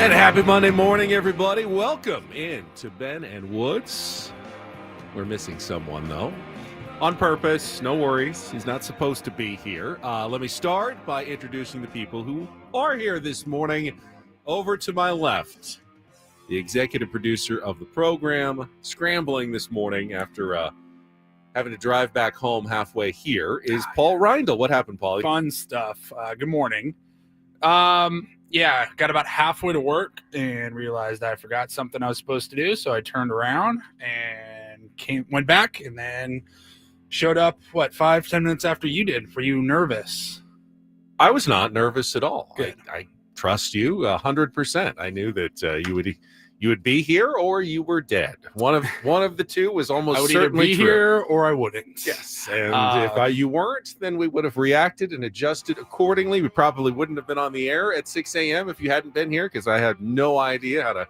And happy Monday morning, everybody. Welcome in to Ben and Woods. We're missing someone, though. On purpose, no worries. He's not supposed to be here. Let me start by introducing the people who are here this morning. Over to my left, the executive producer of the program, scrambling this morning after having to drive back home halfway here, is Paul Reindl. What happened, Paulie? Fun stuff. Good morning. Yeah, got about halfway to work and realized I forgot something I was supposed to do. So I turned around and went back and then showed up, 5-10 minutes after you did. Were you nervous? I was not nervous at all. Good. I trust you 100%. I knew that you would be here or you were dead. One of the two was almost I would certainly either be true. here or I wouldn't. Yes, and if you weren't, then we would have reacted and adjusted accordingly. We probably wouldn't have been on the air at 6 a.m. if you hadn't been here, because I had no idea how to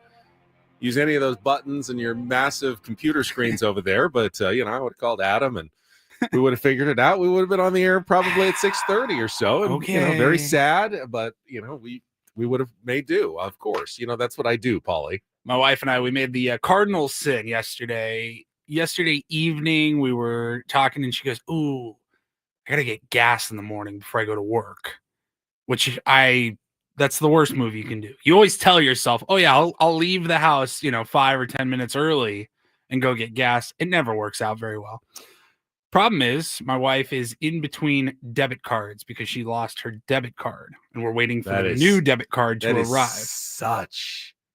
use any of those buttons and your massive computer screens over there. But, I would have called Adam and we would have figured it out. We would have been on the air probably at 6:30 or so. And, Okay. Very sad, but, we would have made do, of course. That's what I do, Paulie. My wife and I, we made the Cardinals sin yesterday. Yesterday evening, we were talking and she goes, "Ooh, I got to get gas in the morning before I go to work," which that's the worst move you can do. You always tell yourself, "Oh yeah, I'll leave the house, 5 or 10 minutes early and go get gas." It never works out very well. Problem is, my wife is in between debit cards because she lost her debit card, and we're waiting for the new debit card to arrive.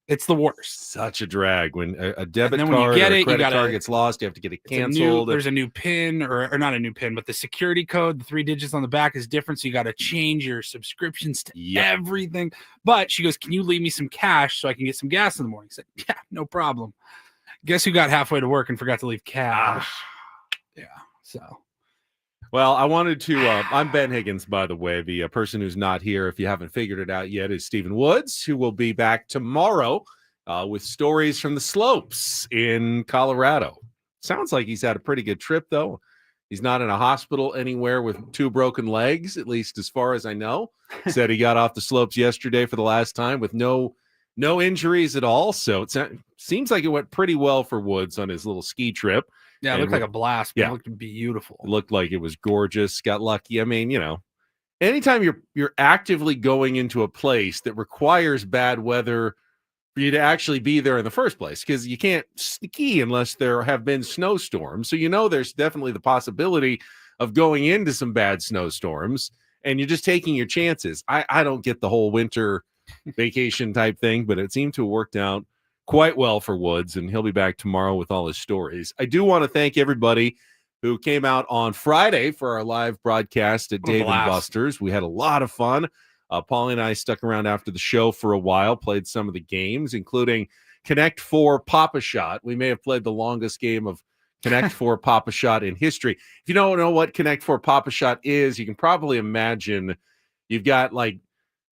It's the worst. Such a drag when a debit card or a credit card gets lost. You have to get it canceled. There's a new PIN, or not a new PIN, but the security code, the 3 digits on the back is different. So you got to change your subscriptions to everything. But she goes, "Can you leave me some cash so I can get some gas in the morning?" I said, "Yeah, no problem." Guess who got halfway to work and forgot to leave cash? Yeah. So. Well, I wanted to, I'm Ben Higgins, by the way. The person who's not here, if you haven't figured it out yet, is Stephen Woods, who will be back tomorrow with stories from the slopes in Colorado. Sounds like he's had a pretty good trip, though. He's not in a hospital anywhere with 2 broken legs, at least as far as I know. Said he got off the slopes yesterday for the last time with no injuries at all. So it seems like it went pretty well for Woods on his little ski trip. Yeah, it looked like a blast. But It looked beautiful. It looked like it was gorgeous. Got lucky. I mean, anytime you're actively going into a place that requires bad weather for you to actually be there in the first place, because you can't ski unless there have been snowstorms. So there's definitely the possibility of going into some bad snowstorms, and you're just taking your chances. I don't get the whole winter vacation type thing, but it seemed to have worked out quite well for Woods, and he'll be back tomorrow with all his stories. I do want to thank everybody who came out on Friday for our live broadcast at Dave & Buster's. We had a lot of fun. Paulie and I stuck around after the show for a while, played some of the games, including Connect 4 Pop-A-Shot. We may have played the longest game of Connect 4 Pop-A-Shot in history. If you don't know what Connect 4 Pop-A-Shot is, you can probably imagine you've got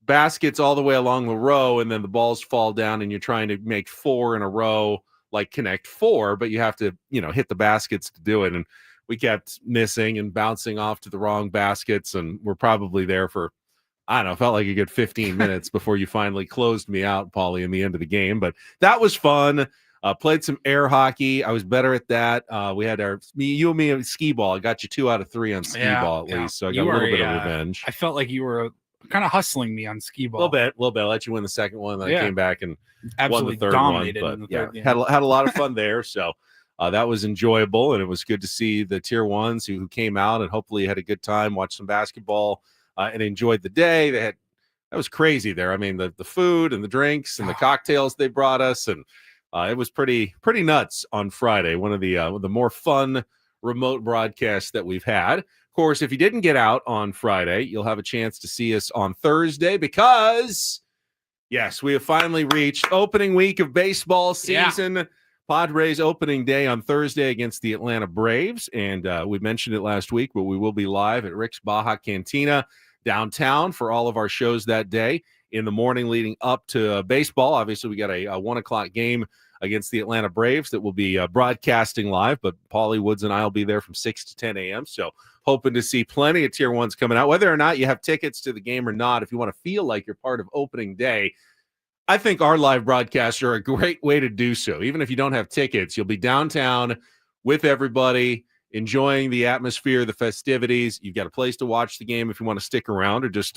baskets all the way along the row, and then the balls fall down and you're trying to make 4 in a row like Connect 4, but you have to hit the baskets to do it. And we kept missing and bouncing off to the wrong baskets, and we're probably there for felt like a good 15 minutes before you finally closed me out, Paulie, in the end of the game. But that was fun. Played some air hockey. I was better at that. We had you and me skee ball. I got you 2 out of 3 on skee ball at least, so I got a little bit of revenge. I felt like you were kind of hustling me on skee ball. A little bit. I let you win the second one, then I came back and absolutely won the third dominated one. In the But third game. had a lot of fun there. So that was enjoyable, and it was good to see the tier ones who came out and hopefully had a good time, watched some basketball, and enjoyed the day. That was crazy there. I mean, the food and the drinks and the cocktails they brought us, and it was pretty nuts on Friday. One of the more fun remote broadcasts that we've had. Of course, if you didn't get out on Friday, you'll have a chance to see us on Thursday because, yes, we have finally reached opening week of baseball season. Yeah. Padres opening day on Thursday against the Atlanta Braves, and we mentioned it last week, but we will be live at Rick's Baja Cantina downtown for all of our shows that day in the morning leading up to baseball. Obviously, we got a 1 o'clock game against the Atlanta Braves that will be broadcasting live, but Paulie, Woods, and I will be there from 6 to 10 a.m., so hoping to see plenty of Tier 1s coming out. Whether or not you have tickets to the game or not, if you want to feel like you're part of opening day, I think our live broadcasts are a great way to do so. Even if you don't have tickets, you'll be downtown with everybody, enjoying the atmosphere, the festivities. You've got a place to watch the game if you want to stick around, or just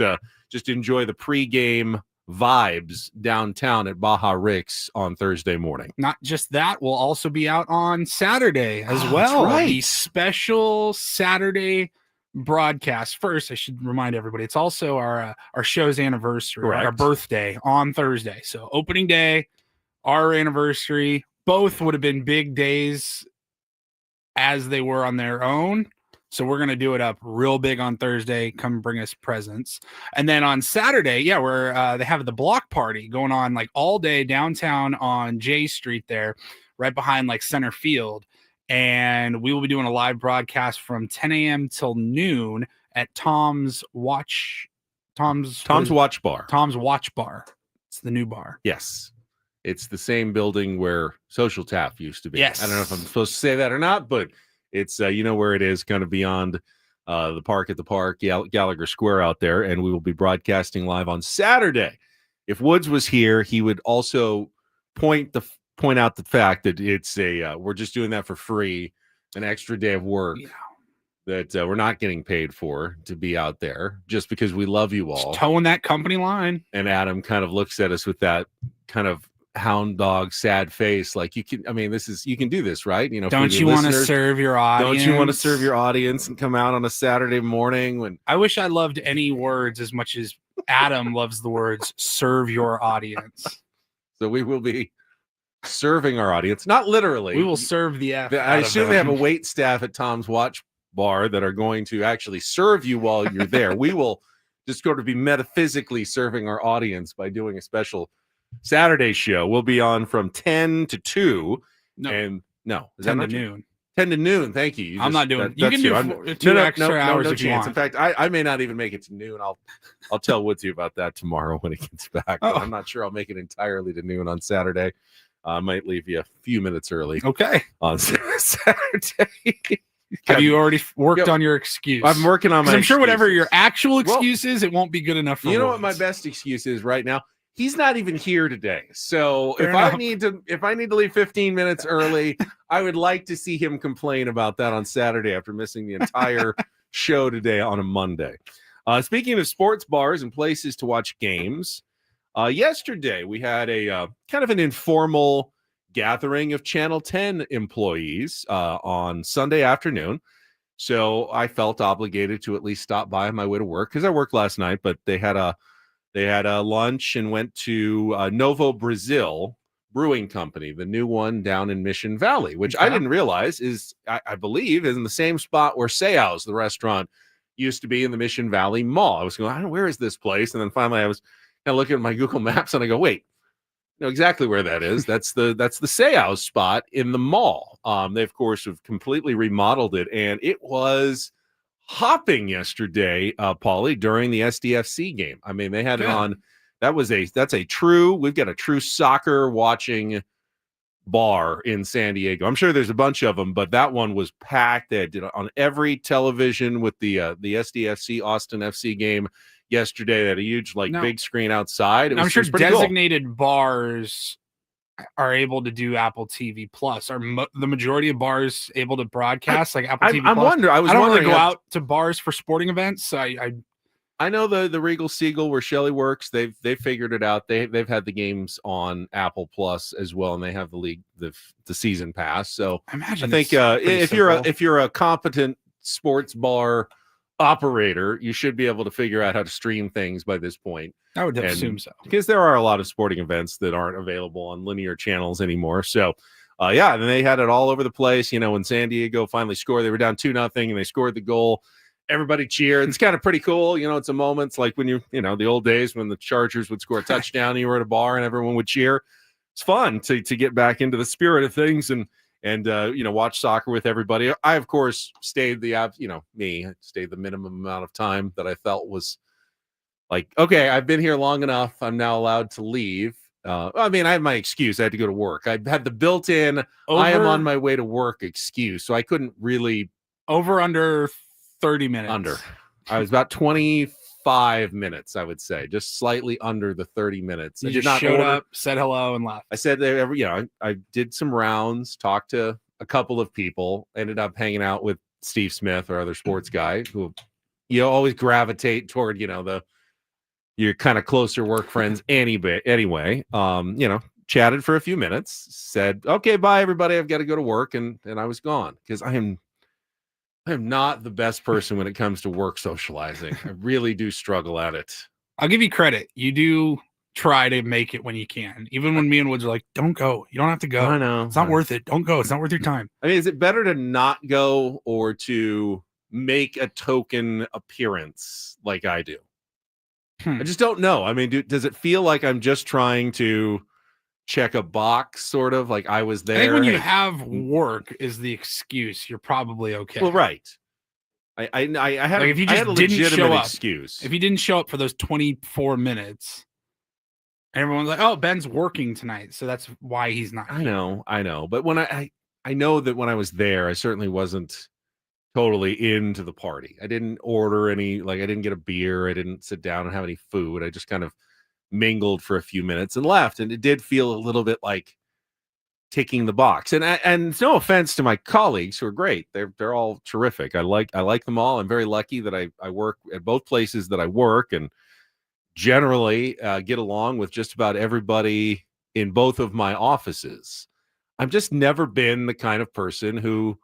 enjoy the pregame vibes downtown at Baja Rick's on Thursday morning. Not just that, we'll also be out on Saturday as well. That's right. The special Saturday broadcast. First, I should remind everybody, it's also our show's anniversary, Correct. our birthday on Thursday. So opening day, our anniversary, both would have been big days as they were on their own. So we're going to do it up real big on Thursday. Come bring us presents. And then on Saturday, they have the block party going on like all day downtown on J Street there, right behind like center field. And we will be doing a live broadcast from 10 a.m. till noon at Tom's Watch Bar. Tom's Watch Bar. It's the new bar. Yes. It's the same building where Social Tap used to be. Yes. I don't know if I'm supposed to say that or not, but it's where it is, kind of beyond the park at the park, Gallagher Square out there, and we will be broadcasting live on Saturday. If Woods was here, he would also point out the fact that it's we're just doing that for free, an extra day of work that we're not getting paid for to be out there, just because we love you all. Just towing that company line. And Adam kind of looks at us with that kind of hound dog sad face, like, you can do this, right? Don't you want to serve your audience? Don't you want to serve your audience and come out on a Saturday morning when I wish I loved any words as much as Adam loves the words serve your audience. So we will be serving our audience, not literally. We will serve the F. I assume they have a wait staff at Tom's Watch Bar that are going to actually serve you while you're there. We will just go to be metaphysically serving our audience by doing a special Saturday show. We'll be on from 10 to 2. No, and no, is 10 that to not noon. 10 to noon. Thank you. I'm not doing. You can do 2 extra hours if you want. In fact, I may not even make it to noon. I'll tell Woodsy about that tomorrow when he gets back. But I'm not sure I'll make it entirely to noon on Saturday. I might leave you a few minutes early. Okay. On Saturday. Have you already worked on your excuse? I'm working on my. I'm sure whatever your actual excuse is, it won't be good enough for you know Woods. what my best excuse is right now? He's not even here today. So Fair if I need to leave 15 minutes early, I would like to see him complain about that on Saturday after missing the entire show today on a Monday. Speaking of sports bars and places to watch games, yesterday we had a kind of an informal gathering of Channel 10 employees on Sunday afternoon. So I felt obligated to at least stop by on my way to work because I worked last night, but they had a lunch and went to Novo Brazil Brewing Company, the new one down in Mission Valley, which I didn't realize is, I believe, is in the same spot where Seau's, the restaurant, used to be in the Mission Valley Mall. I was going, I don't know, where is this place? And then finally I was kind of looking at my Google Maps and I go, wait, I know exactly where that is. That's the Seau's spot in the mall. They, of course, have completely remodeled it, and it was hopping yesterday, Paulie, during the SDFC game. I mean, they had it on. We've got a true soccer watching bar in San Diego. I'm sure there's a bunch of them, but that one was packed. They did it on every television with the SDFC Austin FC game yesterday. They had a huge big screen outside. I'm sure designated bars are able to do Apple TV Plus. Are the majority of bars able to broadcast like Apple TV Plus? I don't really go out to bars for sporting events. I know the Regal Siegel where Shelley works. They've figured it out. They've had the games on Apple Plus as well, and they have the league the season pass. So I think if you're a competent sports bar operator, you should be able to figure out how to stream things by this point. I would assume so, because there are a lot of sporting events that aren't available on linear channels anymore. So and they had it all over the place. When San Diego finally scored, they were down 2-0 and they scored the goal. Everybody cheered. It's kind of pretty cool. It's a moment like when the old days when the Chargers would score a touchdown and you were at a bar and everyone would cheer. It's fun to get back into the spirit of things and watch soccer with everybody. I, of course, stayed I stayed the minimum amount of time that I felt was like, okay, I've been here long enough. I'm now allowed to leave. I had my excuse. I had to go to work. I had the built-in I am on my way to work excuse. So I couldn't really under 30 minutes. I was about 25 25 minutes, I would say, just slightly under the 30 minutes. You I just did not showed order. up, said hello, and left. I said that I did some rounds, talked to a couple of people, ended up hanging out with Steve Smith, our other sports guy, who always gravitate toward your kind of closer work friends anyway. Chatted for a few minutes, said, okay, bye everybody, I've got to go to work, and I was gone, because I am not the best person when it comes to work socializing. I really do struggle at it. I'll give you credit. You do try to make it when you can. Even when me and Woods are like, don't go. You don't have to go. I know. It's not worth it. Don't go. It's not worth your time. I mean, is it better to not go or to make a token appearance like I do? I just don't know. I mean, does it feel like I'm just trying to check a box, sort of like I was there? I think when you have work is the excuse, you're probably okay. Well, right. I had like if you I just had a didn't legitimate show up, excuse. If you didn't show up for those 24 minutes, everyone's like, "Oh, Ben's working tonight, so that's why he's not." I know. But when I know that when I was there, I certainly wasn't totally into the party. I didn't order any, I didn't get a beer. I didn't sit down and have any food. I just kind of mingled for a few minutes and left. And it did feel a little bit like ticking the box. And no offense to my colleagues who are great. They're all terrific. I like them all. I'm very lucky that I work at both places that I work, and generally get along with just about everybody in both of my offices. I've just never been the kind of person who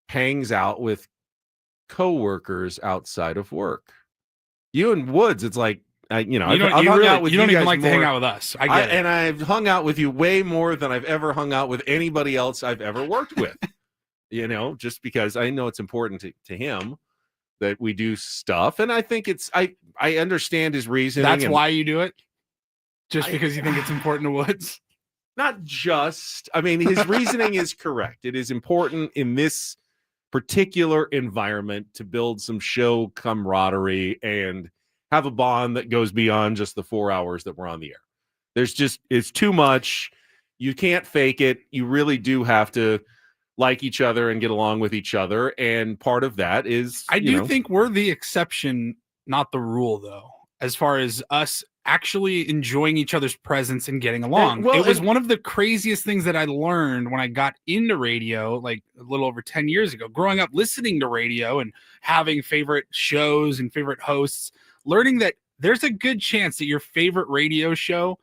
hangs out with coworkers outside of work. You and Woods, it's like, I've hung out with you don't even guys like to more. hang out with us. I get it. And I've hung out with you way more than I've ever hung out with anybody else I've ever worked with. Just because I know it's important to him that we do stuff, and I think I understand his reasoning. That's why you do it, just because you think it's important to Woods. Not just. I mean, his reasoning is correct. It is important in this particular environment to build some show camaraderie and have a bond that goes beyond just the 4 hours that we're on the air. It's too much. You can't fake it. You really do have to like each other and get along with each other. And part of that is, I do think we're the exception, not the rule, though, as far as us actually enjoying each other's presence and getting along. It was one of the craziest things that I learned when I got into radio, like a little over 10 years ago, growing up listening to radio and having favorite shows and favorite hosts, learning that there's a good chance that your favorite radio show,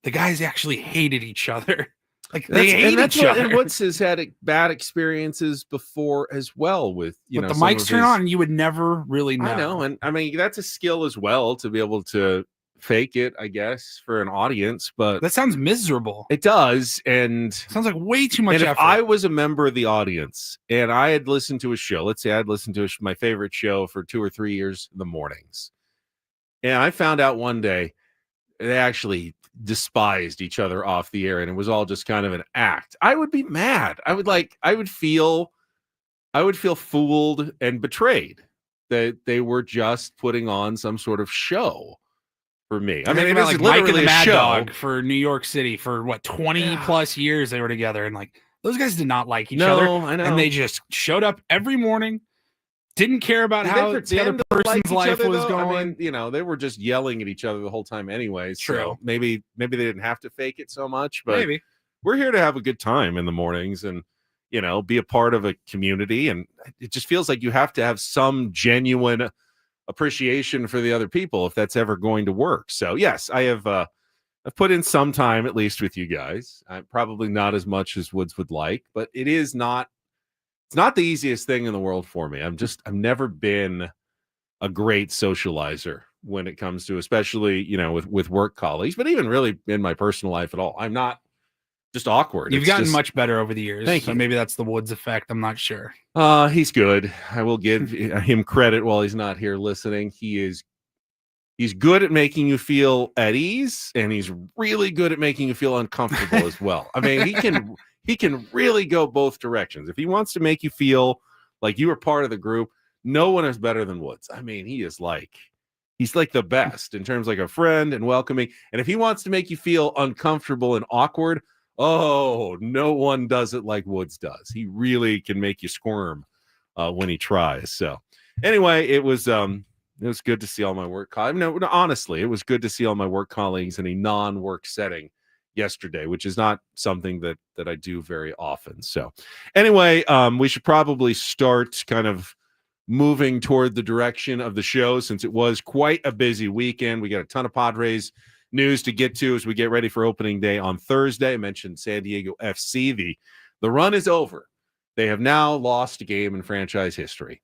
the guys actually hated each other. Like they hate each other. And Woods has had bad experiences before as well with, but the mics turn on and you would never really know. I know. And I mean, that's a skill as well to be able to fake it, I guess, for an audience, but that sounds miserable. It does. And sounds like way too much effort. If I was a member of the audience and I had listened to a show, let's say I'd listened to my favorite show for 2 or 3 years in the mornings. And I found out one day they actually despised each other off the air and it was all just kind of an act. I would be mad. I would feel fooled and betrayed that they were just putting on some sort of show for me. I mean, it was like literally Mike and the a Mad show Dog for New York City for what 20 plus years they were together, and like those guys did not like each other. I know. And they just showed up every morning, didn't care about how the other person's life was going. I mean, they were just yelling at each other the whole time anyways. True. So maybe they didn't have to fake it so much, but maybe we're here to have a good time in the mornings and be a part of a community, and it just feels like you have to have some genuine appreciation for the other people if that's ever going to work. So yes, I've put in some time at least with you guys. I'm probably not as much as Woods would like, but it's not the easiest thing in the world for me. I've never been a great socializer when it comes to, especially, with work colleagues, but even really in my personal life at all. I'm not. Just awkward. You've gotten much better over the years. Thank you. Maybe that's the Woods effect. I'm not sure. He's good. I will give him credit while he's not here listening. He's good at making you feel at ease, and he's really good at making you feel uncomfortable as well. I mean, he can really go both directions. If he wants to make you feel like you are part of the group, no one is better than Woods. I mean, he's like the best in terms of like a friend and welcoming. And if he wants to make you feel uncomfortable and awkward, oh, no one does it like Woods does. He really can make you squirm when he tries. So anyway, it was It was good to see all my work colleagues. No, honestly, it was good to see all my work colleagues in a non-work setting yesterday, which is not something that I do very often. So anyway, we should probably start kind of moving toward the direction of the show since it was quite a busy weekend. We got a ton of Padres news to get to as we get ready for opening day on Thursday. I mentioned San Diego FC. The run is over. They have now lost a game in franchise history.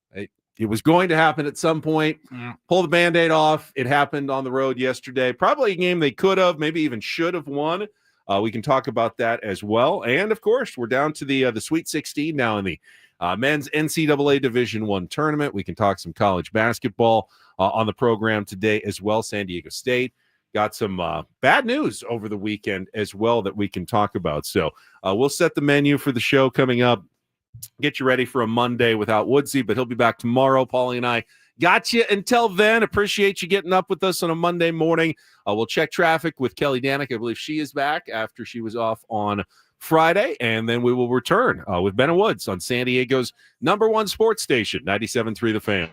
It was going to happen at some point. Yeah. Pull the Band-Aid off. It happened on the road yesterday. Probably a game they could have, maybe even should have won. We can talk about that as well. And, of course, we're down to the Sweet 16 now in the men's NCAA Division I tournament. We can talk some college basketball on the program today as well. San Diego State got some bad news over the weekend as well that we can talk about. So we'll set the menu for the show coming up. Get you ready for a Monday without Woodsy, but he'll be back tomorrow. Paulie and I got you until then. Appreciate you getting up with us on a Monday morning. We'll check traffic with Kelly Danik. I believe she is back after she was off on Friday, and then we will return with Ben and Woods on San Diego's #1 sports station, 97.3 The Fan.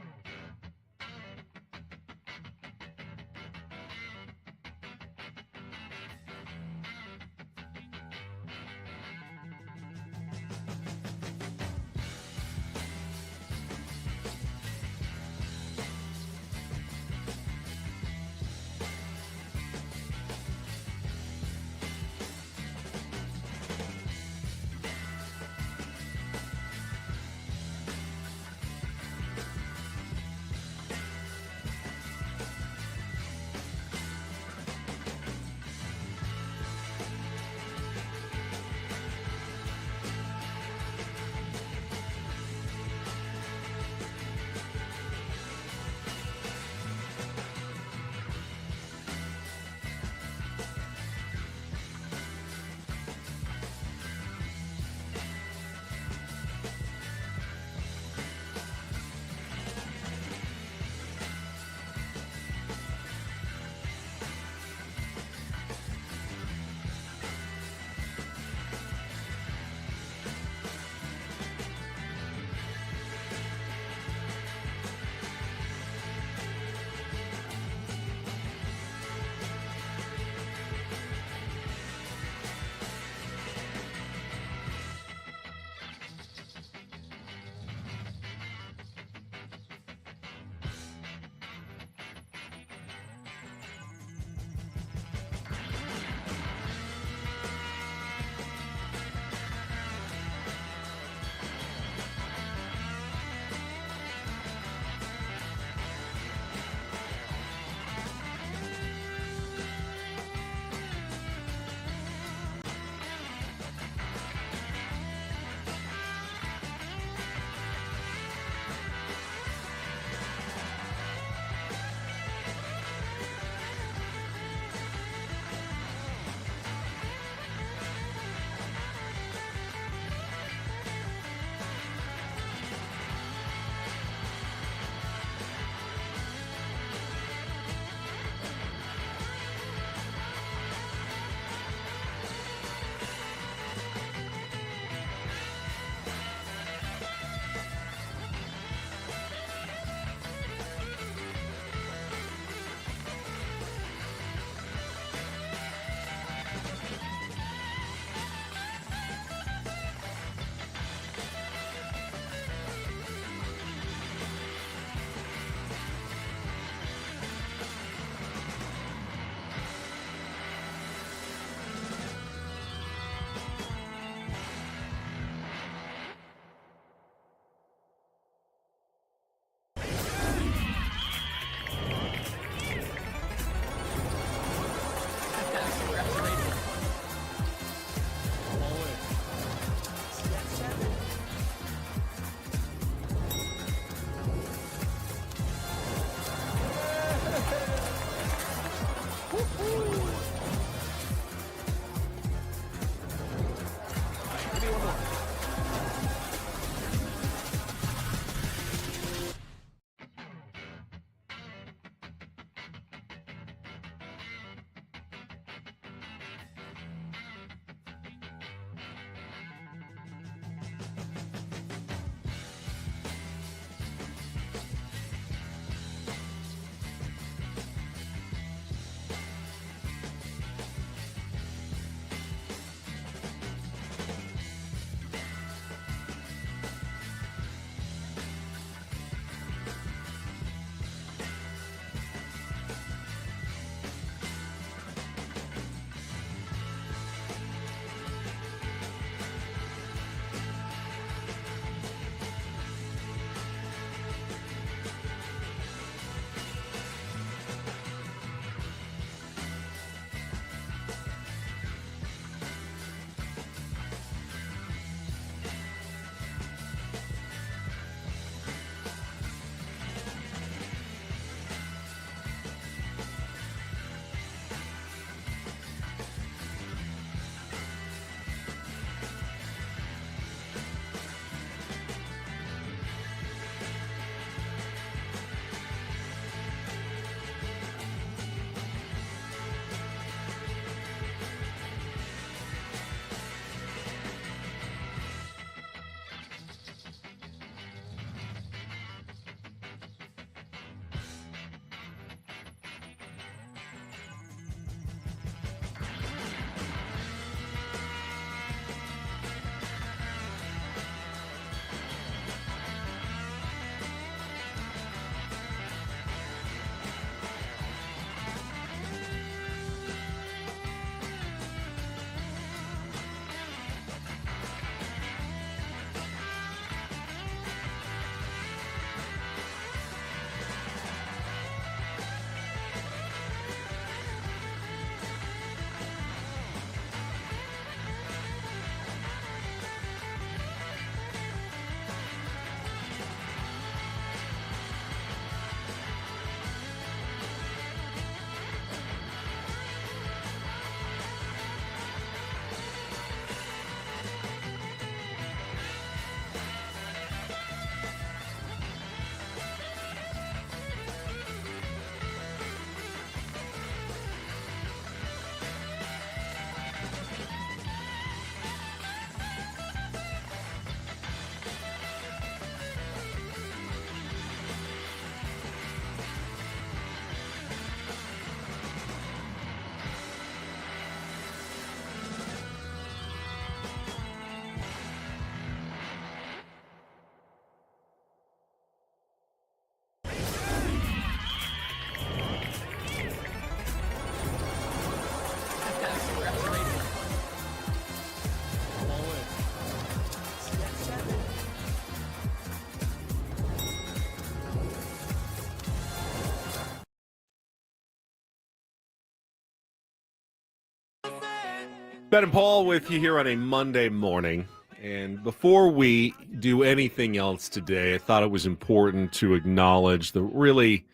Ben and Paul with you here on a Monday morning. And before we do anything else today, I thought it was important to acknowledge the really,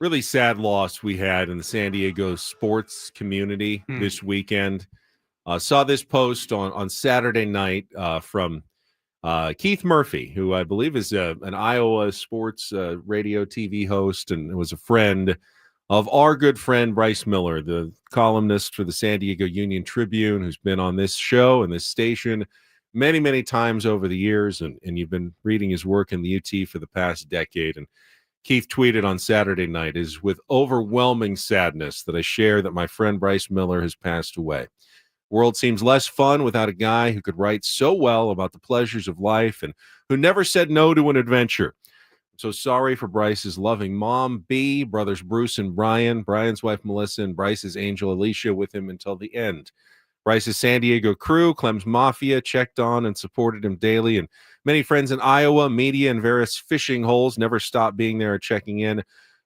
really sad loss we had in the San Diego sports community this weekend. Saw this post on Saturday night from Keith Murphy, who I believe is an Iowa sports radio TV host and was a friend of our good friend Bryce Miller, the columnist for the San Diego Union Tribune, who's been on this show and this station many, many times over the years. And you've been reading his work in the UT for the past decade. And Keith tweeted on Saturday night, "Is with overwhelming sadness that I share that my friend Bryce Miller has passed away. World seems less fun without a guy who could write so well about the pleasures of life and who never said no to an adventure. I'm so sorry for Bryce's loving mom, B, brothers Bruce and Brian, Brian's wife Melissa, and Bryce's angel Alicia with him until the end. Bryce's San Diego crew, Clem's Mafia, checked on and supported him daily, and many friends in Iowa, media, and various fishing holes never stopped being there and checking in.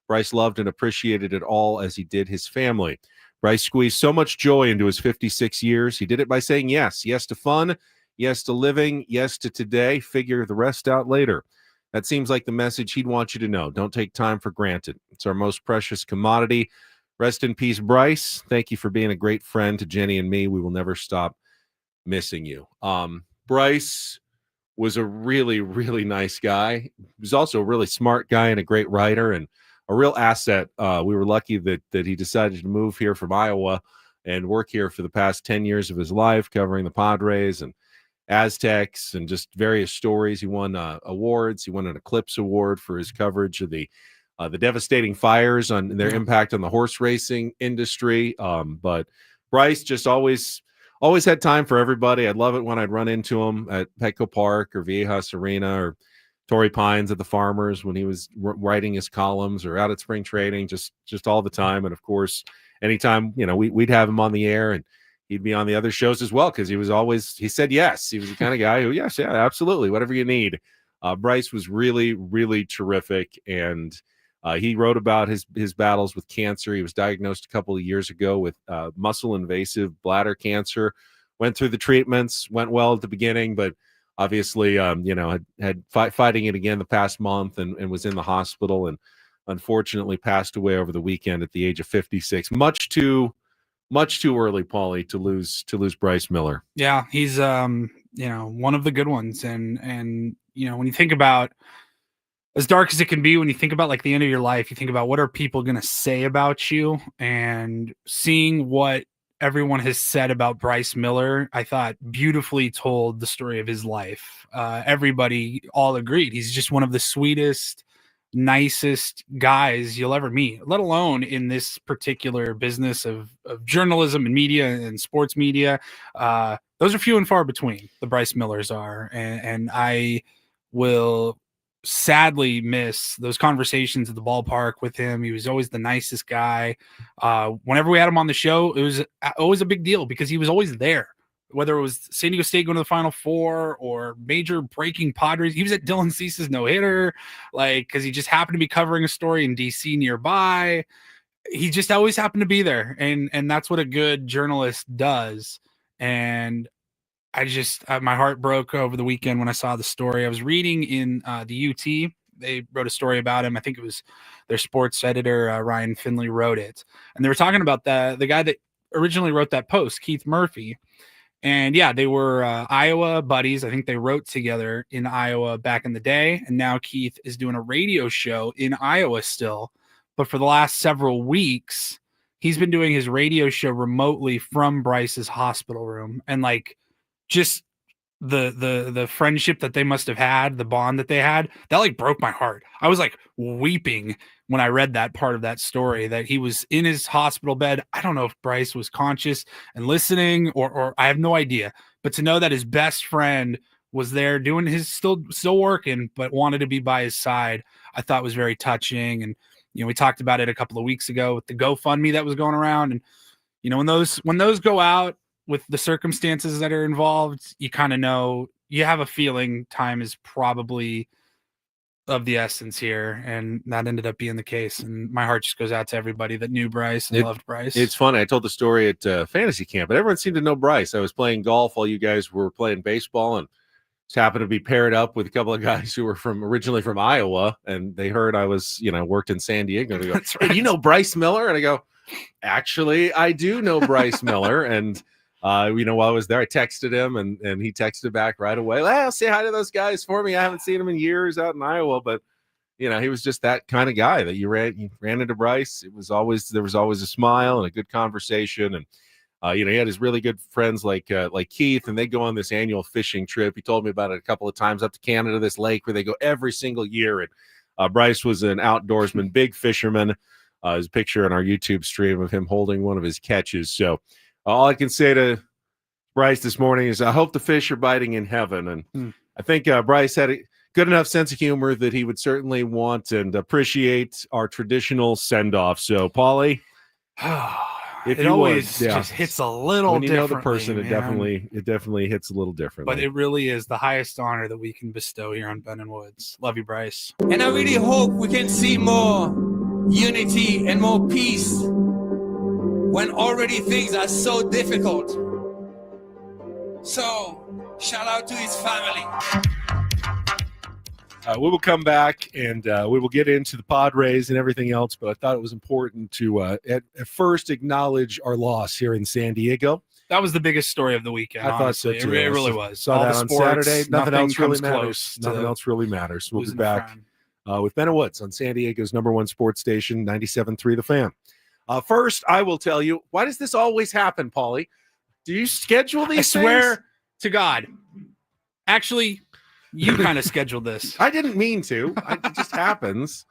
Bryce loved and appreciated it all as he did his family. Bryce squeezed so much joy into his 56 years. He did it by saying yes. Yes to fun, yes to living, yes to today. Figure the rest out later. That seems like the message he'd want you to know. Don't take time for granted. It's our most precious commodity. Rest in peace, Bryce. Thank you for being a great friend to Jenny and me. We will never stop missing you." Bryce was a really, really nice guy. He was also a really smart guy and a great writer and a real asset. We were lucky that he decided to move here from Iowa and work here for the past 10 years of his life, covering the Padres and Aztecs and just various stories. He won awards. He won an Eclipse Award for his coverage of the devastating fires on their impact on the horse racing industry. But Bryce just always had time for everybody. I'd love it when I'd run into him at Petco Park or Viejas Arena or Torrey Pines at the Farmers when he was writing his columns or out at spring training, just all the time. And of course, anytime, we'd have him on the air and he'd be on the other shows as well. Cause he said yes. He was the kind of guy who, yes, yeah, absolutely. Whatever you need. Bryce was really, really terrific. And he wrote about his battles with cancer. He was diagnosed a couple of years ago with muscle invasive bladder cancer, went through the treatments, went well at the beginning, but obviously, had fighting it again the past month and was in the hospital and unfortunately passed away over the weekend at the age of 56. Much too early, Paulie, to lose Bryce Miller. Yeah, he's one of the good ones, and when you think about, as dark as it can be, when you think about like the end of your life, you think about what are people going to say about you, and seeing what everyone has said about Bryce Miller, I thought beautifully told the story of his life. Everybody all agreed. He's just one of the sweetest, nicest guys you'll ever meet, let alone in this particular business of journalism and media and sports media. Those are few and far between, the Bryce Millers are. And I will sadly miss those conversations at the ballpark with him. He was always the nicest guy. Whenever we had him on the show, it was always a big deal because he was always there. Whether it was San Diego State going to the Final Four or major breaking Padres, he was at Dylan Cease's no-hitter, because he just happened to be covering a story in DC nearby. He just always happened to be there, and that's what a good journalist does. And I just, my heart broke over the weekend when I saw the story. I was reading in the UT. They wrote a story about him. I think it was their sports editor, Ryan Finley, wrote it. And they were talking about the guy that originally wrote that post, Keith Murphy. And yeah, they were Iowa buddies. I think they wrote together in Iowa back in the day. And now Keith is doing a radio show in Iowa still. But for the last several weeks, he's been doing his radio show remotely from Bryce's hospital room. And just the friendship that they must have had, the bond that they had, that broke my heart. I was weeping when I read that part of that story, that he was in his hospital bed. I don't know if Bryce was conscious and listening or I have no idea, but to know that his best friend was there doing his still working, but wanted to be by his side, I thought was very touching. And, we talked about it a couple of weeks ago with the GoFundMe that was going around. And, when those go out, with the circumstances that are involved, you kind of know, you have a feeling time is probably of the essence here, and that ended up being the case. And my heart just goes out to everybody that knew Bryce and loved Bryce. It's funny. I told the story at fantasy camp, but everyone seemed to know Bryce. I was playing golf while you guys were playing baseball, and just happened to be paired up with a couple of guys who were originally from Iowa, and they heard I was, worked in San Diego. They go, That's "Hey, right. you know Bryce Miller?" And I go, "Actually, I do know Bryce Miller." And while I was there, I texted him, and he texted back right away. Well, say hi to those guys for me. I haven't seen him in years out in Iowa, but he was just that kind of guy that you ran into Bryce. There was always a smile and a good conversation, and he had his really good friends like Keith, and they go on this annual fishing trip. He told me about it a couple of times up to Canada, this lake where they go every single year. And Bryce was an outdoorsman, big fisherman. There's a picture on our YouTube stream of him holding one of his catches. So all I can say to Bryce this morning is I hope the fish are biting in heaven. And I think Bryce had a good enough sense of humor that he would certainly want and appreciate our traditional send-off. So, Paulie, if it always just hits a little when you know the differently, person, man. it definitely hits a little differently. But it really is the highest honor that we can bestow here on Ben and Woods. Love you, Bryce. And I really hope we can see more unity and more peace when already things are so difficult. So, shout out to his family. We will come back and we will get into the Padres and everything else, but I thought it was important to at first acknowledge our loss here in San Diego. That was the biggest story of the weekend. I thought so too. It really was. Saw All that the on sports, Saturday. Nothing else really matters. Close Nothing else really matters. We'll be losing back with Ben and Woods on San Diego's #1 sports station, 97.3 The Fan. First, I will tell you, why does this always happen, Paulie? Do you schedule these I swear things? to God. Actually, you kind of scheduled this. I didn't mean to. It just happens.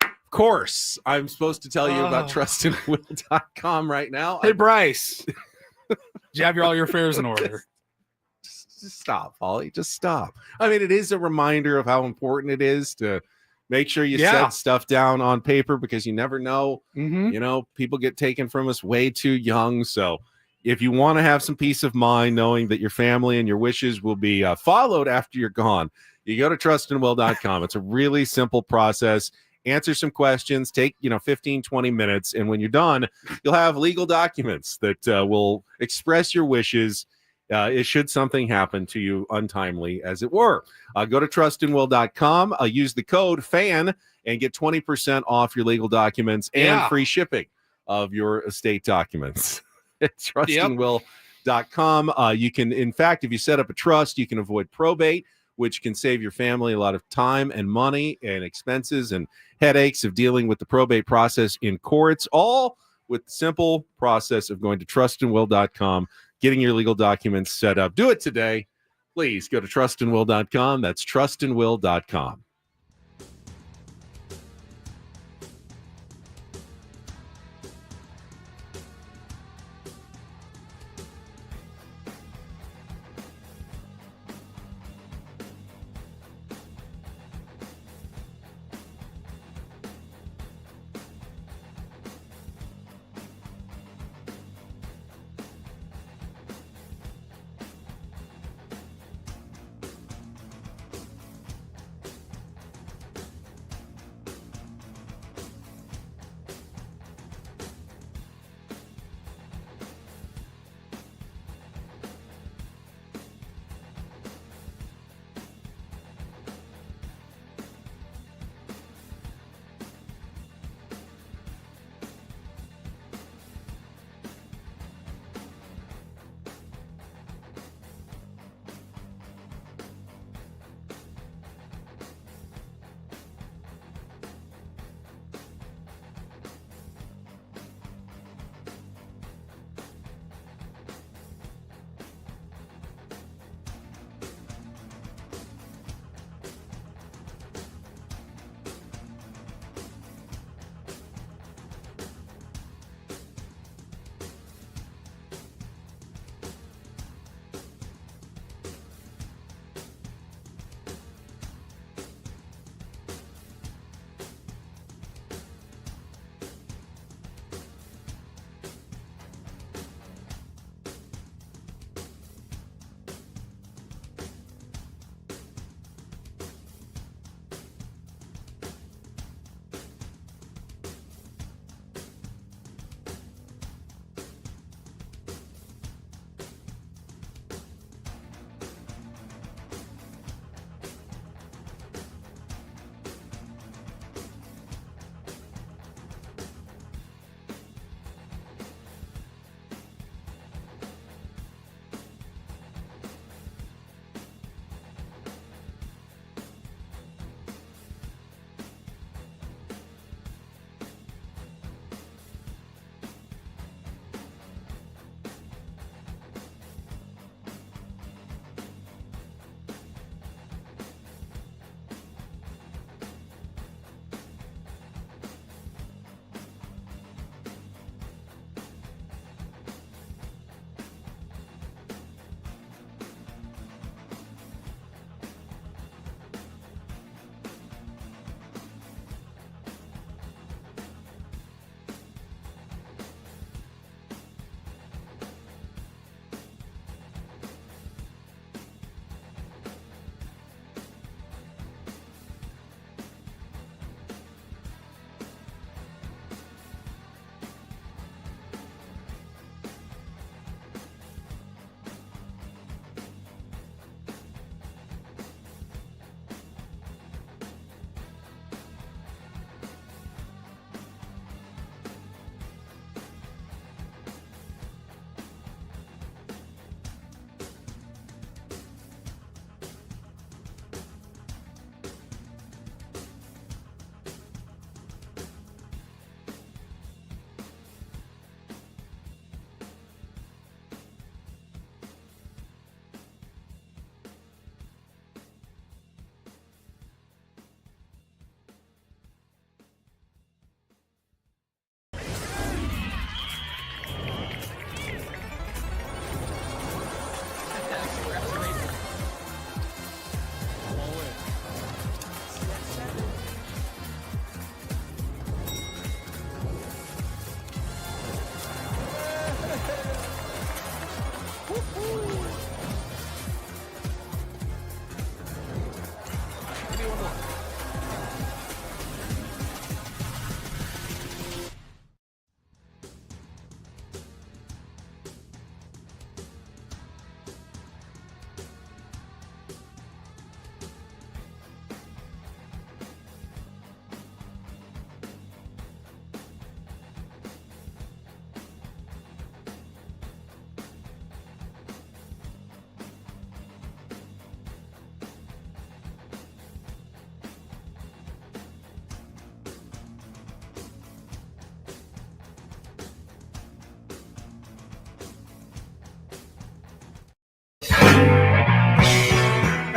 Of course, I'm supposed to tell you about trustandwill.com right now. Hey, Bryce. Did you have all your affairs in order? Just stop, Paulie. Just stop. I mean, it is a reminder of how important it is to make sure you set stuff down on paper because you never know. Mm-hmm. People get taken from us way too young. So if you want to have some peace of mind knowing that your family and your wishes will be followed after you're gone, you go to trustandwill.com. It's a really simple process. Answer some questions, take 15, 20 minutes. And when you're done, you'll have legal documents that will express your wishes. Should something happen to you untimely, as it were. Go to trustandwill.com. Use the code FAN and get 20% off your legal documents and free shipping of your estate documents. It's trustandwill.com. You can, in fact, if you set up a trust, you can avoid probate, which can save your family a lot of time and money and expenses and headaches of dealing with the probate process in courts, all with the simple process of going to trustandwill.com, getting your legal documents set up. Do it today. Please go to trustandwill.com. That's trustandwill.com.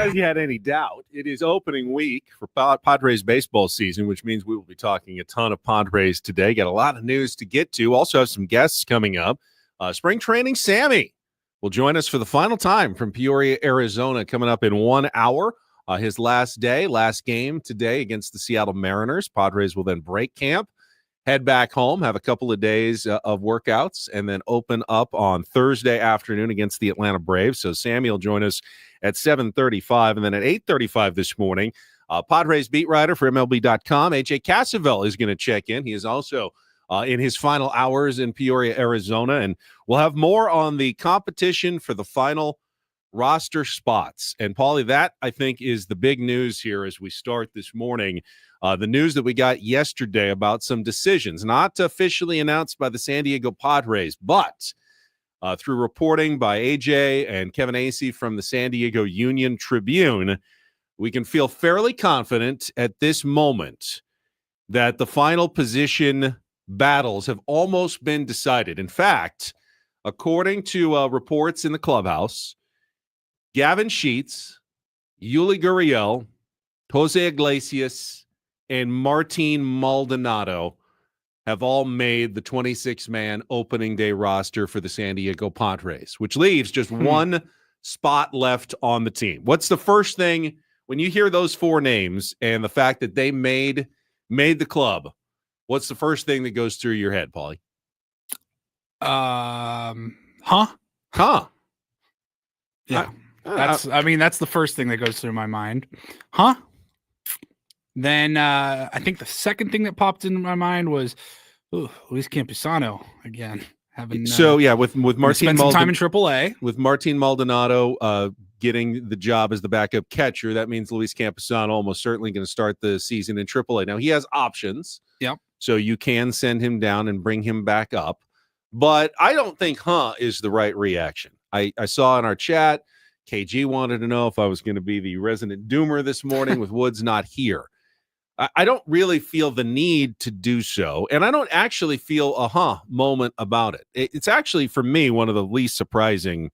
if you had any doubt, it is opening week for Padres baseball season, which means we will be talking a ton of Padres today. Got a lot of news to get to. Also have some guests coming up. Spring training Sammy will join us for the final time from Peoria, Arizona, coming up in 1 hour. His last game today against the Seattle Mariners. Padres will then break camp, head back home, have a couple of days of workouts, and then open up on Thursday afternoon against the Atlanta Braves. So Sammy will join us at 7:35, and then at 8:35 this morning, Padres beat writer for MLB.com, AJ Cassavell, is going to check in. He is also in his final hours in Peoria, Arizona, and we'll have more on the competition for the final roster spots. And Paulie, that I think is the big news here as we start this morning. The news that we got yesterday about some decisions, not officially announced by the San Diego Padres, but through reporting by AJ and Kevin Acee from the San Diego Union Tribune, we can feel fairly confident at this moment that the final position battles have almost been decided. In fact, according to reports in the clubhouse, Gavin Sheets, Yuli Gurriel, Jose Iglesias, and Martin Maldonado have all made the 26-man opening day roster for the San Diego Padres, which leaves just one spot left on the team. What's the first thing when you hear those four names and the fact that they made the club? What's the first thing that goes through your head, Paulie? Huh? Yeah. That's the first thing that goes through my mind. Huh? Then I think the second thing that popped into my mind was Luis Campusano again. With Martin some time in AAA. With Martin Maldonado getting the job as the backup catcher, that means Luis Campusano almost certainly going to start the season in AAA. Now he has options. Yep. So you can send him down and bring him back up. But I don't think is the right reaction. I saw in our chat, KG wanted to know if I was going to be the resident doomer this morning with Woods not here. I don't really feel the need to do so, and I don't actually feel a moment about it. It's actually, for me, one of the least surprising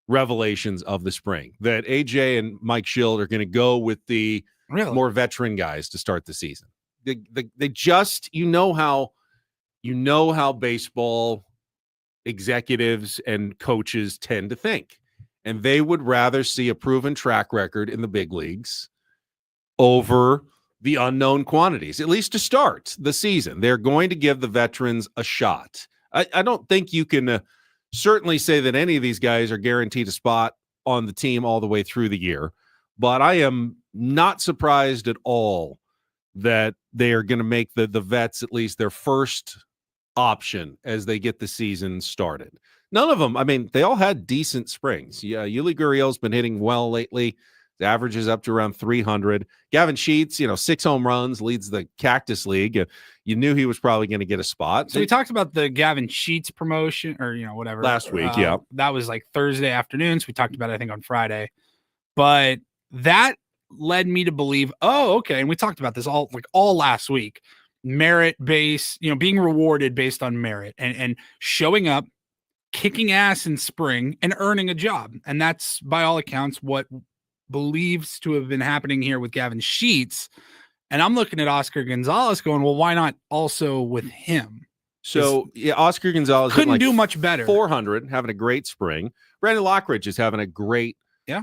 revelations of the spring, that AJ and Mike Schild are going to go with the more veteran guys to start the season. They just, you know how baseball executives and coaches tend to think, and they would rather see a proven track record in the big leagues over the unknown quantities, at least to start the season. They're going to give the veterans a shot. I don't think you can certainly say that any of these guys are guaranteed a spot on the team all the way through the year, but I am not surprised at all that they are going to make the vets at least their first option as they get the season started. None of them, they all had decent springs. Yeah, Yuli Gurriel's been hitting well lately. The average is up to around 300. Gavin Sheets, 6 home runs, leads the Cactus League. You knew he was probably going to get a spot. So we talked about the Gavin Sheets promotion or, whatever. Last week, That was like Thursday afternoon. So we talked about it, I think, on Friday. But that led me to believe, okay. And we talked about this all last week. Merit-based, being rewarded based on merit and showing up, kicking ass in spring and earning a job. And that's, by all accounts, what believes to have been happening here with Gavin Sheets. And I'm looking at Oscar Gonzalez going, well, why not also with him? So Oscar Gonzalez couldn't do much better. 400, having a great spring. Brandon Lockridge is having a great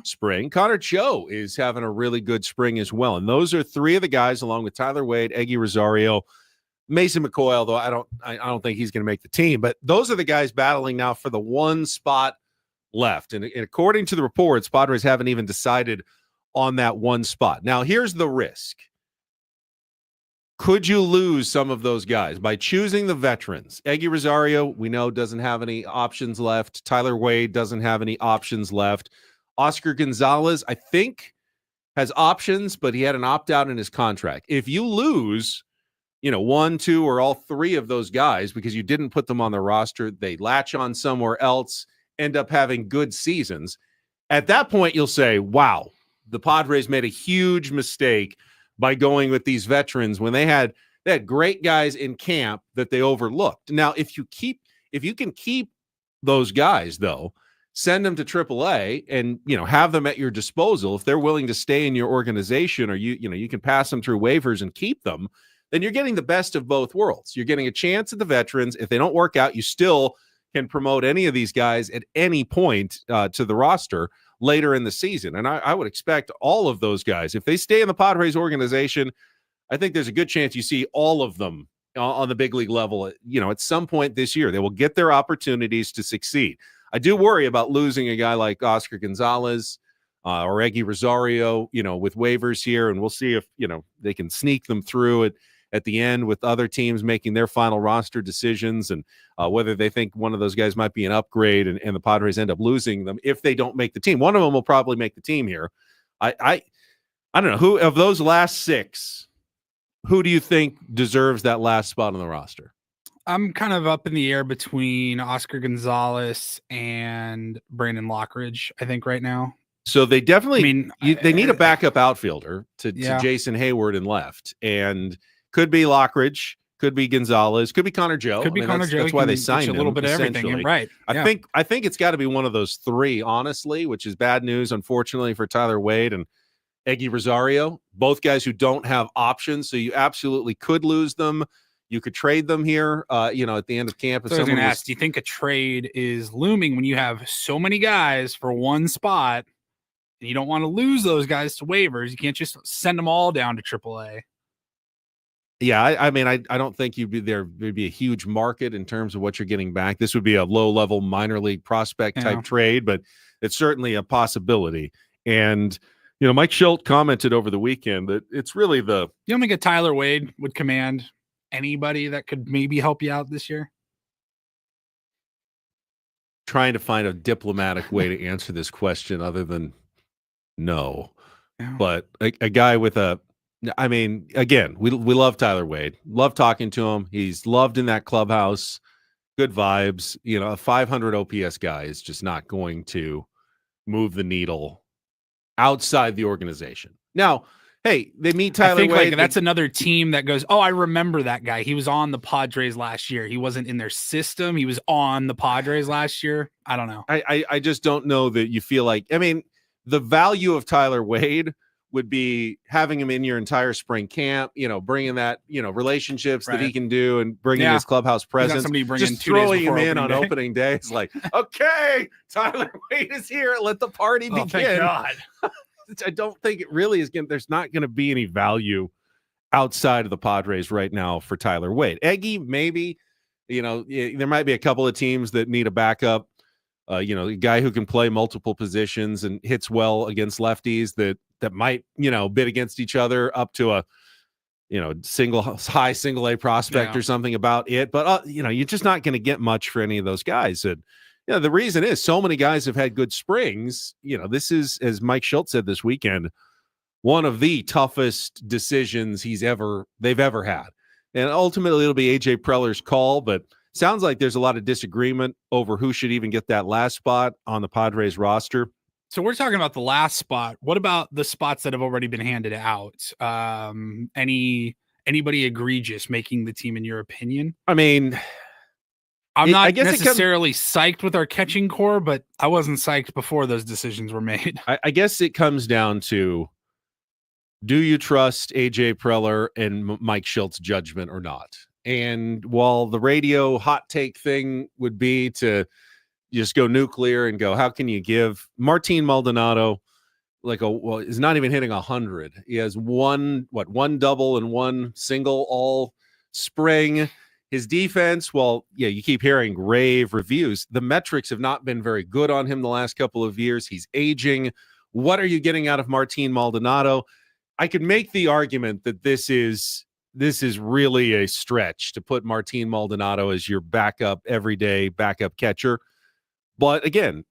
spring. Connor Joe is having a really good spring as well. And those are three of the guys, along with Tyler Wade, Eggy Rosario, Mason McCoy, although I don't think he's going to make the team. But those are the guys battling now for the one spot left. And according to the reports, Padres haven't even decided on that one spot. Now, here's the risk. Could you lose some of those guys by choosing the veterans? Eggy Rosario, we know, doesn't have any options left. Tyler Wade doesn't have any options left. Oscar Gonzalez, I think, has options, but he had an opt-out in his contract. If you lose, 1, 2, or all three of those guys because you didn't put them on the roster, they latch on somewhere else, end up having good seasons. At that point, you'll say, wow, the Padres made a huge mistake by going with these veterans when they had great guys in camp that they overlooked. Now, if you can keep those guys, though, send them to AAA and, have them at your disposal. If they're willing to stay in your organization, or you can pass them through waivers and keep them, then you're getting the best of both worlds. You're getting a chance at the veterans. If they don't work out, you still can promote any of these guys at any point to the roster later in the season. And I would expect all of those guys, if they stay in the Padres organization, I think there's a good chance you see all of them on the big league level, at some point this year. They will get their opportunities to succeed. I do worry about losing a guy like Oscar Gonzalez or Eggy Rosario, with waivers here, and we'll see if, they can sneak them through at the end with other teams making their final roster decisions, and whether they think one of those guys might be an upgrade, and the Padres end up losing them if they don't make the team. One of them will probably make the team here. I don't know, who of those last 6, who do you think deserves that last spot on the roster? I'm kind of up in the air between Oscar Gonzalez and Brandon Lockridge, I think, right now. So they definitely they need a backup outfielder to Jason Hayward in left, and could be Lockridge, could be Gonzalez, could be Connor Joe. Could be Connor Joe. That's why they signed him. A little bit of everything, right? I think it's got to be one of those 3, honestly, which is bad news, unfortunately, for Tyler Wade and Eggy Rosario. Both guys who don't have options, so you absolutely could lose them. You could trade them here, at the end of camp. So I was going to ask, do you think a trade is looming when you have so many guys for one spot, and you don't want to lose those guys to waivers? You can't just send them all down to AAA. Yeah, I don't think there'd be a huge market in terms of what you're getting back. This would be a low-level minor league prospect type trade, but it's certainly a possibility. And Mike Schilt commented over the weekend that it's really you don't think a Tyler Wade would command anybody that could maybe help you out this year? Trying to find a diplomatic way to answer this question other than no. Yeah. But a guy with again, we love Tyler Wade. Love talking to him. He's loved in that clubhouse. Good vibes. A 500 OPS guy is just not going to move the needle outside the organization. Now, hey, they meet Tyler Wade. That's another team that goes, oh, I remember that guy. He was on the Padres last year. He wasn't in their system. He was on the Padres last year. I don't know. I just don't know that you feel like, the value of Tyler Wade would be having him in your entire spring camp, bringing that, relationships that he can do, and bringing his clubhouse presence. Just throwing him in on opening day. It's like, okay, Tyler Wade is here. Let the party begin. Thank God. I don't think it really is there's not going to be any value outside of the Padres right now for Tyler Wade. Eggy, maybe, there might be a couple of teams that need a backup, a guy who can play multiple positions and hits well against lefties that might, bid against each other up to a, high single A prospect or something about it. But, you're just not going to get much for any of those guys. And, the reason is so many guys have had good springs. This is, as Mike Schilt said this weekend, one of the toughest decisions they've ever had. And ultimately it'll be AJ Preller's call, but sounds like there's a lot of disagreement over who should even get that last spot on the Padres roster. So we're talking about the last spot. What about the spots that have already been handed out? Anybody egregious making the team in your opinion? I'm not necessarily psyched with our catching core, but I wasn't psyched before those decisions were made. I guess it comes down to, do you trust AJ Preller and Mike Schilt's judgment or not? And while the radio hot take thing would be to just go nuclear and go, how can you give Martin Maldonado he's not even hitting 100. He has one double and one single all spring. His defense, you keep hearing rave reviews. The metrics have not been very good on him the last couple of years. He's aging. What are you getting out of Martin Maldonado? I could make the argument that this is really a stretch to put Martin Maldonado as your backup, everyday backup catcher. But again,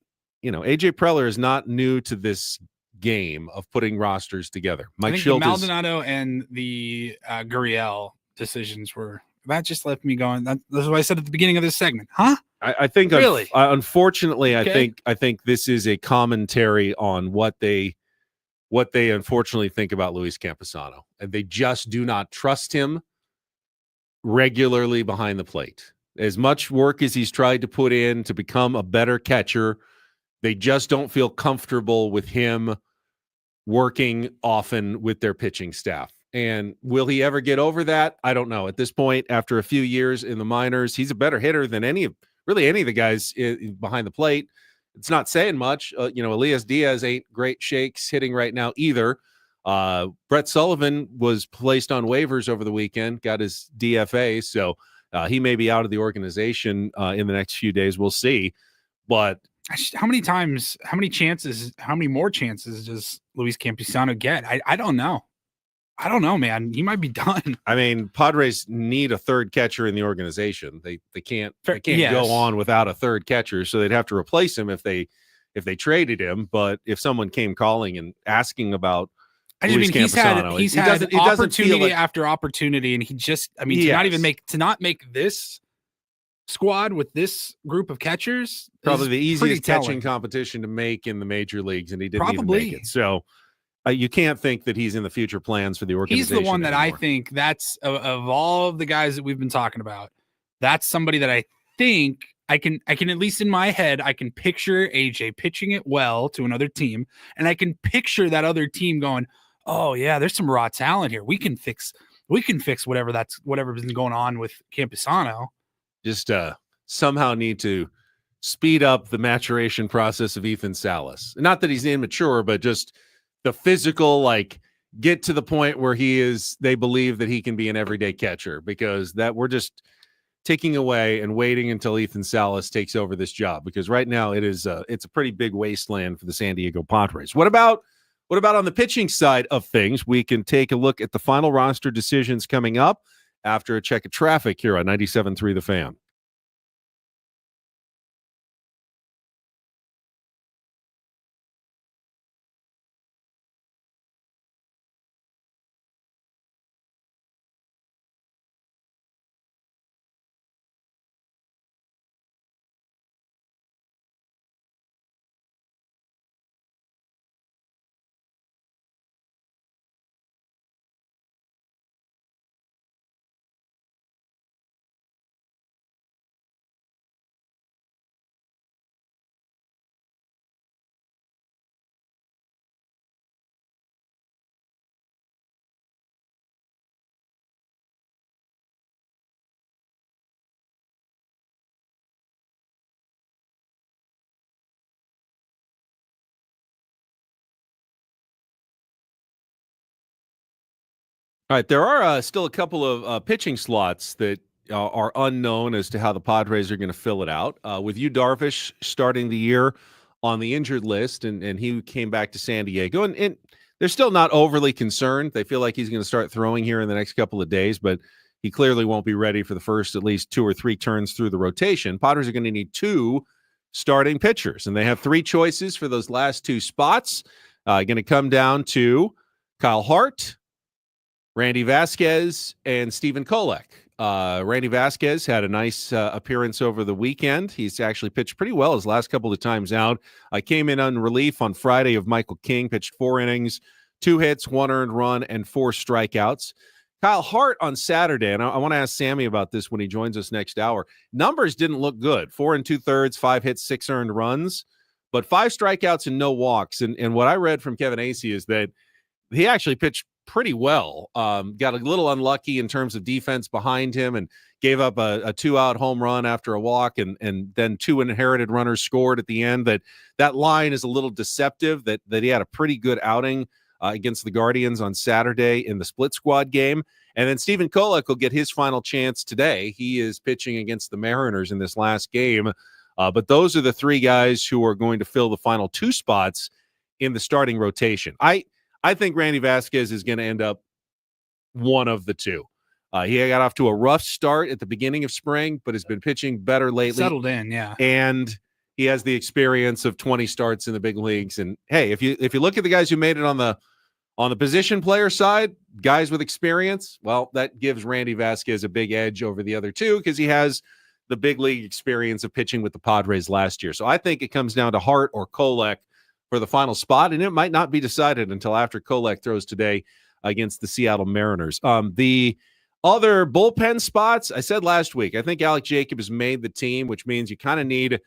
AJ Preller is not new to this game of putting rosters together. Mike Schilt, the Maldonado and the Gurriel decisions were. That just left me going. That's what I said at the beginning of this segment, huh? I think really, unfortunately, okay. I think this is a commentary on what they unfortunately think about Luis Campusano, and they just do not trust him regularly behind the plate. As much work as he's tried to put in to become a better catcher, They just don't feel comfortable with him working often with their pitching staff. And will he ever get over that? I don't know. At this point, after a few years in the minors, he's a better hitter than any of the guys behind the plate. It's not saying much. Elias Diaz ain't great shakes hitting right now either. Brett Sullivan was placed on waivers over the weekend, got his DFA, so he may be out of the organization in the next few days. We'll see. But how many more chances does Luis Campusano get? I don't know. I don't know, man. He might be done. I mean, Padres need a third catcher in the organization. They can't Yes. go on without a third catcher, so they'd have to replace him if they traded him. But if someone came calling and asking about Luis Campusano, he's had opportunity like, after opportunity, and he just to not make this squad with this group of catchers, probably the easiest catching competition to make in the major leagues, and he didn't even make it. So you can't think that he's in the future plans for the organization. He's the one that anymore. I think that's of all of the guys that we've been talking about. That's somebody that I think I can at least in my head, I can picture AJ pitching it well to another team, and I can picture that other team going, "Oh yeah, there's some raw talent here. We can fix whatever's been going on with Campusano." Just somehow need to speed up the maturation process of Ethan Salas. Not that he's immature, but just the physical, get to the point where they believe that he can be an everyday catcher, because that we're just ticking away and waiting until Ethan Salas takes over this job, because right now it's a pretty big wasteland for the San Diego Padres. What about on the pitching side of things? We can take a look at the final roster decisions coming up after a check of traffic here on 97.3 The Fan. All right, there are still a couple of pitching slots that are unknown as to how the Padres are going to fill it out. With Yu Darvish starting the year on the injured list, and he came back to San Diego, and they're still not overly concerned. They feel like he's going to start throwing here in the next couple of days, but he clearly won't be ready for the first at least 2 or 3 turns through the rotation. Padres are going to need 2 starting pitchers, and they have 3 choices for those last 2 spots. Going to come down to Kyle Hart, Randy Vasquez, and Stephen Kolek. Randy Vasquez had a nice appearance over the weekend. He's actually pitched pretty well his last couple of times out. I came in on relief on Friday of Michael King, pitched 4 innings, 2 hits, 1 earned run, and 4 strikeouts. Kyle Hart on Saturday, and I want to ask Sammy about this when he joins us next hour. Numbers didn't look good. 4 2/3, 5 hits, 6 earned runs, but 5 strikeouts and no walks. And what I read from Kevin Acee is that he actually pitched pretty well. Got a little unlucky in terms of defense behind him and gave up a 2-out home run after a walk, and then 2 inherited runners scored at the end. That line is a little deceptive, that he had a pretty good outing against the Guardians on Saturday in the split squad game. And then Stephen Kolek will get his final chance today. He is pitching against the Mariners in this last game. But those are the 3 guys who are going to fill the final 2 spots in the starting rotation. I think Randy Vasquez is going to end up one of the 2. He got off to a rough start at the beginning of spring, but has been pitching better lately. Settled in, yeah. And he has the experience of 20 starts in the big leagues. And hey, if you look at the guys who made it on the position player side, guys with experience, well, that gives Randy Vasquez a big edge over the other 2, because he has the big league experience of pitching with the Padres last year. So I think it comes down to Hart or Kolek for the final spot, and it might not be decided until after Kolek throws today against the Seattle Mariners. The other bullpen spots, I said last week, I think Alec Jacobs made the team, which means you kind of need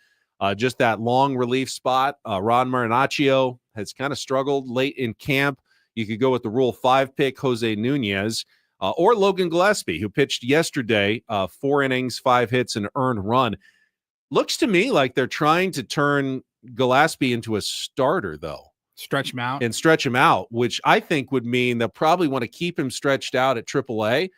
Just that long relief spot. Ron Marinaccio has kind of struggled late in camp. You could go with the Rule 5 pick, Jose Nunez, or Logan Gillespie, who pitched yesterday, 4 innings, 5 hits, and earned run. Looks to me like they're trying to turn Gillespie into a starter, though. Stretch him out. And stretch him out, which I think would mean they'll probably want to keep him stretched out at AAA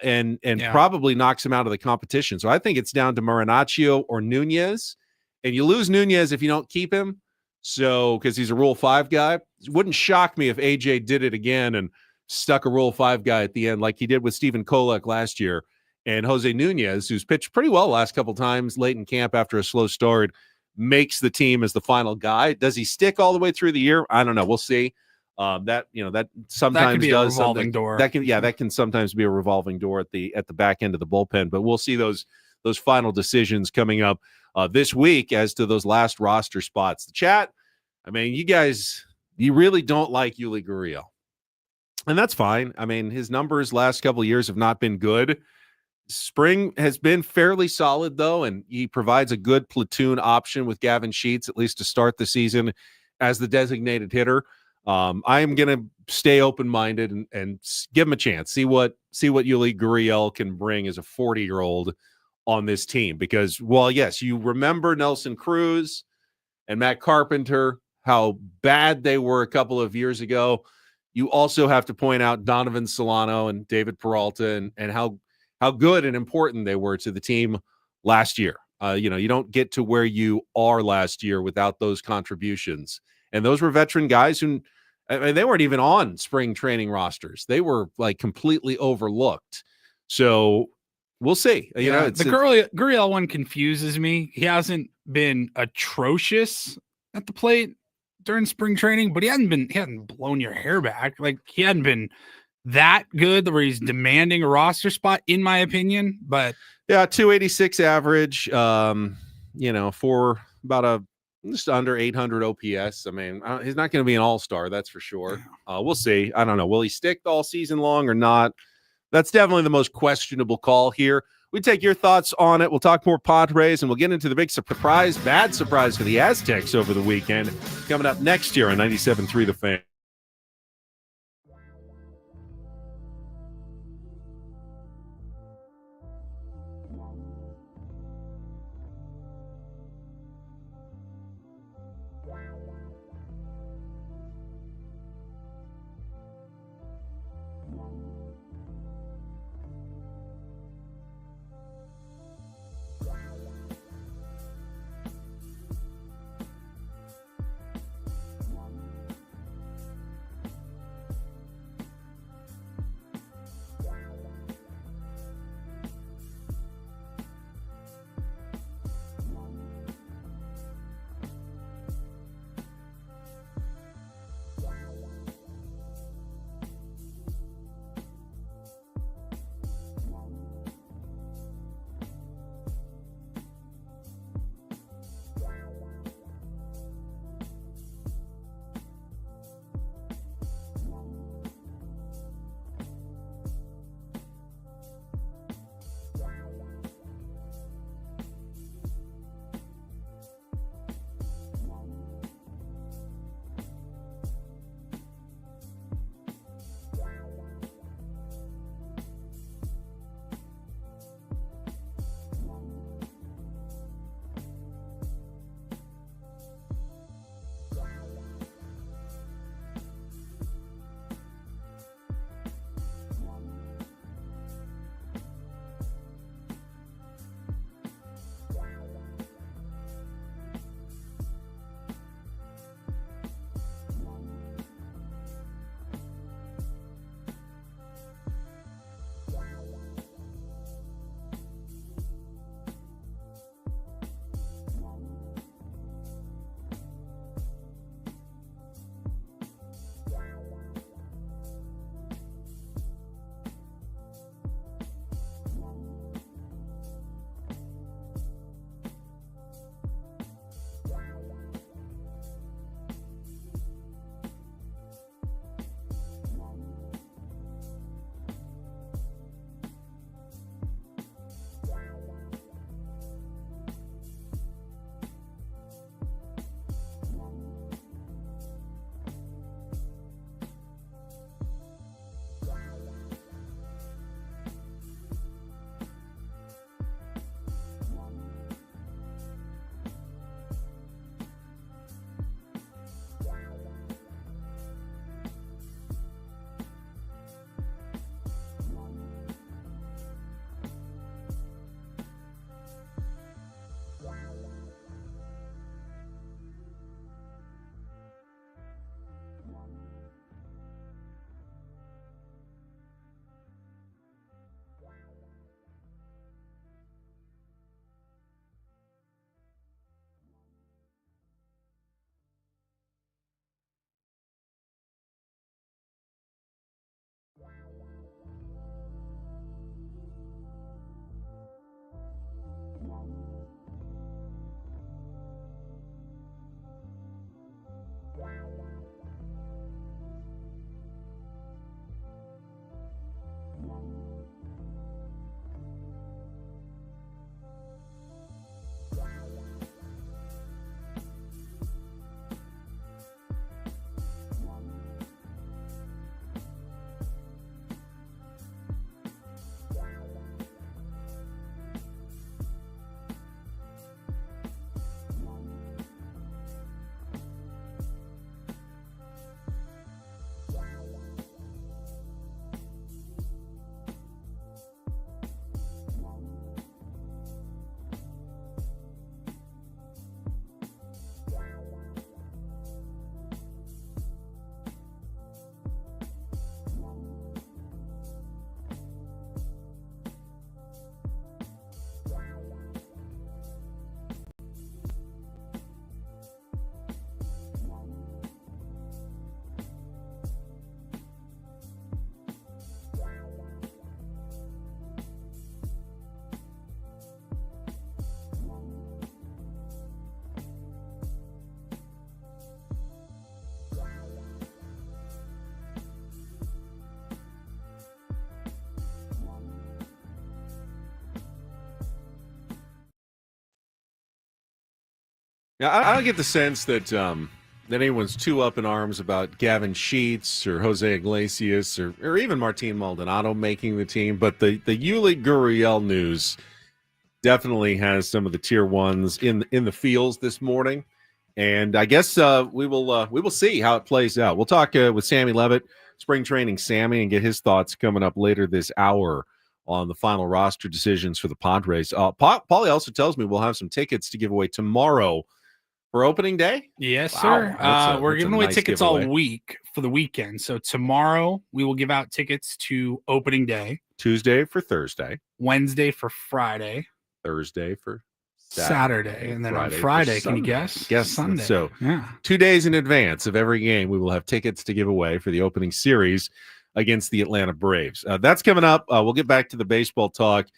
and probably knocks him out of the competition. So I think it's down to Marinaccio or Nunez. And you lose Nunez if you don't keep him. So, because he's a Rule 5 guy. It wouldn't shock me if AJ did it again and stuck a Rule 5 guy at the end like he did with Stephen Kolek last year. And Jose Nunez, who's pitched pretty well the last couple times late in camp after a slow start, makes the team as the final guy. Does he stick all the way through the year? I don't know. We'll see. That sometimes that could be does a revolving something. door. That can sometimes be a revolving door at the back end of the bullpen. But we'll see those final decisions coming up this week as to those last roster spots. The chat, I mean, you guys, you really don't like Yuli Gurriel, and that's fine. I mean, his numbers last couple of years have not been good. Spring has been fairly solid, though, and he provides a good platoon option with Gavin Sheets, at least to start the season as the designated hitter. I am going to stay open-minded and give him a chance, see what Yuli Gurriel can bring as a 40-year-old on this team. Because, well, yes, you remember Nelson Cruz and Matt Carpenter, how bad they were a couple of years ago. You also have to point out Donovan Solano and David Peralta and how good and important they were to the team last year. You don't get to where you are last year without those contributions. And those were veteran guys who, I mean, they weren't even on spring training rosters. They were like completely overlooked. So we'll see. The Gurriel one confuses me. He hasn't been atrocious at the plate during spring training, but he hadn't blown your hair back. Like, he hadn't been that good where he's demanding a roster spot, in my opinion. But yeah, 286 average, for about just under 800 OPS. I mean, he's not going to be an all-star, that's for sure. We'll see. I don't know. Will he stick all season long or not? That's definitely the most questionable call here. We take your thoughts on it. We'll talk more Padres, and we'll get into the big bad surprise for the Aztecs over the weekend coming up next year on 97.3 The Fan. Yeah, I don't get the sense that that anyone's too up in arms about Gavin Sheets or Jose Iglesias or even Martin Maldonado making the team. But the Yuli Gurriel news definitely has some of the tier ones in the fields this morning, and I guess we will see how it plays out. We'll talk with Sammy Levitt, spring training Sammy, and get his thoughts coming up later this hour on the final roster decisions for the Padres. Paulie also tells me we'll have some tickets to give away tomorrow for opening day. Yes, Wow, sir. We're that's a giving away nice tickets giveaway. all week for the weekend. So tomorrow we will give out tickets to opening day, Tuesday for Thursday, Wednesday for Friday, Thursday for Saturday, and then Friday on for Friday, can you Sunday. guess? Sunday. So yeah. 2 days in advance of every game, we will have tickets to give away for the opening series against the Atlanta Braves. That's coming up. We'll get back to the baseball talk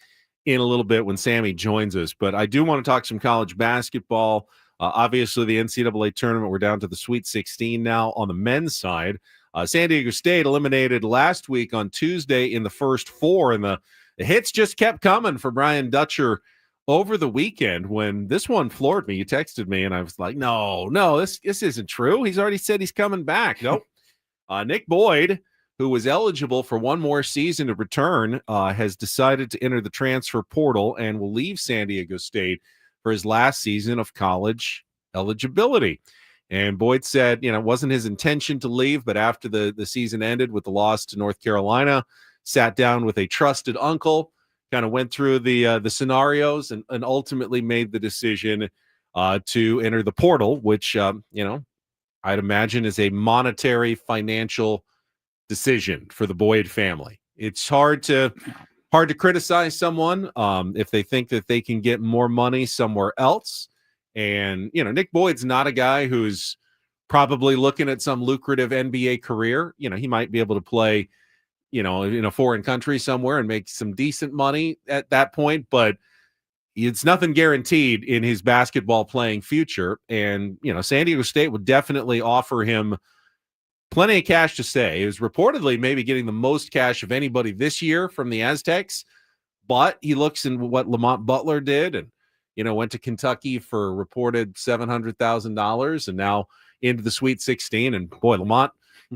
in a little bit when Sammy joins us. But I do want to talk some college basketball. Obviously, the NCAA tournament, we're down to the Sweet 16 now on the men's side. San Diego State eliminated last week on Tuesday in the first four, and the hits just kept coming for Brian Dutcher over the weekend. When this one floored me, you texted me, and I was like, no, this isn't true. He's already said he's coming back. Nope. Nick Boyd, who was eligible for one more season to return, has decided to enter the transfer portal and will leave San Diego State for his last season of college eligibility. And Boyd said, it wasn't his intention to leave, but after the season ended with the loss to North Carolina, sat down with a trusted uncle, kind of went through the scenarios and ultimately made the decision to enter the portal, which, I'd imagine is a monetary financial decision for the Boyd family. It's hard to criticize someone if they think that they can get more money somewhere else. And, Nick Boyd's not a guy who's probably looking at some lucrative NBA career. He might be able to play, in a foreign country somewhere and make some decent money at that point, but it's nothing guaranteed in his basketball playing future. And, San Diego State would definitely offer him plenty of cash to stay. He was reportedly maybe getting the most cash of anybody this year from the Aztecs, but he looks in what Lamont Butler did and, went to Kentucky for reported $700,000 and now into the Sweet 16. And boy, Lamont,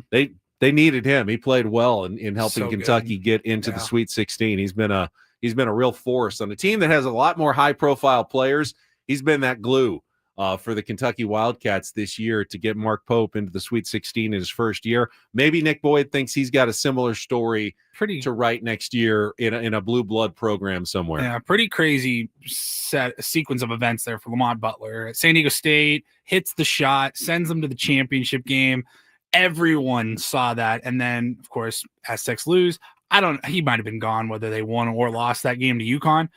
they needed him. He played well in helping Kentucky get into the Sweet 16. He's been a real force on a team that has a lot more high profile players. He's been that glue for the Kentucky Wildcats this year to get Mark Pope into the Sweet 16 in his first year. Maybe Nick Boyd thinks he's got a similar story to write next year in a blue blood program somewhere. Yeah, pretty crazy sequence of events there for Lamont Butler. San Diego State hits the shot, sends them to the championship game. Everyone saw that. And then, of course, Aztecs lose. He might have been gone whether they won or lost that game to UConn.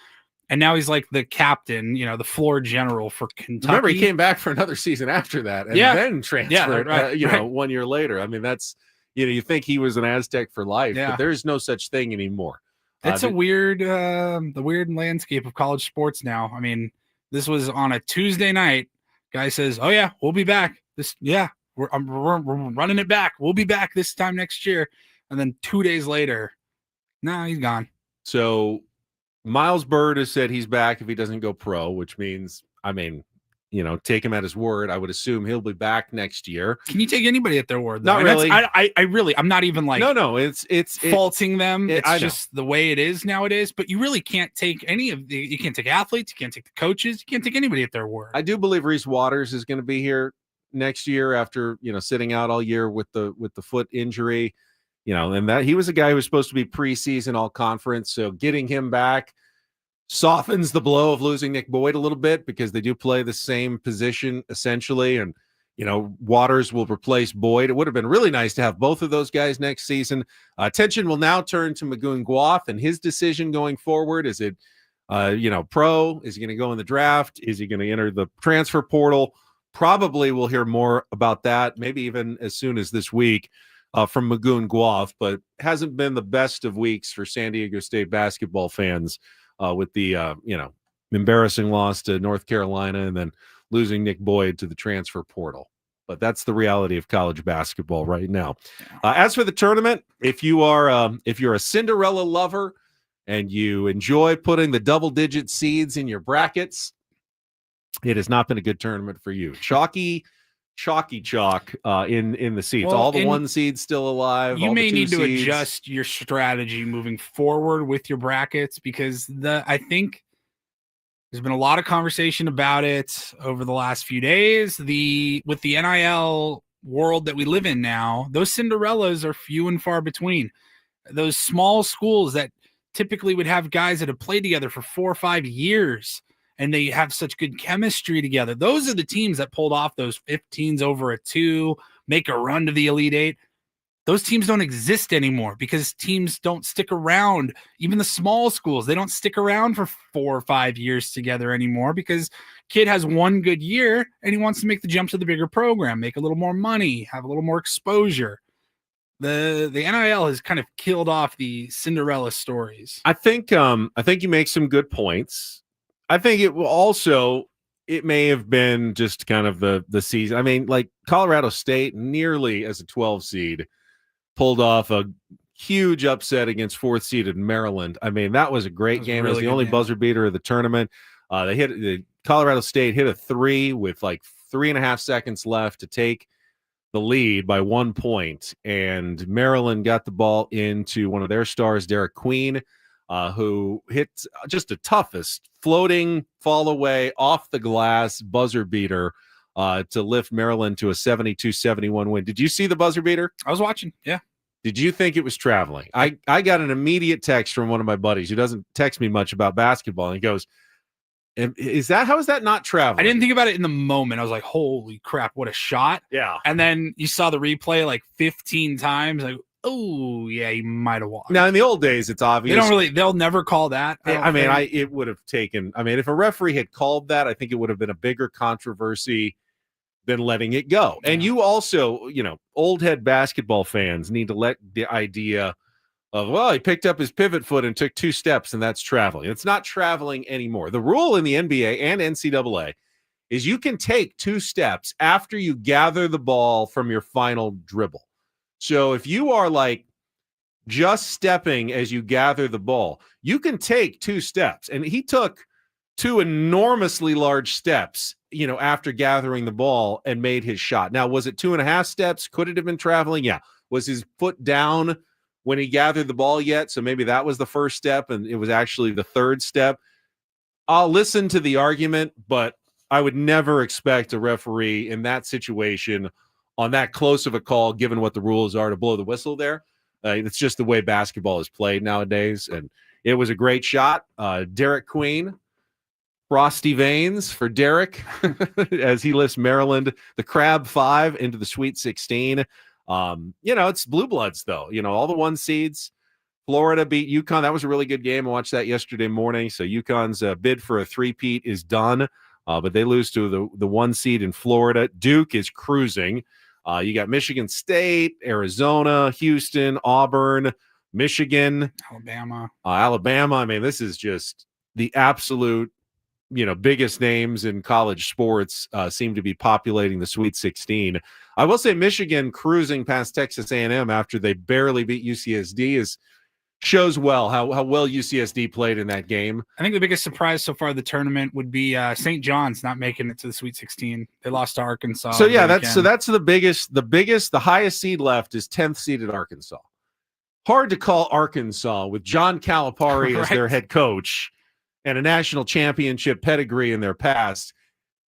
And now he's like the captain, the floor general for Kentucky. Remember, he came back for another season after that and then transferred, right. 1 year later. I mean, that's, you think he was an Aztec for life, Yeah. but there's no such thing anymore. It's the weird landscape of college sports now. I mean, this was on a Tuesday night. Guy says, oh, yeah, we'll be back. We're running it back. We'll be back this time next year. And then 2 days later, he's gone. So Miles Bird has said he's back if he doesn't go pro, which means, take him at his word. I would assume he'll be back next year. Can you take anybody at their word? Not really. I'm not even like it's faulting them. It's just the way it is nowadays. But you really can't take you can't take athletes, you can't take the coaches, you can't take anybody at their word. I do believe Reese Waters is going to be here next year after sitting out all year with the foot injury. And that he was a guy who was supposed to be preseason all conference. So getting him back softens the blow of losing Nick Boyd a little bit because they do play the same position essentially. And, Waters will replace Boyd. It would have been really nice to have both of those guys next season. Attention will now turn to Magoon Guath and his decision going forward. Is it, pro? Is he going to go in the draft? Is he going to enter the transfer portal? Probably we'll hear more about that, maybe even as soon as this week. From Magoon Guath, but hasn't been the best of weeks for San Diego State basketball fans with the, embarrassing loss to North Carolina and then losing Nick Boyd to the transfer portal. But that's the reality of college basketball right now. As for the tournament, if you're a Cinderella lover and you enjoy putting the double-digit seeds in your brackets, It has not been a good tournament for you. Chalky chalk in the seeds. Well, All the and 1 seeds still alive. You all may the 2 need to seeds. adjust your strategy moving forward with your brackets because I think there's been a lot of conversation about it over the last few days. With the NIL world that we live in now, those Cinderellas are few and far between. Those small schools that typically would have guys that have played together for 4 or 5 years and they have such good chemistry together. Those are the teams that pulled off those 15s over a 2, make a run to the Elite 8. Those teams don't exist anymore because teams don't stick around. Even the small schools, they don't stick around for 4 or 5 years together anymore because kid has one good year and he wants to make the jump to the bigger program, make a little more money, have a little more exposure. The NIL has kind of killed off the Cinderella stories. I think you make some good points. I think it may have been just kind of the season. I mean, like Colorado State, nearly as a 12 seed, pulled off a huge upset against 4th seeded Maryland. I mean, that was a great game. It was the only buzzer beater of the tournament. The Colorado State hit a 3 with like 3.5 seconds left to take the lead by 1 point, and Maryland got the ball into one of their stars, Derek Queen, who hit just the toughest floating fall away off the glass buzzer beater to lift Maryland to a 72-71 win. Did you see the buzzer beater? I was watching. Yeah. Did you think it was traveling? I got an immediate text from one of my buddies who doesn't text me much about basketball, and he goes, how is that not traveling? I didn't think about it in the moment. I was like, holy crap, what a shot. Yeah. And then you saw the replay like 15 times. Like, oh yeah, you might have walked. Now in the old days, it's obvious. They'll never call that. It would have taken, if a referee had called that, I think it would have been a bigger controversy than letting it go. And you also, old head basketball fans need to let the idea of, well, he picked up his pivot foot and took 2 steps and that's traveling. It's not traveling anymore. The rule in the NBA and NCAA is you can take 2 steps after you gather the ball from your final dribble. So if you are like just stepping as you gather the ball, you can take 2 steps. And he took 2 enormously large steps, after gathering the ball and made his shot. Now, was it 2.5 steps? Could it have been traveling? Yeah. Was his foot down when he gathered the ball yet? So maybe that was the first step and it was actually the 3rd step. I'll listen to the argument, but I would never expect a referee in that situation on that close of a call, given what the rules are, to blow the whistle there. It's just the way basketball is played nowadays. And it was a great shot. Derek Queen, frosty veins for Derek as he lifts Maryland, the Crab 5, into the Sweet 16. It's blue bloods though. All the 1 seeds. Florida beat UConn. That was a really good game. I watched that yesterday morning. So UConn's bid for a 3-peat is done, but they lose to the 1 seed in Florida. Duke is cruising. You got Michigan State, Arizona, Houston, Auburn, Michigan, Alabama. This is just the absolute, biggest names in college sports seem to be populating the Sweet 16. I will say Michigan cruising past Texas A&M after they barely beat UCSD shows well how well UCSD played in that game. I think the biggest surprise so far of the tournament would be St. John's not making it to the Sweet 16. They lost to Arkansas. So yeah, that's the biggest. The highest seed left is 10th seeded Arkansas. Hard to call Arkansas with John Calipari as their head coach and a national championship pedigree in their past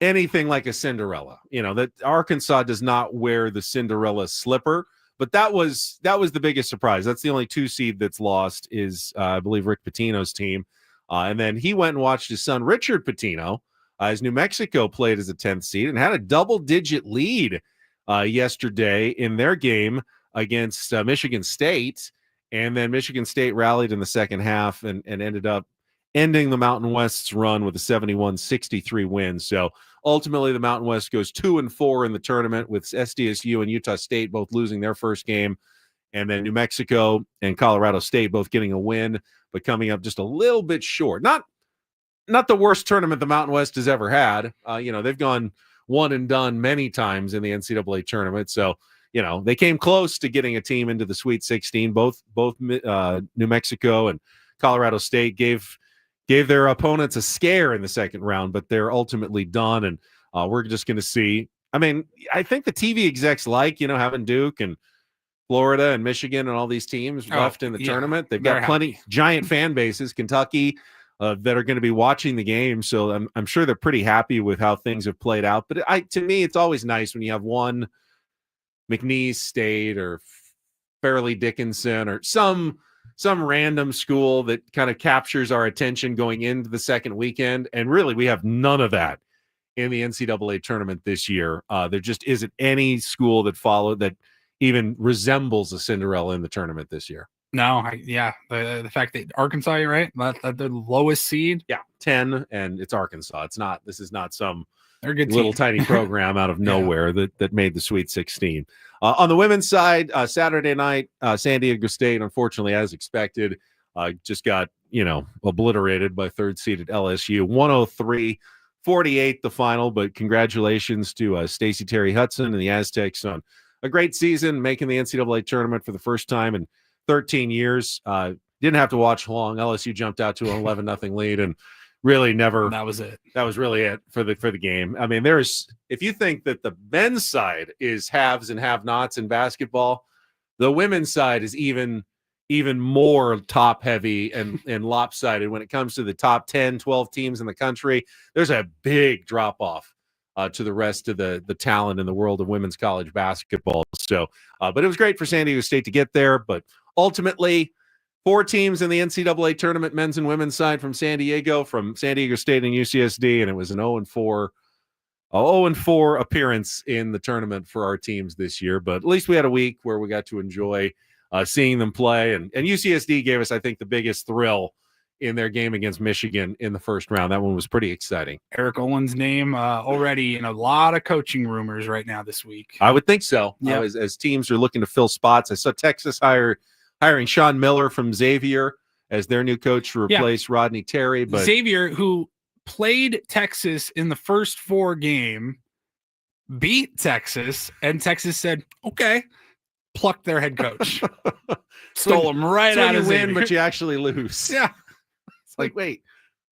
anything like a Cinderella. That Arkansas does not wear the Cinderella slipper. But that was the biggest surprise. That's the only 2 seed that's lost is, I believe, Rick Pitino's team. And then he went and watched his son, Richard Pitino, as New Mexico played as a 10th seed and had a double-digit lead yesterday in their game against Michigan State. And then Michigan State rallied in the second half and ended up ending the Mountain West's run with a 71-63 win. So ultimately, the Mountain West goes 2-4 in the tournament, with SDSU and Utah State both losing their first game, and then New Mexico and Colorado State both getting a win, but coming up just a little bit short. Not the worst tournament the Mountain West has ever had. They've gone one and done many times in the NCAA tournament, so they came close to getting a team into the Sweet 16. Both New Mexico and Colorado State gave gave their opponents a scare in the second round, but they're ultimately done. And we're just going to see. I mean, I think the TV execs like, having Duke and Florida and Michigan and all these teams left in the tournament. They've got plenty giant fan bases, Kentucky, that are going to be watching the game. So I'm sure they're pretty happy with how things have played out. But to me, it's always nice when you have one McNeese State or Fairleigh Dickinson or some random school that kind of captures our attention going into the second weekend. And really, we have none of that in the NCAA tournament this year. There just isn't any school that even resembles a Cinderella in the tournament this year. No, the fact that Arkansas, right? That's the lowest seed. Yeah, 10, and it's Arkansas. This is not some They're a good little team. tiny program out of nowhere that made the Sweet 16. On the women's side, Saturday night, San Diego State, unfortunately, as expected, just got obliterated by third-seeded LSU. 103-48 the final, but congratulations to Stacey Terry Hudson and the Aztecs on a great season, making the NCAA tournament for the first time in 13 years. Didn't have to watch long. LSU jumped out to an 11-0 lead and really never. That was it. That was really it for the game. I mean, if you think that the men's side is haves and have-nots in basketball, the women's side is even more top-heavy and lopsided when it comes to the top 10, 12 teams in the country. There's a big drop-off to the rest of the talent in the world of women's college basketball. So, but it was great for San Diego State to get there. But ultimately, 4 teams in the NCAA tournament, men's and women's side from San Diego State and UCSD, and it was an 0-4 appearance in the tournament for our teams this year. But at least we had a week where we got to enjoy seeing them play, and UCSD gave us, I think, the biggest thrill in their game against Michigan in the first round. That one was pretty exciting. Eric Owen's name already in a lot of coaching rumors right now this week. I would think so. Yeah. As teams are looking to fill spots. I saw Texas hiring Sean Miller from Xavier as their new coach to replace Rodney Terry. But Xavier, who played Texas in the first 4 game, beat Texas, and Texas said, okay, plucked their head coach. Stole him right out of Xavier. Win, but you actually lose. Yeah. It's like, wait,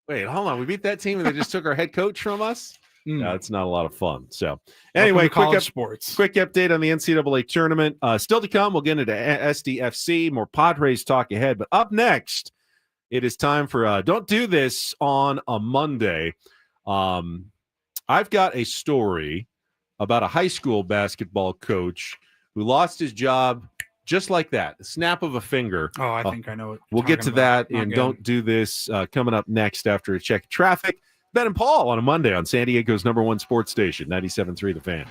hold on. We beat that team and they just took our head coach from us? No, it's not a lot of fun. So anyway, quick update on the NCAA tournament. Still to come, we'll get into SDFC, more Padres talk ahead. But up next, it is time for Don't Do This on a Monday. I've got a story about a high school basketball coach who lost his job just like that, a snap of a finger. Oh, I think I know it. We'll get to that and Don't Do This coming up next after a check of traffic. Ben and Paul on a Monday on San Diego's #1 sports station, 97.3 The Fan.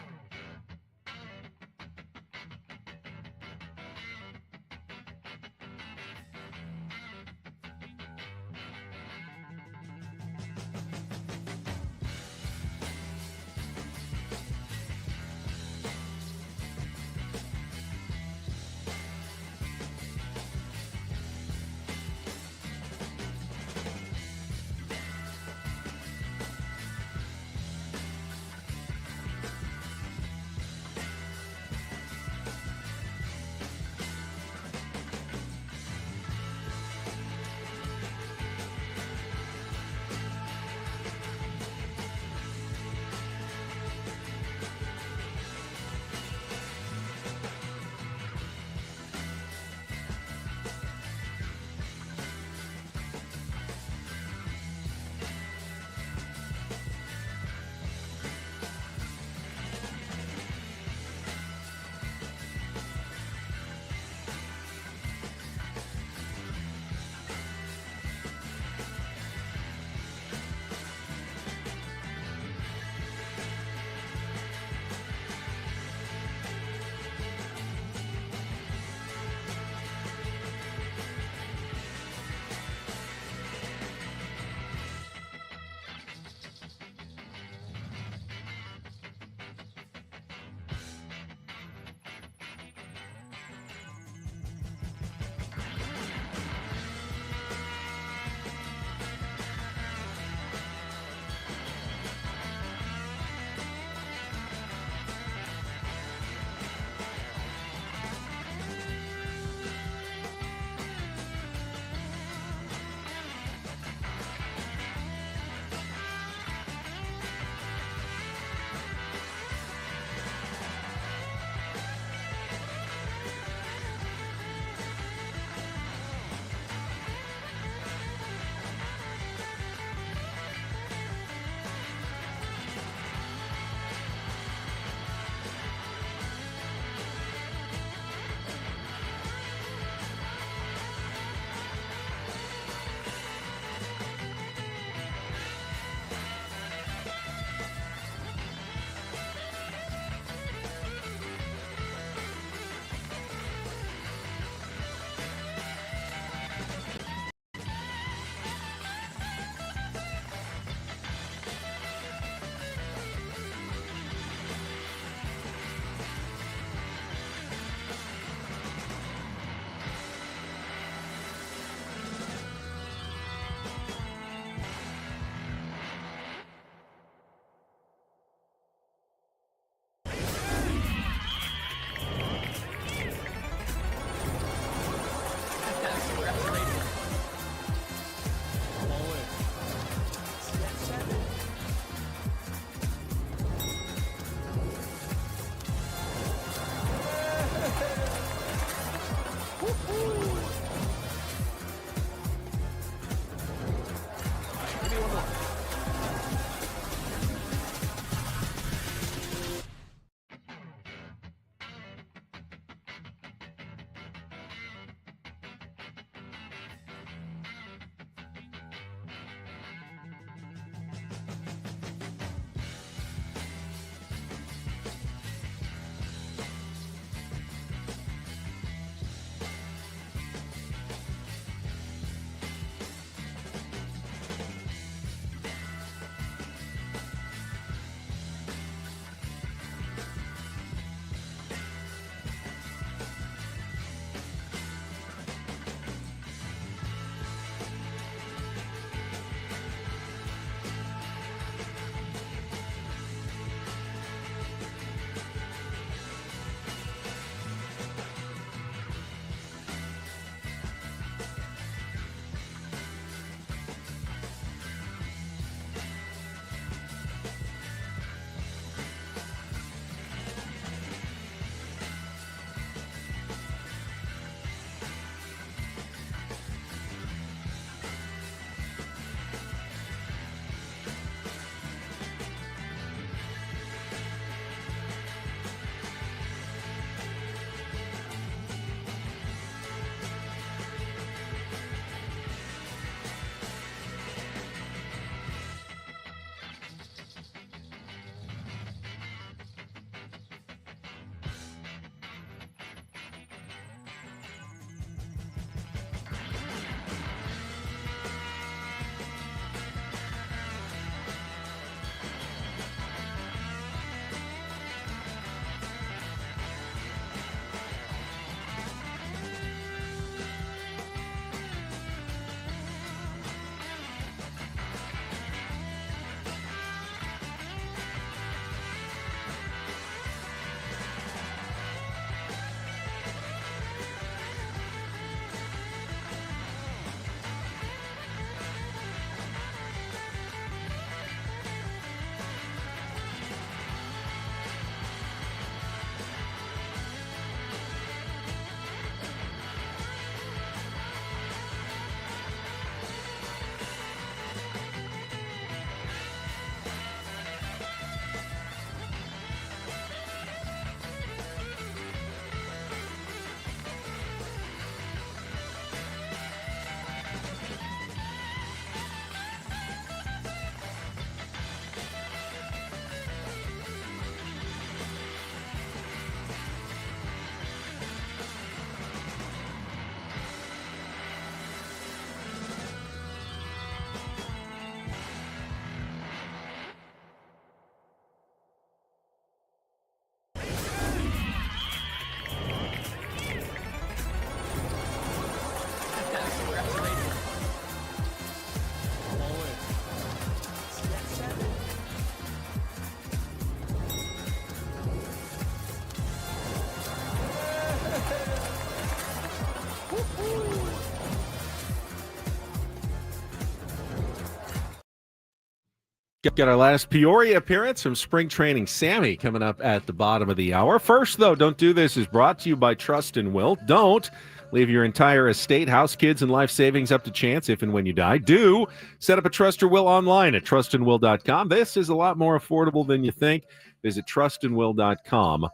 Got our last Peoria appearance from spring training Sammy coming up at the bottom of the hour. First, though, Don't Do This is brought to you by Trust and Will. Don't leave your entire estate, house, kids, and life savings up to chance if and when you die. Do set up a Trust or Will online at trustandwill.com. This is a lot more affordable than you think. Visit trustandwill.com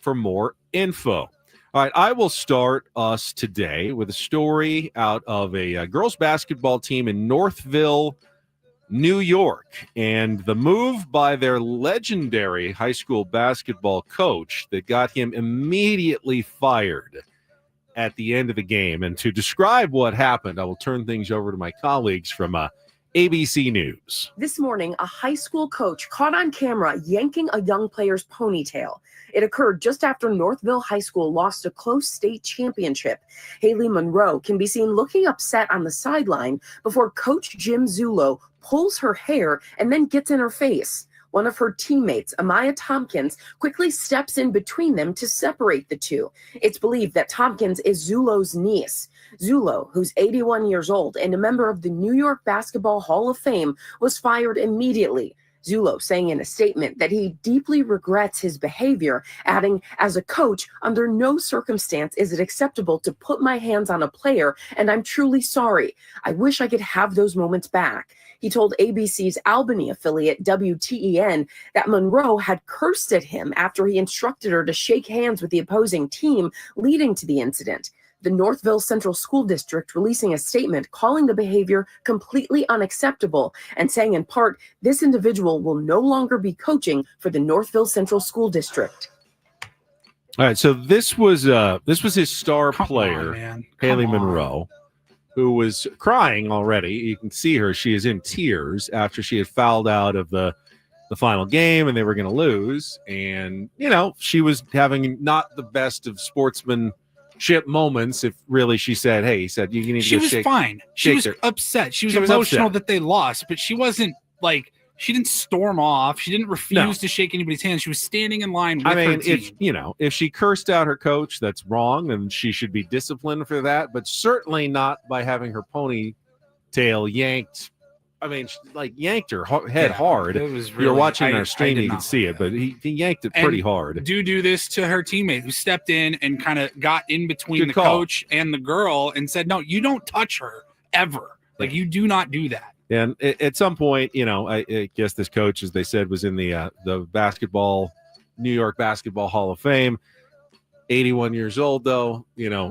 for more info. All right, I will start us today with a story out of a girls basketball team in Northville, New York, and the move by their legendary high school basketball coach that got him immediately fired at the end of the game. And to describe what happened, I will turn things over to my colleagues from ABC News. This morning, a high school coach caught on camera yanking a young player's ponytail. It occurred just after Northville High School lost a close state championship. Haley Monroe can be seen looking upset on the sideline before Coach Jim Zulo pulls her hair and then gets in her face. One of her teammates, Amaya Tompkins, quickly steps in between them to separate the two. It's believed that Tompkins is Zulo's niece. Zulo, who's 81 years old and a member of the New York Basketball Hall of Fame, was fired immediately. Zulo saying in a statement that he deeply regrets his behavior, adding, "As a coach, under no circumstance is it acceptable to put my hands on a player, and I'm truly sorry. I wish I could have those moments back." He told ABC's Albany affiliate WTEN that Monroe had cursed at him after he instructed her to shake hands with the opposing team, leading to the incident. The Northville Central School District releasing a statement calling the behavior completely unacceptable and saying in part, this individual will no longer be coaching for the Northville Central School District. All right, so this was his star player, Haley Monroe, who was crying already. You can see her; she is in tears after she had fouled out of the final game, and they were going to lose. And she was having not the best of sportsmanship moments. If really, she said, "Hey," he said, "You need to." She was fine. She was upset. She was emotional upset that they lost, but she wasn't like. She didn't storm off. She didn't refuse to shake anybody's hand. She was standing in line with her team. If she cursed out her coach, that's wrong, and she should be disciplined for that. But certainly not by having her ponytail yanked. I mean, yanked her head hard. It was really, you're watching our stream, you can see it, but he yanked it pretty hard. Do this to her teammate who stepped in and kind of got in between coach and the girl and said, "No, you don't touch her ever. Like you do not do that." And at some point, I guess this coach, as they said, was in the New York Basketball Hall of Fame. 81 years old, though.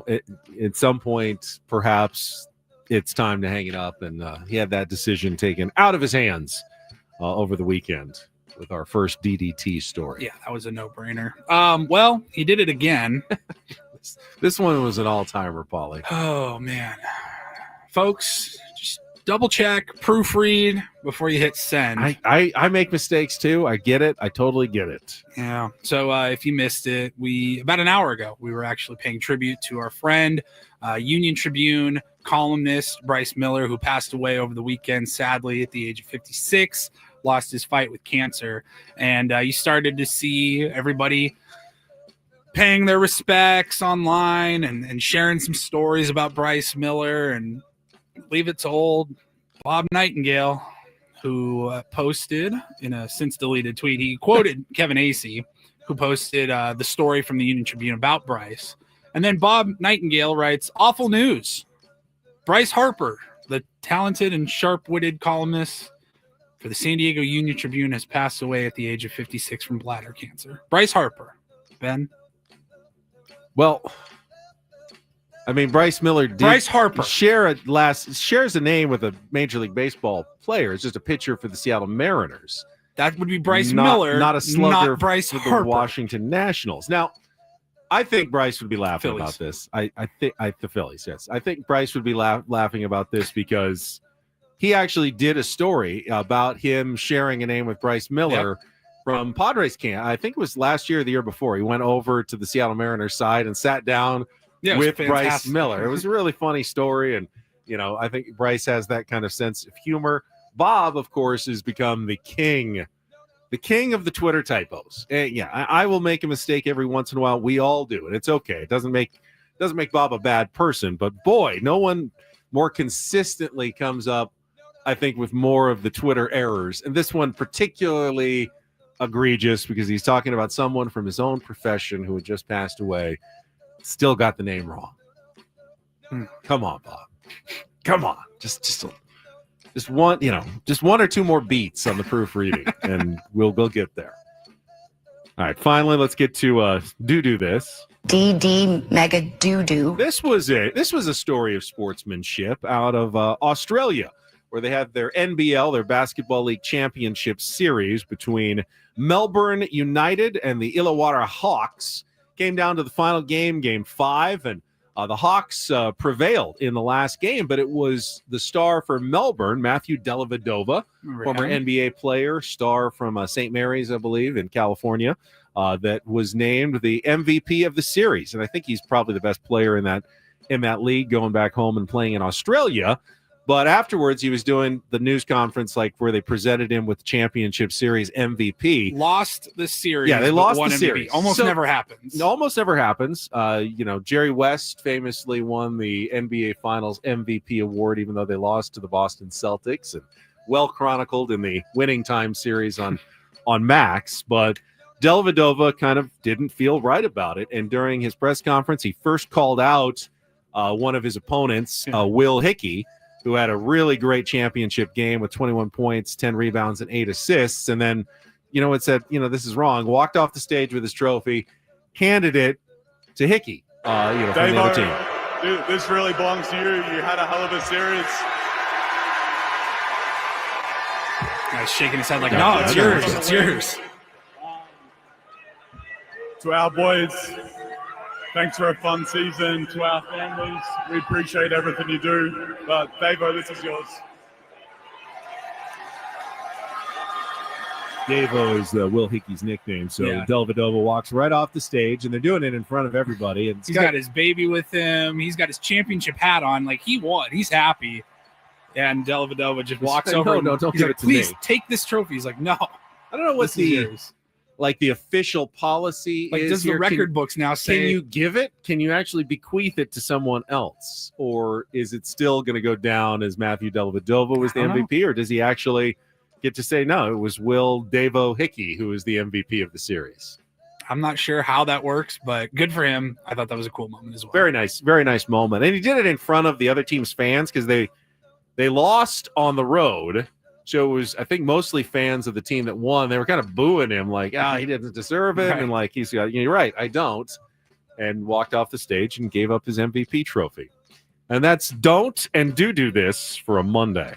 At some point, perhaps it's time to hang it up. And he had that decision taken out of his hands over the weekend with our first DDT story. Yeah, that was a no-brainer. Well, he did it again. This one was an all-timer, Paulie. Oh, man. Folks, just double check, proofread before you hit send. I make mistakes too. I get it. I totally get it. Yeah. So if you missed it, about an hour ago, we were actually paying tribute to our friend, Union Tribune columnist Bryce Miller, who passed away over the weekend, sadly, at the age of 56, lost his fight with cancer. And you started to see everybody paying their respects online and sharing some stories about Bryce Miller, and leave it to old Bob Nightingale, who posted in a since deleted tweet. He quoted Kevin Acey, who posted the story from the Union Tribune about Bryce. And then Bob Nightingale writes, "Awful news. Bryce Harper, the talented and sharp-witted columnist for the San Diego Union Tribune, has passed away at the age of 56 from bladder cancer." Bryce Harper, Ben. Well, I mean, Bryce Harper shares a name with a Major League Baseball player. It's just a pitcher for the Seattle Mariners. That would be Bryce Miller, not a slugger not Bryce for Harper. the Washington Nationals. Now, I think Bryce would be laughing about this. I think the Phillies, yes. I think Bryce would be laughing about this because he actually did a story about him sharing a name with Bryce Miller from Padres camp. I think it was last year or the year before. He went over to the Seattle Mariners side and sat down with Bryce Miller. It was a really funny story, and I think Bryce has that kind of sense of humor. Bob, of course, has become the king of the Twitter typos. And I will make a mistake every once in a while. We all do, and it's okay. It doesn't make Bob a bad person, but boy, no one more consistently comes up I think, with more of the Twitter errors. And this one particularly egregious because he's talking about someone from his own profession who had just passed away. Still got the name wrong. Come on, Bob. Come on. Just one, just one or two more beats on the proofreading, and we'll get there. All right, finally, let's get to do this. DD Mega Doo-Doo. This was a story of sportsmanship out of Australia, where they had their NBL, their Basketball League Championship Series between Melbourne United and the Illawarra Hawks. Came down to the final game, Game 5, and the Hawks prevailed in the last game, but it was the star for Melbourne, Matthew Dellavedova, former NBA player, star from St. Mary's, I believe, in California, that was named the MVP of the series. And I think he's probably the best player in that league, going back home and playing in Australia. But afterwards, he was doing the news conference where they presented him with Championship Series MVP. Lost the series. Yeah, they lost the series. Almost never happens. Almost never happens. Jerry West famously won the NBA Finals MVP award, even though they lost to the Boston Celtics, and well chronicled in the Winning Time series on Max. But Dellavedova kind of didn't feel right about it. And during his press conference, he first called out one of his opponents, Will Hickey, who had a really great championship game with 21 points, 10 rebounds, and 8 assists. And then, it said, this is wrong, walked off the stage with his trophy, handed it to Hickey, from the other team. Dude, this really belongs to you. You had a hell of a series. Guy's shaking his head like, no, it's yours. It's yours. To our boys, thanks for a fun season. To our families, we appreciate everything you do. But Davo, this is yours. Davo is Will Hickey's nickname. So Dellavedova walks right off the stage, and they're doing it in front of everybody. And he's got his baby with him. He's got his championship hat on. Like, he won. He's happy. And Dellavedova just walks over. No, don't he's give like, it to please me. take this trophy. He's like, no. I don't know what the official policy is. Does the record books now say? Can you give it? Can you actually bequeath it to someone else? Or is it still going to go down as Matthew Dellavedova was the MVP? Or does he actually get to say, no, it was Will Davo Hickey who was the MVP of the series? I'm not sure how that works, but good for him. I thought that was a cool moment as well. Very nice moment. And he did it in front of the other team's fans because they lost on the road. So it was, I think, mostly fans of the team that won. They were kind of booing him like, he didn't deserve it. Right. And like, he's got, you're right, I don't. And walked off the stage and gave up his MVP trophy. And that's Don't and Do This for a Monday.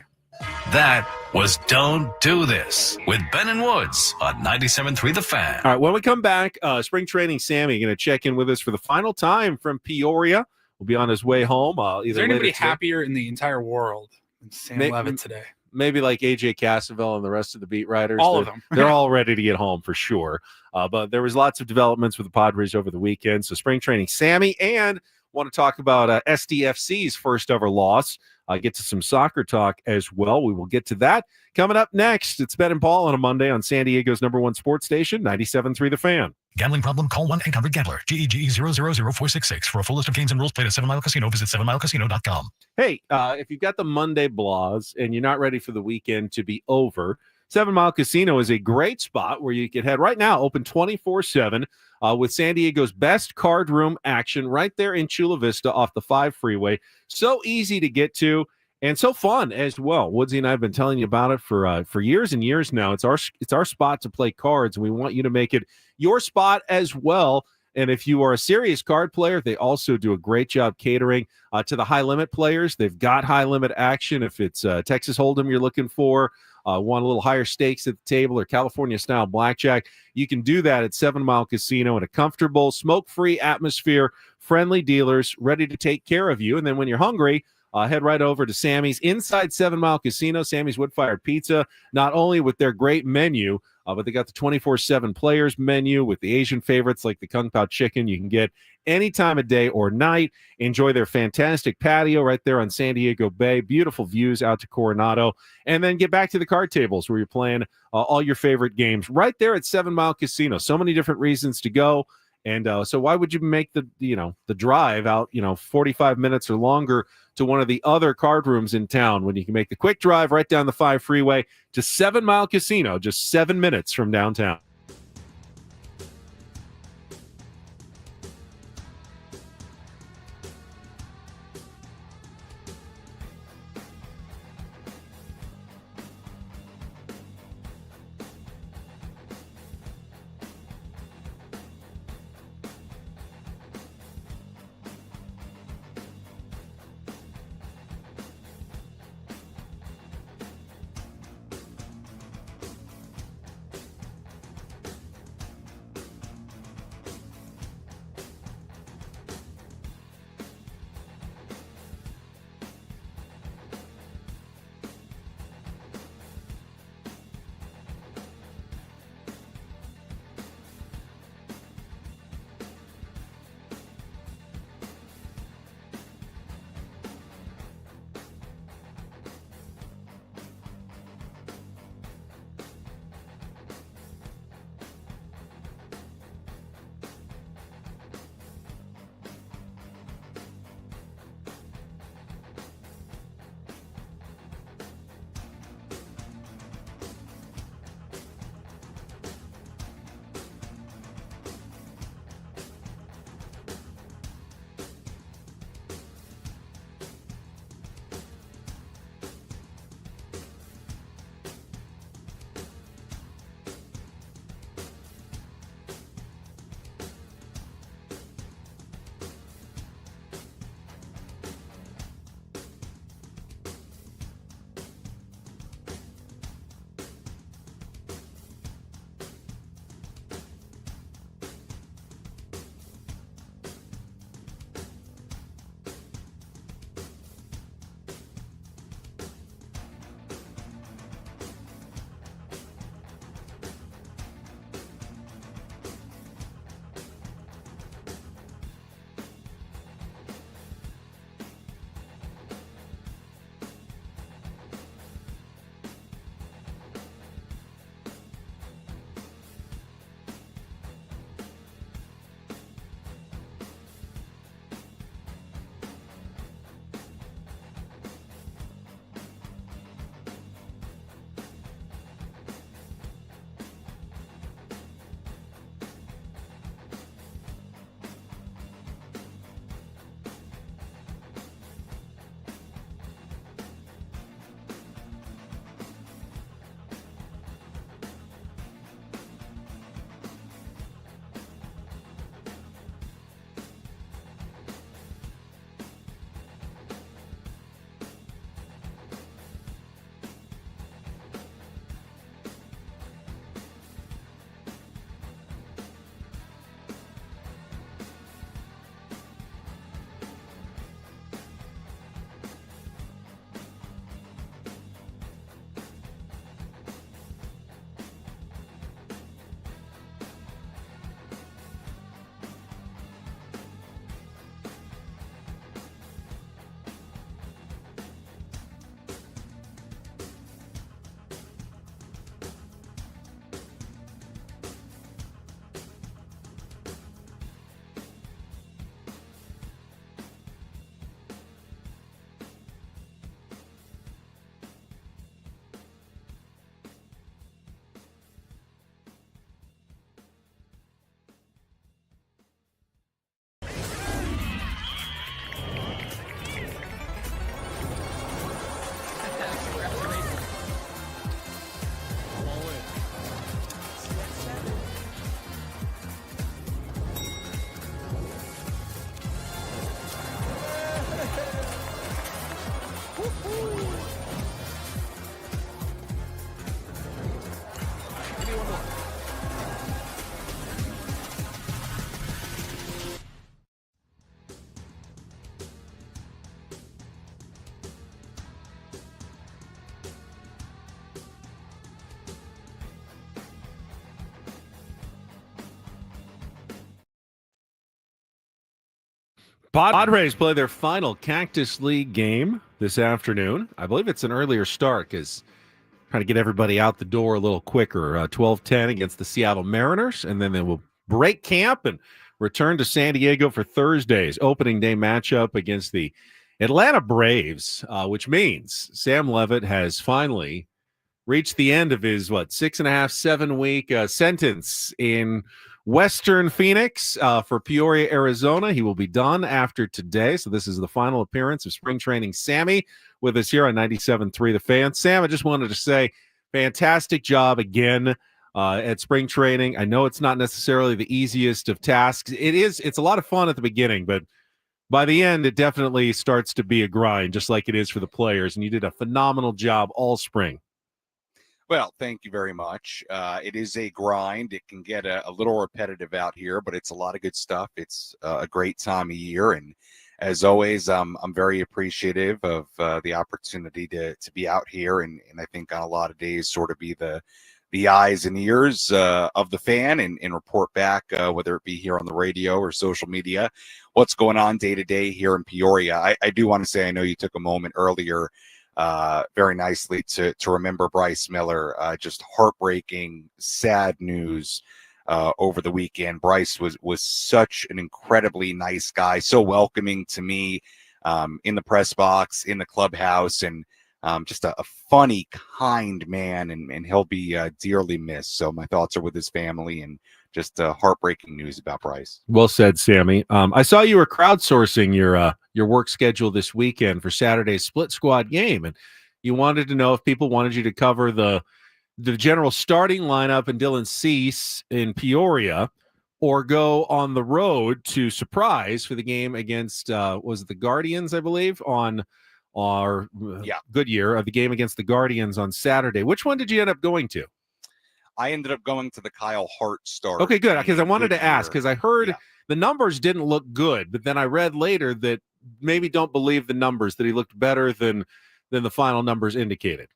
That was Don't Do This with Ben and Woods on 97.3 The Fan. All right, when we come back, spring training Sammy going to check in with us for the final time from Peoria. We'll be on his way home. Is there anybody happier in the entire world than Sam Levitt today? Maybe like AJ Cassavell and the rest of the beat writers. All of them. They're all ready to get home for sure. But there was lots of developments with the Padres over the weekend. So spring training Sammy, and want to talk about SDFC's first ever loss. Get to some soccer talk as well. We will get to that. Coming up next, it's Ben and Paul on a Monday on San Diego's #1 sports station, 97.3 The Fan. Gambling problem? Call 1-800-GAMBLER. GEGE 000-466. For a full list of games and rules, play at 7 Mile Casino. Visit 7milecasino.com. Hey, if you've got the Monday blahs and you're not ready for the weekend to be over, 7 Mile Casino is a great spot where you can head right now, open 24/7 with San Diego's best card room action right there in Chula Vista off the 5 freeway. So easy to get to and so fun as well. Woodsy and I have been telling you about it for years and years now. It's our spot to play cards, and we want you to make it your spot as well. And if you are a serious card player, they also do a great job catering to the high-limit players. They've got high-limit action. If it's Texas Hold'em you're looking for, want a little higher stakes at the table, or California-style blackjack, you can do that at 7 Mile Casino in a comfortable, smoke-free atmosphere, friendly dealers ready to take care of you. And then when you're hungry, head right over to Sammy's inside 7 Mile Casino, Sammy's Wood-Fired Pizza, not only with their great menu, but they got the 24/7 players menu with the Asian favorites like the Kung Pao chicken you can get any time of day or night. Enjoy their fantastic patio right there on San Diego Bay. Beautiful views out to Coronado. And then get back to the card tables where you're playing all your favorite games right there at 7 Mile Casino. So many different reasons to go. And so why would you make the drive out, 45 minutes or longer to one of the other card rooms in town when you can make the quick drive right down the 5 freeway to 7 Mile Casino, just 7 minutes from downtown. Padres play their final Cactus League game this afternoon. I believe it's an earlier start because trying to get everybody out the door a little quicker. 12:10 against the Seattle Mariners, and then they will break camp and return to San Diego for Thursday's opening day matchup against the Atlanta Braves, which means Sam Levitt has finally reached the end of his 6.5, 7 week sentence in Western Phoenix for Peoria, Arizona. He will be done after today. So this is the final appearance of spring training Sammy with us here on 97.3 The Fan. Sam, I just wanted to say fantastic job again at spring training. I know it's not necessarily the easiest of tasks. It's a lot of fun at the beginning, but by the end, it definitely starts to be a grind, just like it is for the players. And you did a phenomenal job all spring. Well, thank you very much. It is a grind. It can get a little repetitive out here, but it's a lot of good stuff. It's a great time of year. And as always, I'm very appreciative of the opportunity to be out here. And I think on a lot of days sort of be the eyes and ears of the fan and report back, whether it be here on the radio or social media, what's going on day to day here in Peoria. I do want to say, I know you took a moment earlier very nicely to remember Bryce Miller. Just heartbreaking, sad news over the weekend. Bryce was such an incredibly nice guy, so welcoming to me in the press box, in the clubhouse, and just a funny, kind man, and he'll be dearly missed. So my thoughts are with his family, and just heartbreaking news about Bryce. Well said, Sammy. I saw you were crowdsourcing your work schedule this weekend for Saturday's split squad game, and you wanted to know if people wanted you to cover the general starting lineup in Dylan Cease in Peoria, or go on the road to Surprise for the game against was it the Guardians, I believe, on our Goodyear, of the game against the Guardians on Saturday. Which one did you end up going to? I ended up going to the Kyle Hart start. Okay, good, because I wanted to ask, because I heard the numbers didn't look good, but then I read later that maybe don't believe the numbers, that he looked better than the final numbers indicated.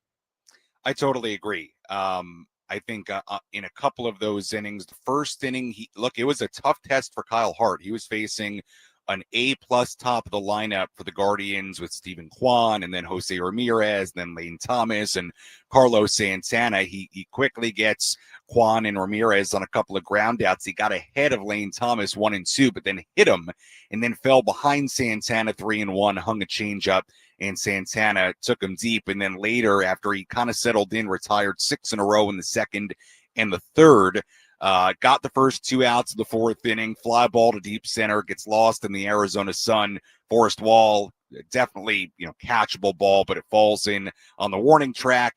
I totally agree. I think in a couple of those innings, the first inning, it was a tough test for Kyle Hart. He was facing an A-plus top of the lineup for the Guardians with Stephen Kwan, and then Jose Ramirez, then Lane Thomas and Carlos Santana. He quickly gets Kwan and Ramirez on a couple of ground outs. He got ahead of Lane Thomas 1-2, but then hit him and then fell behind Santana 3-1, hung a changeup, and Santana took him deep. And then later, after he kind of settled in, retired 6 in a row in the second and the third. Got the first 2 outs of the fourth inning, fly ball to deep center, gets lost in the Arizona sun. Forrest Wall, definitely, catchable ball, but it falls in on the warning track.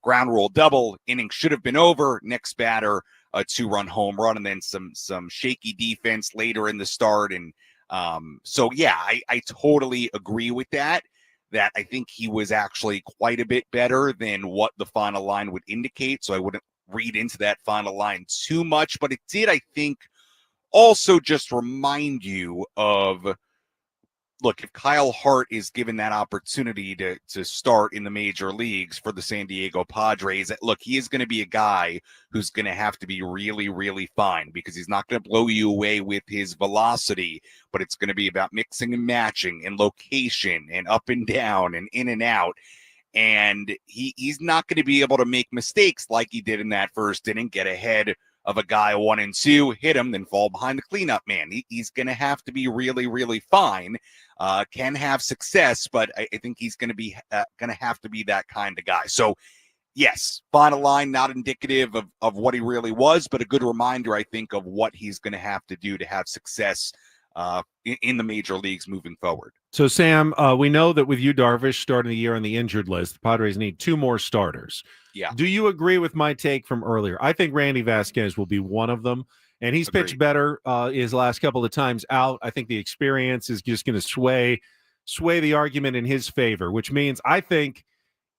Ground rule double, inning should have been over. Next batter, a 2-run home run, and then some shaky defense later in the start. And I totally agree with that I think he was actually quite a bit better than what the final line would indicate. So I wouldn't read into that final line too much, but it did, I think, also just remind you of, look, if Kyle Hart is given that opportunity to start in the major leagues for the San Diego Padres, look, he is going to be a guy who's going to have to be really, really fine, because he's not going to blow you away with his velocity, but it's going to be about mixing and matching and location and up and down and in and out. And he's not going to be able to make mistakes like he did in that first inning, get ahead of a guy 1-2, hit him, then fall behind the cleanup man. He's going to have to be really, really fine, can have success, but I think he's going to be have to be that kind of guy. So, yes, final line, not indicative of what he really was, but a good reminder, I think, of what he's going to have to do to have success in the major leagues moving forward. So, Sam, we know that with you, Darvish, starting the year on the injured list, the Padres need 2 more starters. Yeah. Do you agree with my take from earlier? I think Randy Vasquez will be one of them, and he's pitched better his last couple of times out. I think the experience is just going to sway the argument in his favor, which means I think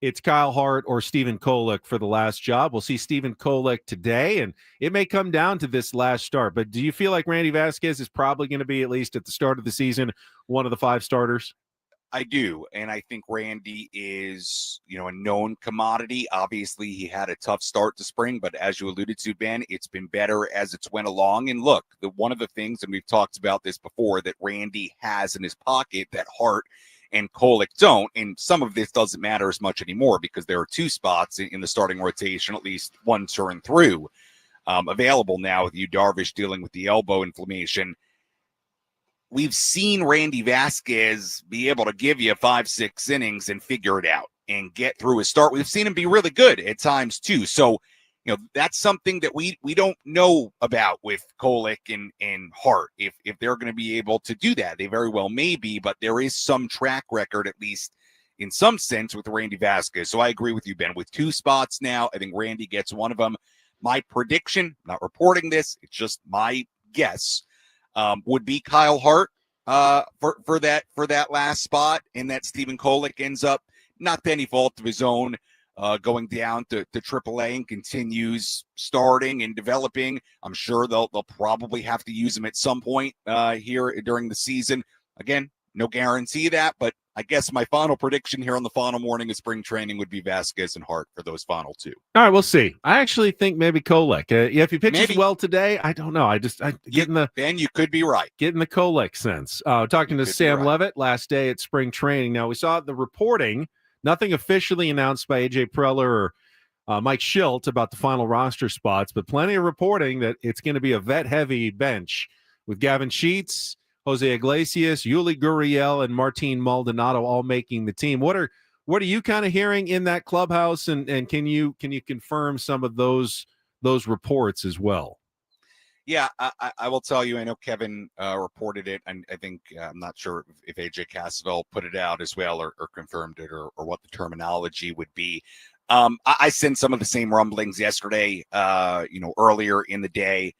it's Kyle Hart or Stephen Kolek for the last job. We'll see Stephen Kolek today, and it may come down to this last start. But do you feel like Randy Vasquez is probably going to be, at least at the start of the season, one of the 5 starters? I do, and I think Randy is, a known commodity. Obviously, he had a tough start to spring, but as you alluded to, Ben, it's been better as it's went along. And look, one of the things, and we've talked about this before, that Randy has in his pocket that Hart and Kolek don't, and some of this doesn't matter as much anymore because there are 2 spots in the starting rotation, at least one turn through, available now with you, Darvish, dealing with the elbow inflammation. we've seen Randy Vasquez be able to give you 5-6 innings and figure it out and get through his start. We've seen him be really good at times too. So, that's something that we don't know about with Kolek and Hart. If they're going to be able to do that, they very well may be, but there is some track record, at least in some sense, with Randy Vasquez. So I agree with you, Ben. With 2 spots now, I think Randy gets one of them. My prediction, I'm not reporting this, it's just my guess, would be Kyle Hart for that last spot, and that Stephen Kolek ends up, not to any fault of his own, going down to AAA and continues starting and developing. I'm sure they'll probably have to use him at some point here during the season. Again, no guarantee of that, but I guess my final prediction here on the final morning of spring training would be Vasquez and Hart for those final 2. All right, we'll see. I actually think maybe Kolek. If he pitches well today, I don't know. Ben, you could be right. Getting the Kolek sense. Talking to Sam Levitt last day at spring training. Now, we saw the reporting, nothing officially announced by AJ Preller or Mike Schilt about the final roster spots, but plenty of reporting that it's going to be a vet-heavy bench with Gavin Sheets, Jose Iglesias, Yuli Gurriel, and Martin Maldonado all making the team. What are you kind of hearing in that clubhouse, and can you confirm some of those reports as well? Yeah, I will tell you, I know Kevin reported it, and I think, I'm not sure if AJ Cassavell put it out as well or confirmed it or what the terminology would be. I sent some of the same rumblings yesterday, earlier in the day.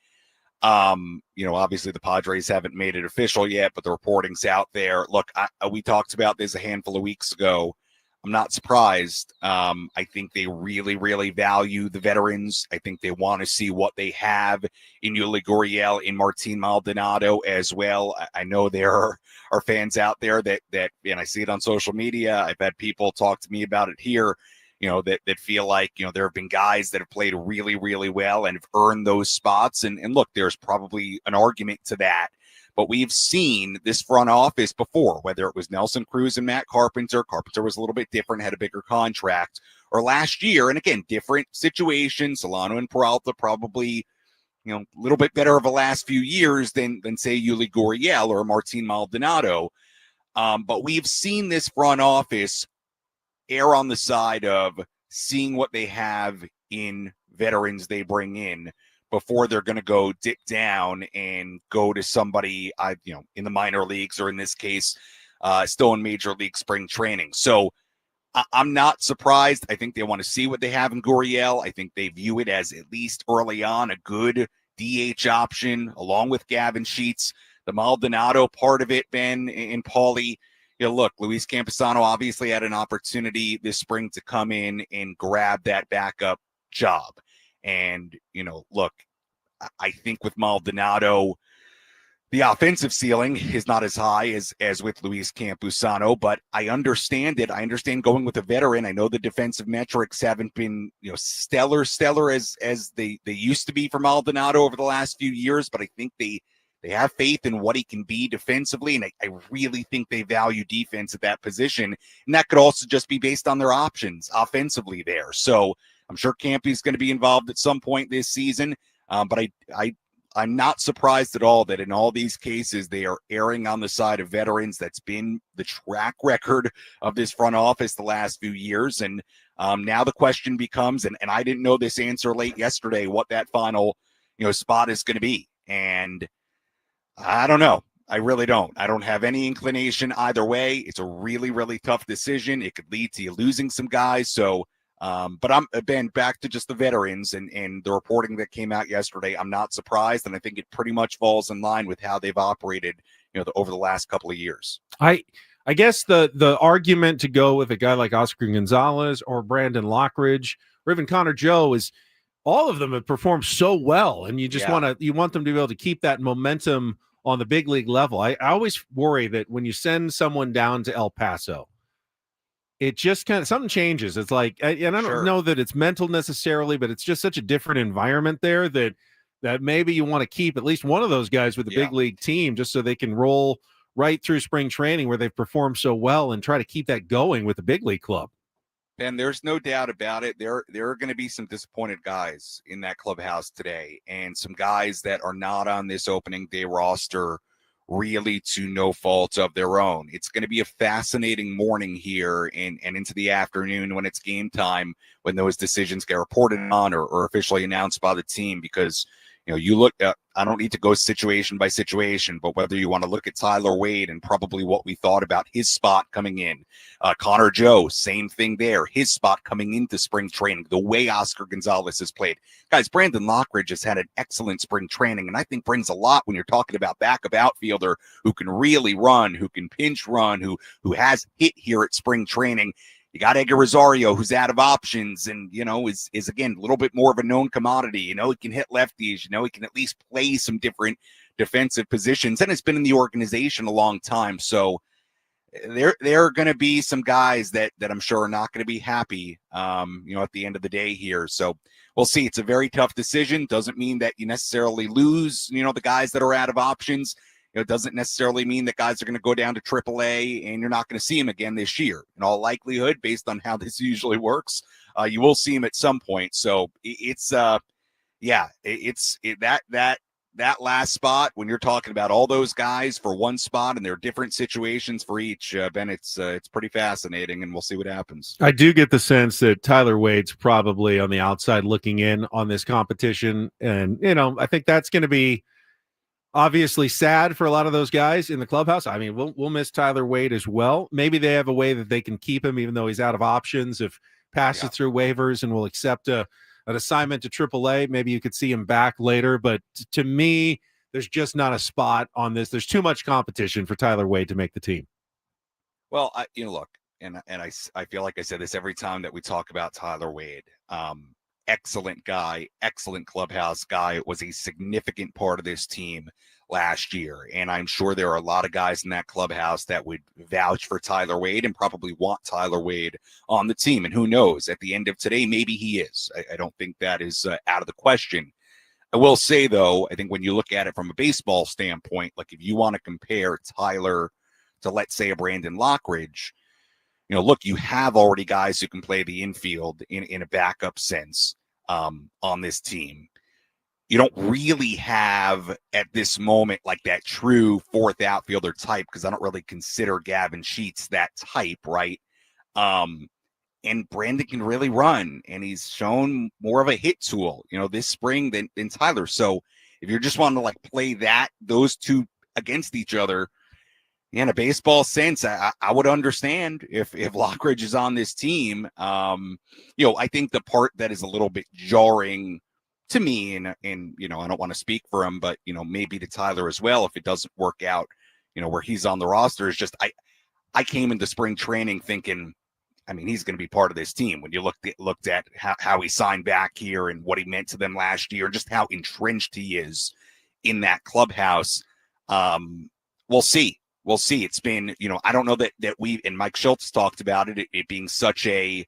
Obviously the Padres haven't made it official yet, but the reporting's out there. Look, we talked about this a handful of weeks ago. I'm not surprised. I think they really, really value the veterans. I think they want to see what they have in Yuli Gurriel, in Martin Maldonado as well. I know there are fans out there that, and I see it on social media. I've had people talk to me about it here, that feel like, there have been guys that have played really, really well and have earned those spots. And look, there's probably an argument to that. But we've seen this front office before, whether it was Nelson Cruz and Matt Carpenter. Carpenter was a little bit different, had a bigger contract. Or last year, and again, different situations. Solano and Peralta probably, a little bit better of the last few years than say, Yuli Gurriel or Martin Maldonado. But we've seen this front office err on the side of seeing what they have in veterans they bring in before they're going to go dip down and go to somebody, in the minor leagues, or in this case, still in major league spring training. So I'm not surprised. I think they want to see what they have in Gurriel. I think they view it as, at least early on, a good DH option, along with Gavin Sheets. The Maldonado part of it, Ben and Paulie, look, Luis Camposano obviously had an opportunity this spring to come in and grab that backup job. And, look, I think with Maldonado, the offensive ceiling is not as high as with Luis Campusano, but I understand it. I understand going with a veteran. I know the defensive metrics haven't been, stellar as they used to be for Maldonado over the last few years, but I think they have faith in what he can be defensively, and I really think they value defense at that position. And that could also just be based on their options offensively there. So I'm sure Campy's going to be involved at some point this season, but I'm not surprised at all that in all these cases they are erring on the side of veterans. That's been the track record of this front office the last few years. And now the question becomes, and I didn't know this answer late yesterday, what that final spot is going to be. And I don't know. I really don't. I don't have any inclination either way. It's a really, really tough decision. It could lead to you losing some guys. So, but I'm, Ben, back to just the veterans and the reporting that came out yesterday. I'm not surprised, and I think it pretty much falls in line with how they've operated, over the last couple of years. I guess the argument to go with a guy like Oscar Gonzalez or Brandon Lockridge or even Connor Joe is all of them have performed so well, and you just want them to be able to keep that momentum on the big league level. I always worry that when you send someone down to El Paso, it just kind of something changes. It's like, and I don't know that it's mental necessarily, but it's just such a different environment there that maybe you want to keep at least one of those guys with the big league team just so they can roll right through spring training where they've performed so well and try to keep that going with the big league club. And there's no doubt about it. There are going to be some disappointed guys in that clubhouse today, and some guys that are not on this opening day roster really to no fault of their own. It's going to be a fascinating morning here and into the afternoon when it's game time, when those decisions get reported on or officially announced by the team, because you look at, I don't need to go situation by situation, but whether you want to look at Tyler Wade and probably what we thought about his spot coming in, Connor Joe, same thing there, his spot coming into spring training, the way Oscar Gonzalez has played. Guys, Brandon Lockridge has had an excellent spring training, and I think brings a lot when you're talking about backup outfielder who can really run, who can pinch run, who has hit here at spring training. You got Edgar Rosario, who's out of options and, is again, a little bit more of a known commodity. He can hit lefties. He can at least play some different defensive positions and has been in the organization a long time. So there are going to be some guys that I'm sure are not going to be happy, at the end of the day here. So we'll see. It's a very tough decision. Doesn't mean that you necessarily lose, the guys that are out of options. It doesn't necessarily mean that guys are going to go down to AAA and you're not going to see them again this year. In all likelihood, based on how this usually works, you will see them at some point. So that last spot, when you're talking about all those guys for one spot and there are different situations for each, Ben, it's pretty fascinating, and we'll see what happens. I do get the sense that Tyler Wade's probably on the outside looking in on this competition, and I think that's going to be obviously sad for a lot of those guys in the clubhouse. I mean, we'll miss Tyler Wade as well. Maybe they have a way that they can keep him even though he's out of options, if passes through waivers and will accept an assignment to AAA. Maybe you could see him back later, but to me, there's just not a spot on this. There's too much competition for Tyler Wade to make the team. Well, look, and I feel like I said this every time that we talk about Tyler Wade. Excellent guy, excellent clubhouse guy, was a significant part of this team last year. And I'm sure there are a lot of guys in that clubhouse that would vouch for Tyler Wade and probably want Tyler Wade on the team. And who knows, at the end of today, maybe he is. I don't think that is out of the question. I will say, though, I think when you look at it from a baseball standpoint, like if you want to compare Tyler to, let's say, a Brandon Lockridge, look, you have already guys who can play the infield in a backup sense on this team. You don't really have at this moment like that true fourth outfielder type, because I don't really consider Gavin Sheets that type, right? And Brandon can really run, and he's shown more of a hit tool, this spring than Tyler. So if you're just wanting to play those two against each other, in a baseball sense, I would understand if Lockridge is on this team. I think the part that is a little bit jarring to me, and I don't want to speak for him, but maybe to Tyler as well, if it doesn't work out, where he's on the roster, is just I came into spring training thinking, I mean, he's going to be part of this team. When you looked at how he signed back here and what he meant to them last year, and just how entrenched he is in that clubhouse, we'll see. We'll see. It's been, I don't know that we, and Mike Schultz talked about it being such a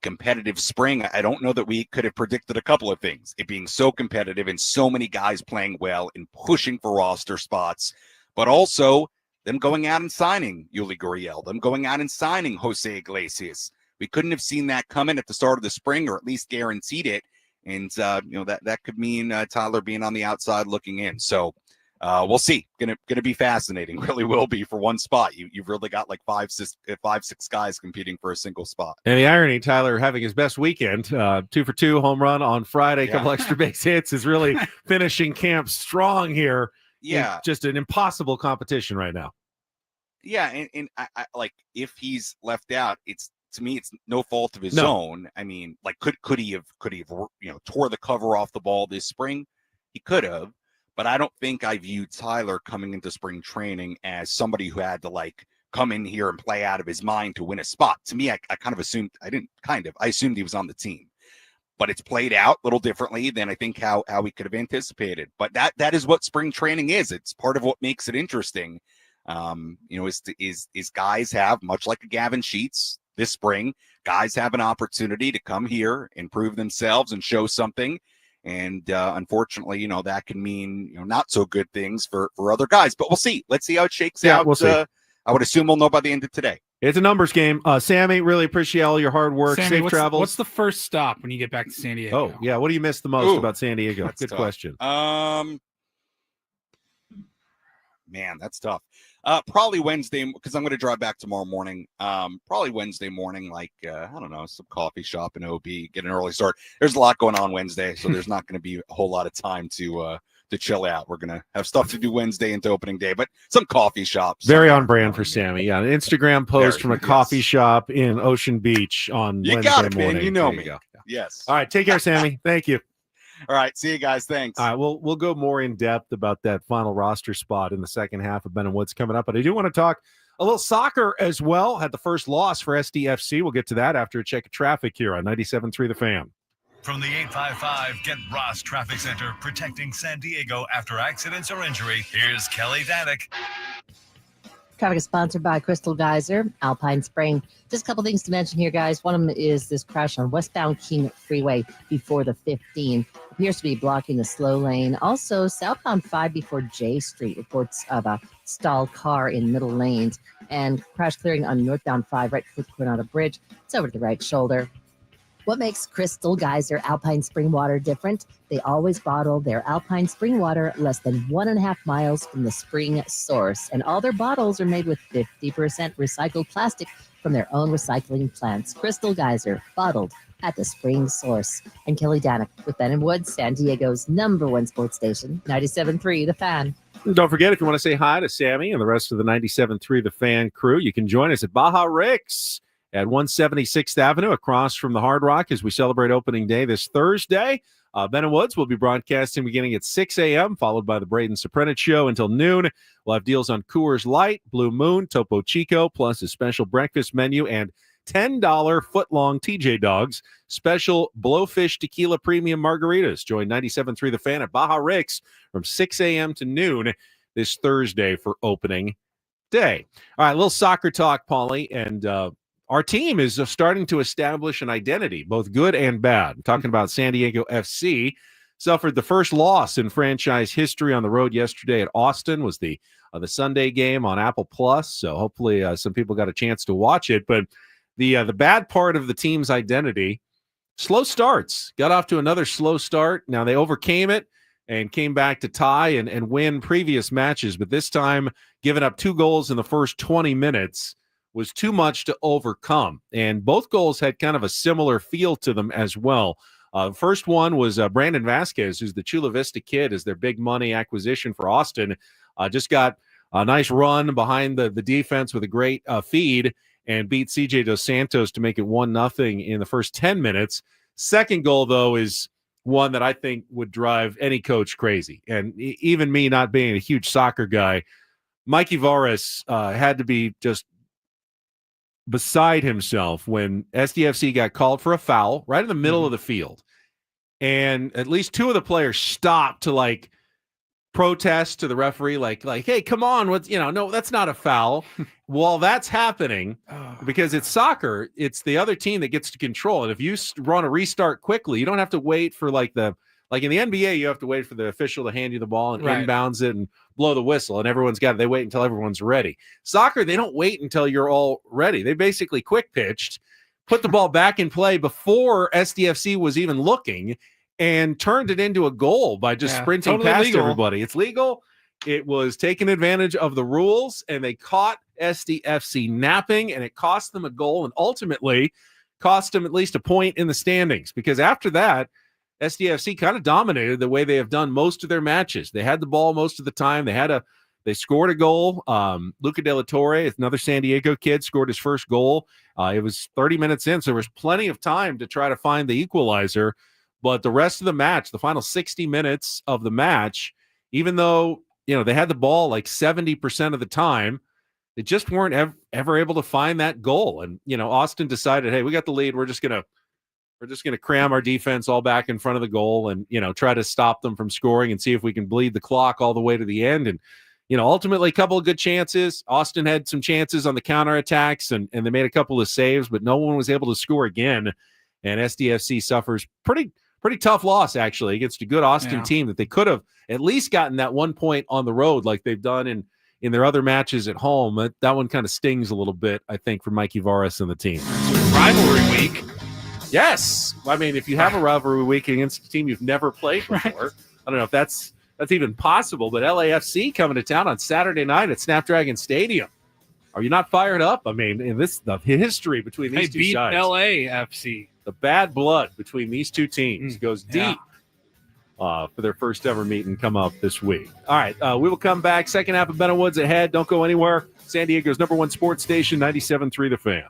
competitive spring. I don't know that we could have predicted a couple of things. It being so competitive and so many guys playing well and pushing for roster spots, but also them going out and signing Yuli Gurriel, them going out and signing Jose Iglesias. We couldn't have seen that coming at the start of the spring, or at least guaranteed it. And, that could mean Tyler being on the outside looking in. So, we'll see. Gonna be fascinating. Really will be for one spot. You've really got like five, six guys competing for a single spot. And the irony, Tyler having his best weekend, 2 for 2 home run on Friday, couple extra base hits, is really finishing camp strong here. Yeah, just an impossible competition right now. Yeah, and I like, if he's left out, to me, it's no fault of his own. I mean, like, could he have tore the cover off the ball this spring? He could have. But I don't think I viewed Tyler coming into spring training as somebody who had to come in here and play out of his mind to win a spot. To me, I kind of assumed, I assumed he was on the team. But it's played out a little differently than I think how we could have anticipated. But that is what spring training is. It's part of what makes it interesting. Is guys have, much like a Gavin Sheets this spring, guys have an opportunity to come here and prove themselves and show something. And unfortunately, that can mean not so good things for other guys. But we'll see. Let's see how it shakes out. We'll see. I would assume we'll know by the end of today. It's a numbers game. Sammy, really appreciate all your hard work. Sammy, Safe travels. What's the first stop when you get back to San Diego? Oh, yeah. What do you miss the most about San Diego? Good tough. question. Man, that's tough. Probably Wednesday, because I'm going to drive back tomorrow morning. Probably Wednesday morning, like, I don't know, some coffee shop in OB, get an early start. There's a lot going on Wednesday, so there's not going to be a whole lot of time to chill out. We're going to have stuff to do Wednesday into opening day, but some coffee shops. Very on brand for Sammy. Yeah, an Instagram post from a coffee yes. shop in Ocean Beach on You Wednesday got it, morning. man. You know There me. go. Yes. All right, take care, Sammy. Thank you. All right, see you guys. Thanks. All right, we'll go more in depth about that final roster spot in the second half of Ben and Woods coming up, but I do want to talk a little soccer as well. Had the first loss for SDFC. We'll get to that after a check of traffic here on 97.3 The Fan. From the 855 Get Ross Traffic Center, protecting San Diego after accidents or injury, here's Kelly Danick. Traffic is sponsored by Crystal Geyser, Alpine Spring. Just a couple things to mention here, guys. One of them is this crash on westbound King Freeway before the 15. Appears to be blocking the slow lane. Also, southbound 5 before J Street. Reports of a stalled car in middle lanes. And crash clearing on northbound 5 right before Coronado Bridge. It's over to the right shoulder. What makes Crystal Geyser Alpine Spring Water different? They always bottle their Alpine Spring Water less than 1.5 miles from the spring source. And all their bottles are made with 50% recycled plastic from their own recycling plants. Crystal Geyser, bottled at the spring source. And Kelly Danick with Ben and Woods, San Diego's #1 sports station, 97.3 The Fan. And don't forget, if you want to say hi to Sammy and the rest of the 97.3 The Fan crew, you can join us at Baja Rick's at 176th Avenue across from the Hard Rock as we celebrate opening day this Thursday. Ben and Woods will be broadcasting beginning at 6 a.m., followed by the Braden Soprenet Show until noon. We'll have deals on Coors Light, Blue Moon, Topo Chico, plus a special breakfast menu and $10 foot-long TJ Dogs, special Blowfish Tequila Premium Margaritas. Join 97.3 The Fan at Baja Rick's from 6 a.m. to noon this Thursday for opening day. All right, a little soccer talk, Paulie, and our team is starting to establish an identity, both good and bad. I'm talking about San Diego FC. Suffered the first loss in franchise history on the road yesterday at Austin. Was the Sunday game on Apple Plus. So hopefully some people got a chance to watch it. But the bad part of the team's identity, slow starts. Got off to another slow start. Now they overcame it and came back to tie and win previous matches. But this time, giving up 2 goals in the first 20 minutes was too much to overcome. And both goals had kind of a similar feel to them as well. First one was Brandon Vasquez, who's the Chula Vista kid, is their big money acquisition for Austin. Just got a nice run behind the defense with a great feed and beat CJ Dos Santos to make it 1-0 in the first 10 minutes. Second goal, though, is one that I think would drive any coach crazy. And even me not being a huge soccer guy, Mikey Varas had to be just beside himself when SDFC got called for a foul right in the middle of the field. And at least 2 of the players stopped to like protest to the referee, like, hey, come on, no, that's not a foul. While that's happening, because it's soccer, it's the other team that gets to control it. If you run a restart quickly, you don't have to wait for like in the NBA, you have to wait for the official to hand you the ball and inbounds it and blow the whistle, and everyone's got it. They wait until everyone's ready. Soccer, they don't wait until you're all ready. They basically quick pitched, put the ball back in play before SDFC was even looking, and turned it into a goal by just sprinting totally past legal. everybody. It's legal. It was taking advantage of the rules, and they caught SDFC napping, and it cost them a goal and ultimately cost them at least a point in the standings, because after that, SDFC kind of dominated the way they have done most of their matches. They had the ball most of the time. They scored a goal. Luca De La Torre, another San Diego kid, scored his first goal. It was 30 minutes in, so there was plenty of time to try to find the equalizer. But the rest of the match, the final 60 minutes of the match, even though they had the ball like 70% of the time, they just weren't ever able to find that goal. And Austin decided, hey, we got the lead. We're just gonna cram our defense all back in front of the goal and, try to stop them from scoring and see if we can bleed the clock all the way to the end. And, ultimately a couple of good chances. Austin had some chances on the counterattacks and they made a couple of saves, but no one was able to score again. And SDFC suffers pretty tough loss, actually, against a good Austin team that they could have at least gotten that 1 point on the road like they've done in their other matches at home. That one kind of stings a little bit, I think, for Mikey Varas and the team. Rivalry week. Yes. I mean, if you have a rivalry week against a team you've never played before, I don't know if that's that's even possible. But LAFC coming to town on Saturday night at Snapdragon Stadium. Are you not fired up? I mean, in the history between these two beat sides, LAFC. the bad blood between these two teams goes deep for their first ever meeting come up this week. All right, we will come back. Second half of Ben and Woods ahead. Don't go anywhere. San Diego's #1 sports station, 97.3 The Fan.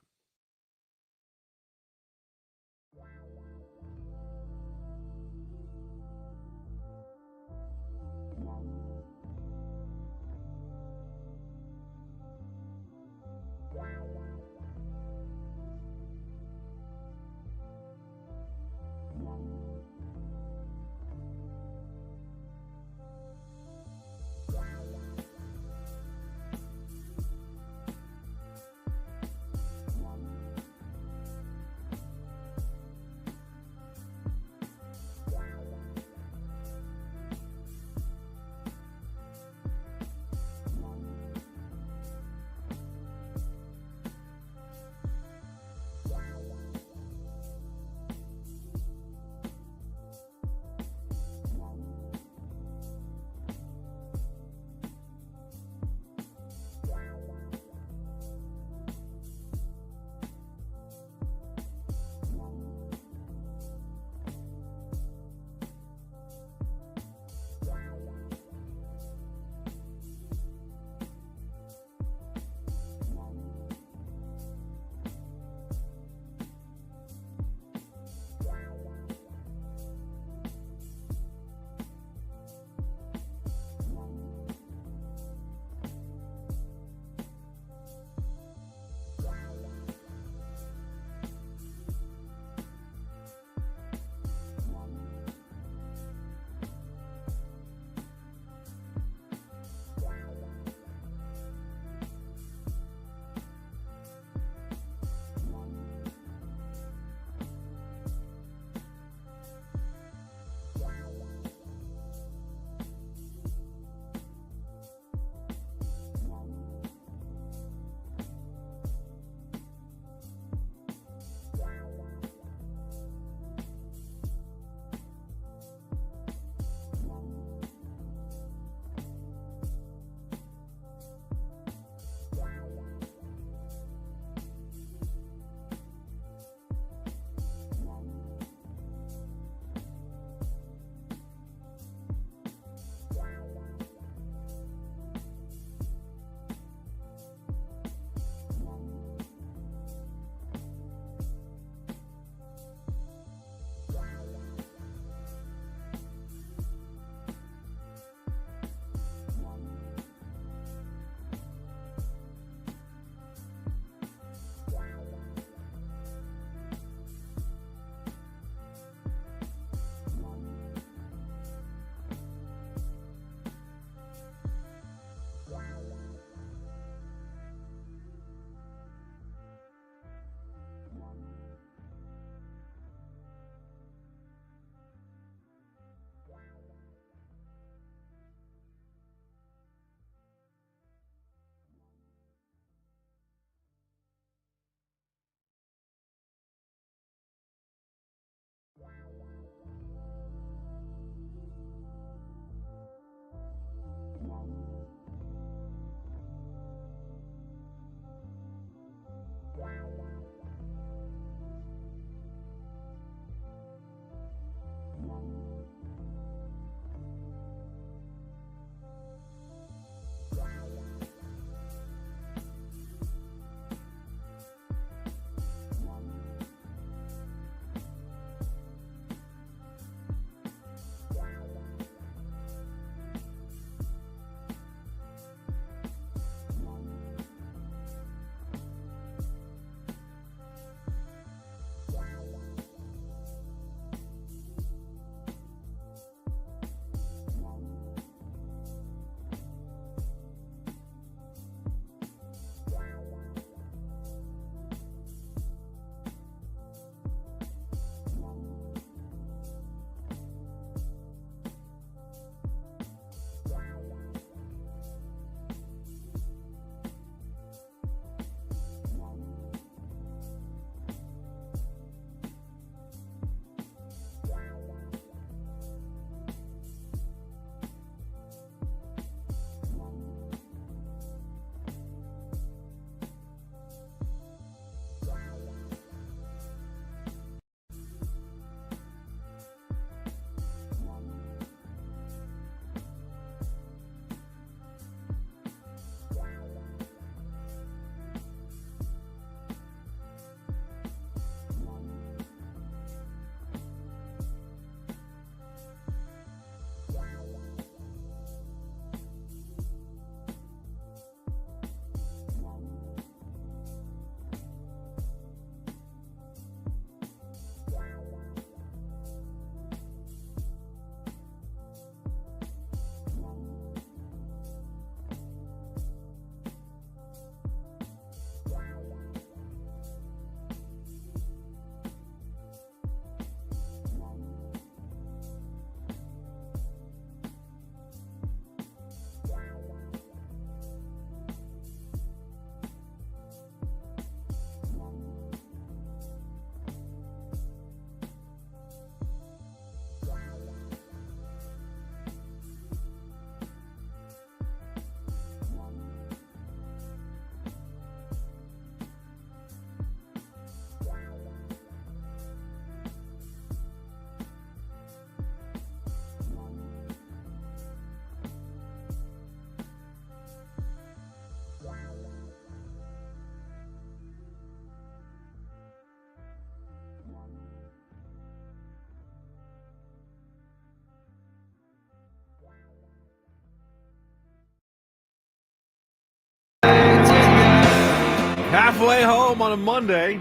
halfway home on a Monday.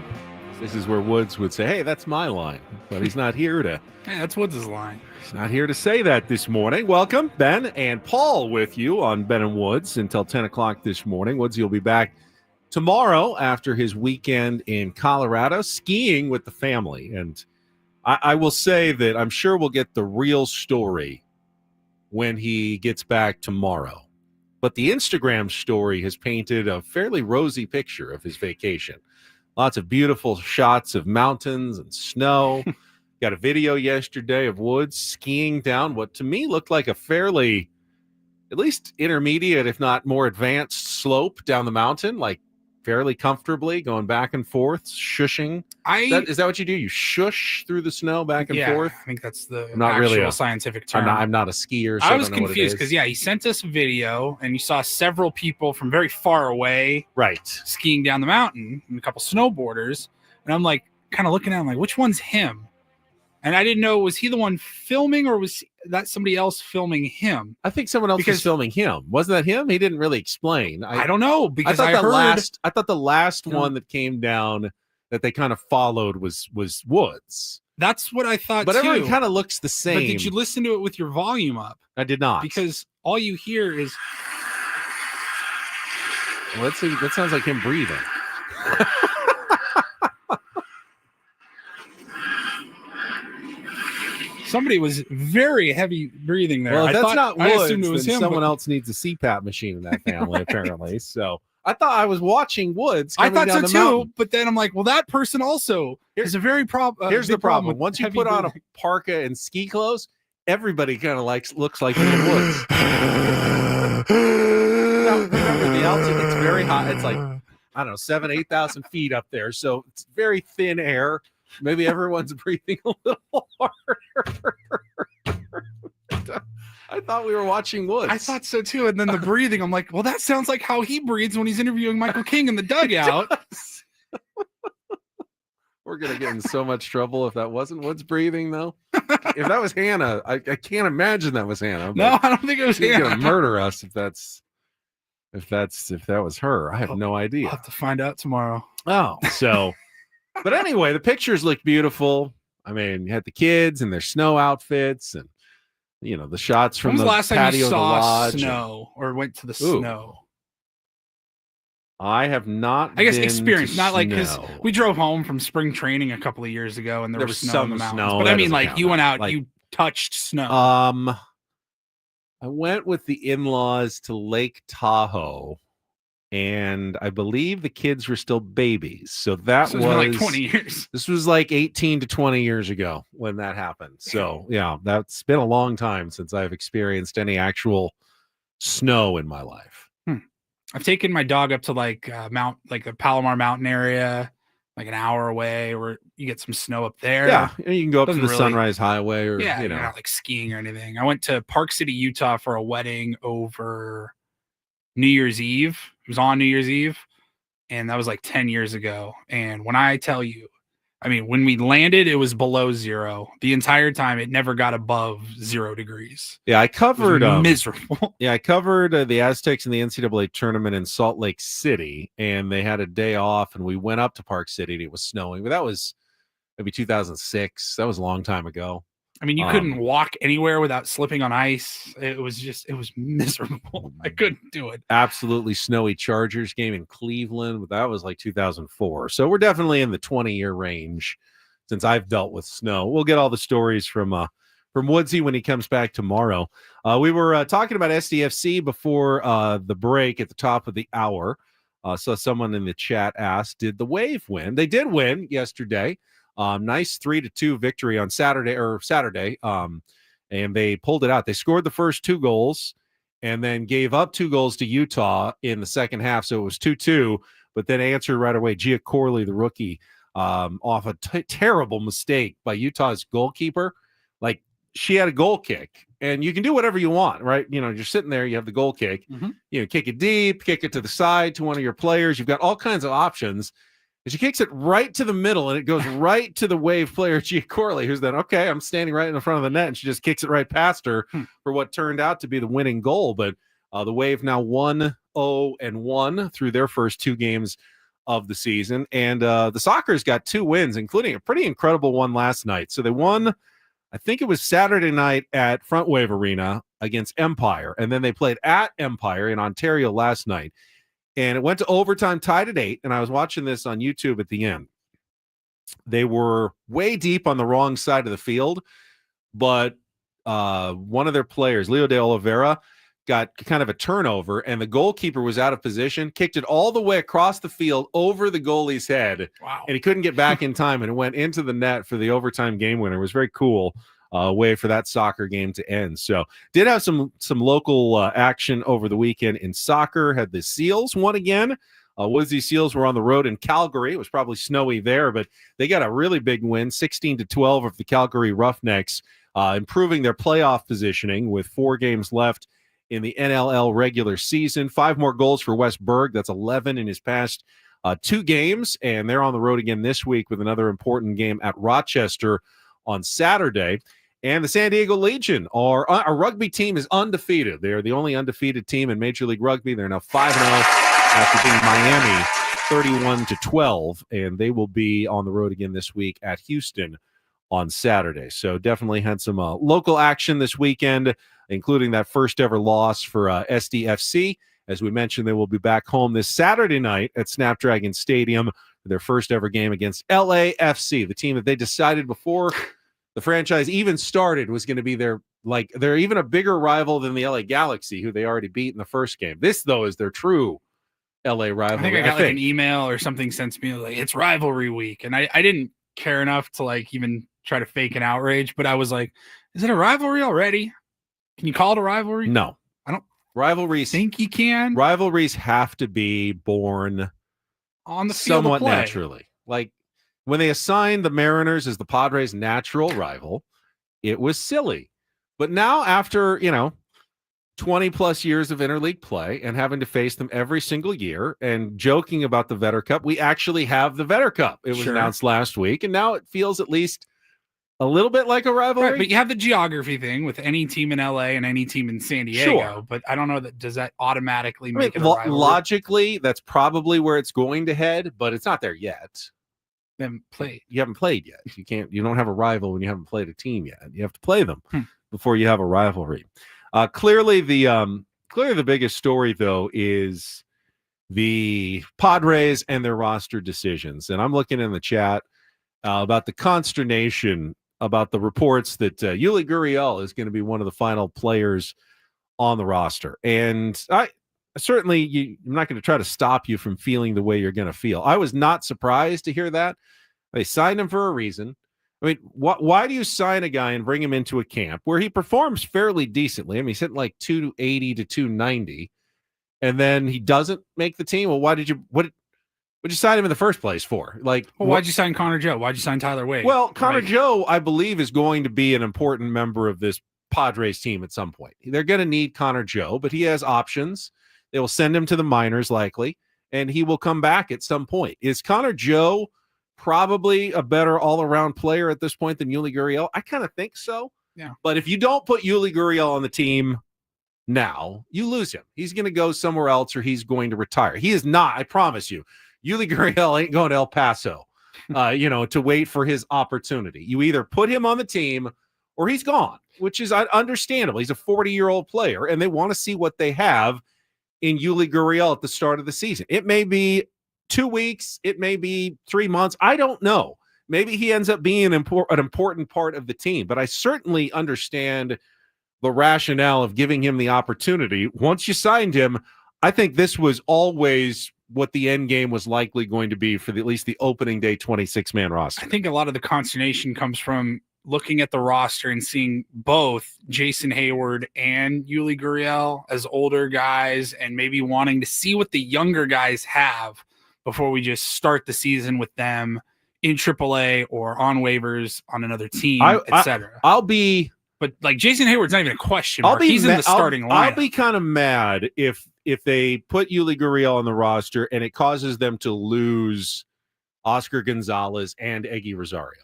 This is where Woods would say, hey, that's my line. But he's not here to. Hey, that's Woods' line. He's not here to say that this morning. Welcome, Ben and Paul, with you on Ben and Woods until 10 o'clock this morning. Woods, you'll be back tomorrow after his weekend in Colorado, skiing with the family. And I will say that I'm sure we'll get the real story when he gets back tomorrow. But the Instagram story has painted a fairly rosy picture of his vacation. Lots of beautiful shots of mountains and snow. Got a video yesterday of Woods skiing down what to me looked like a fairly, at least intermediate, if not more advanced slope down the mountain, like fairly comfortably going back and forth, shushing. Is that what you do? You shush through the snow back and forth? I think that's the not actual really scientific term. I'm not a skier, so I was don't know confused because, he sent us a video and you saw several people from very far away skiing down the mountain and a couple snowboarders. And I'm like, kind of looking at him like, which one's him? And I didn't know, was he the one filming or was that somebody else filming him? I think someone else was filming him. Wasn't that him? He didn't really explain. I don't know because I thought the last one that came down that they kind of followed was Woods. That's what I thought but too. Everyone kind of looks the same. But did you listen to it with your volume up? I did not. Because all you hear is... Well, that sounds like him breathing. Somebody was very heavy breathing there. Well, if that's not Woods, I assumed it was then him. Someone else needs a CPAP machine in that family, apparently. So I thought I was watching Woods. I thought down so the too, mountain. but then I'm like, well, that person also is a very problem. Here's the problem: once you put on a parka and ski clothes, everybody kind of looks like Ian Woods. Now, remember, the altitude, it's very hot. It's like, I don't know, 8,000 feet up there. So it's very thin air. Maybe everyone's breathing a little harder. I thought we were watching Woods. I thought so too. And then the breathing, I'm like, well, that sounds like how he breathes when he's interviewing Michael King in the dugout. We're going to get in so much trouble if that wasn't Woods breathing, though. If that was Hannah, I can't imagine that was Hannah. No, I don't think it was She's Hannah. Going to murder us if that was her. I have no idea. I'll have to find out tomorrow. Oh, so, but anyway, the pictures look beautiful. I mean, you had the kids in their snow outfits and, the shots from the last time patio you of the saw lodge. snow or went to the snow? I have not. I guess been experience, to not like because snow. we drove home from spring training a couple of years ago and there was snow in the mountains. snow, But that I mean, doesn't like count. you went out, Like, you touched snow. I went with the in-laws to Lake Tahoe, and I believe the kids were still babies. So that was like 20 years. This was like 18 to 20 years ago when that happened. So yeah, that's been a long time since I've experienced any actual snow in my life. I've taken my dog up to like the Palomar Mountain area, like an hour away, where you get some snow up there. Yeah, and you can go up to the Doesn't really- Sunrise Highway, or You're not like skiing or anything. I went to Park City, Utah for a wedding over New Year's Eve. It was on New Year's Eve, and that was like 10 years ago. And when I tell you, I mean, when we landed, it was below zero. The entire time, it never got above 0 degrees. Yeah, I covered miserable. Yeah, I covered the Aztecs in the NCAA tournament in Salt Lake City, and they had a day off, and we went up to Park City, and it was snowing. But that was maybe 2006. That was a long time ago. I mean, you couldn't walk anywhere without slipping on ice. It was miserable. I couldn't do it. Absolutely snowy Chargers game in Cleveland, but that was like 2004. So we're definitely in the 20-year range since I've dealt with snow. We'll get all the stories from Woodsy when he comes back tomorrow. We were talking about SDFC before the break at the top of the hour. So someone in the chat asked, did the Wave win? They did win yesterday. Nice 3-2 victory on Saturday. And they pulled it out. They scored the first 2 goals and then gave up 2 goals to Utah in the second half. So it was 2-2, but then answered right away. Gia Corley, the rookie, off a terrible mistake by Utah's goalkeeper. Like, she had a goal kick, and you can do whatever you want, right? You're sitting there, you have the goal kick, kick it deep, kick it to the side to one of your players. You've got all kinds of options. And she kicks it right to the middle, and it goes right to the Wave player, Gia Corley, who's then, okay, I'm standing right in the front of the net, and she just kicks it right past her for what turned out to be the winning goal. But the Wave now 1-0-1 through their first 2 games of the season. And the Sockers got 2 wins, including a pretty incredible one last night. So they won, I think it was Saturday night at Front Wave Arena against Empire. And then they played at Empire in Ontario last night. And it went to overtime, tied at 8. And I was watching this on YouTube at the end. They were way deep on the wrong side of the field, but one of their players, Leo de Oliveira, got kind of a turnover, and the goalkeeper was out of position, kicked it all the way across the field over the goalie's head. Wow. And he couldn't get back in time, and it went into the net for the overtime game winner. It was very cool way for that soccer game to end. So did have some local action over the weekend in soccer. Had the Seals won again. Woodsy Seals were on the road in Calgary. It was probably snowy there, but they got a really big win, 16-12 of the Calgary Roughnecks, improving their playoff positioning with 4 games left in the NLL regular season. 5 more goals for Wes Berg. That's 11 in his past 2 games, and they're on the road again this week with another important game at Rochester on Saturday. And the San Diego Legion, our rugby team, is undefeated. They're the only undefeated team in Major League Rugby. They're now 5-0 after beating Miami 31-12, and they will be on the road again this week at Houston on Saturday. So definitely had some local action this weekend, including that first ever loss for SDFC. As we mentioned, they will be back home this Saturday night at Snapdragon Stadium for their first ever game against LAFC, the team that they decided before the franchise even started was going to be they're even a bigger rival than the LA Galaxy, who they already beat in the first game. This, though, is their true LA rivalry. I think I got like an email or something sent to me like, it's rivalry week. And I didn't care enough to like even try to fake an outrage, but I was like, is it a rivalry already? Can you call it a rivalry? No. I don't rivalries think you can. Rivalries have to be born on the field somewhat naturally. Like when they assigned the Mariners as the Padres' natural rival, it was silly. But now after, 20 plus years of interleague play and having to face them every single year and joking about the Vetter Cup, we actually have the Vetter Cup. It was announced last week, and now it feels at least a little bit like a rivalry. Right, but you have the geography thing with any team in LA and any team in San Diego, but I don't know does that automatically make it a rivalry? Logically, that's probably where it's going to head, but it's not there yet. You haven't played yet. You don't have a rival when you haven't played a team yet. You have to play them before you have a rivalry. Clearly the biggest story, though, is the Padres and their roster decisions. And I'm looking in the chat about the consternation about the reports that Yuli Gurriel is going to be one of the final players on the roster. And I'm not going to try to stop you from feeling the way you're going to feel. I was not surprised to hear that. They signed him for a reason. I mean, why do you sign a guy and bring him into a camp where he performs fairly decently? I mean, he's hitting like 280 to 290, and then he doesn't make the team. Well, what did you sign him in the first place for? Why'd you sign Connor Joe? Why'd you sign Tyler Wade? Well, Connor Joe, I believe, is going to be an important member of this Padres team at some point. They're going to need Connor Joe, but he has options. They will send him to the minors likely, and he will come back at some point. Is Connor Joe probably a better all-around player at this point than Yuli Gurriel? I kind of think so. Yeah. But if you don't put Yuli Gurriel on the team now, you lose him. He's going to go somewhere else, or he's going to retire. He is not, I promise you. Yuli Gurriel ain't going to El Paso, to wait for his opportunity. You either put him on the team or he's gone, which is understandable. He's a 40-year-old player, and they want to see what they have in Yuli Gurriel at the start of the season. It may be 2 weeks. It may be 3 months. I don't know. Maybe he ends up being an important part of the team, but I certainly understand the rationale of giving him the opportunity. Once you signed him, I think this was always what the end game was likely going to be for at least the opening day 26-man roster. I think a lot of the consternation comes from looking at the roster and seeing both Jason Hayward and Yuli Gurriel as older guys and maybe wanting to see what the younger guys have before we just start the season with them in AAA or on waivers on another team, etc. But like Jason Hayward's not even a question mark. He's in the starting lineup. I'll be kind of mad if they put Yuli Gurriel on the roster and it causes them to lose Oscar Gonzalez and Eggy Rosario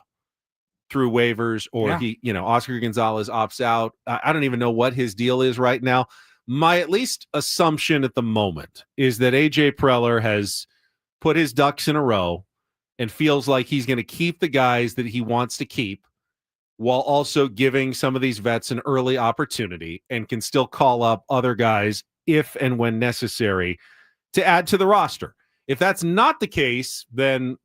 through waivers, or Oscar Gonzalez opts out. I don't even know what his deal is right now. My at least assumption at the moment is that AJ Preller has put his ducks in a row and feels like he's going to keep the guys that he wants to keep while also giving some of these vets an early opportunity and can still call up other guys if and when necessary to add to the roster. If that's not the case, then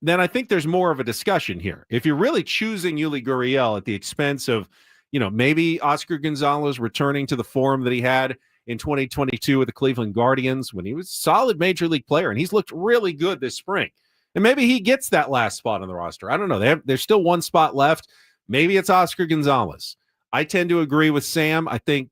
I think there's more of a discussion here. If you're really choosing Yuli Gurriel at the expense of, maybe Oscar Gonzalez returning to the form that he had in 2022 with the Cleveland Guardians when he was a solid major league player, and he's looked really good this spring. And maybe he gets that last spot on the roster. I don't know. There's still one spot left. Maybe it's Oscar Gonzalez. I tend to agree with Sam. I think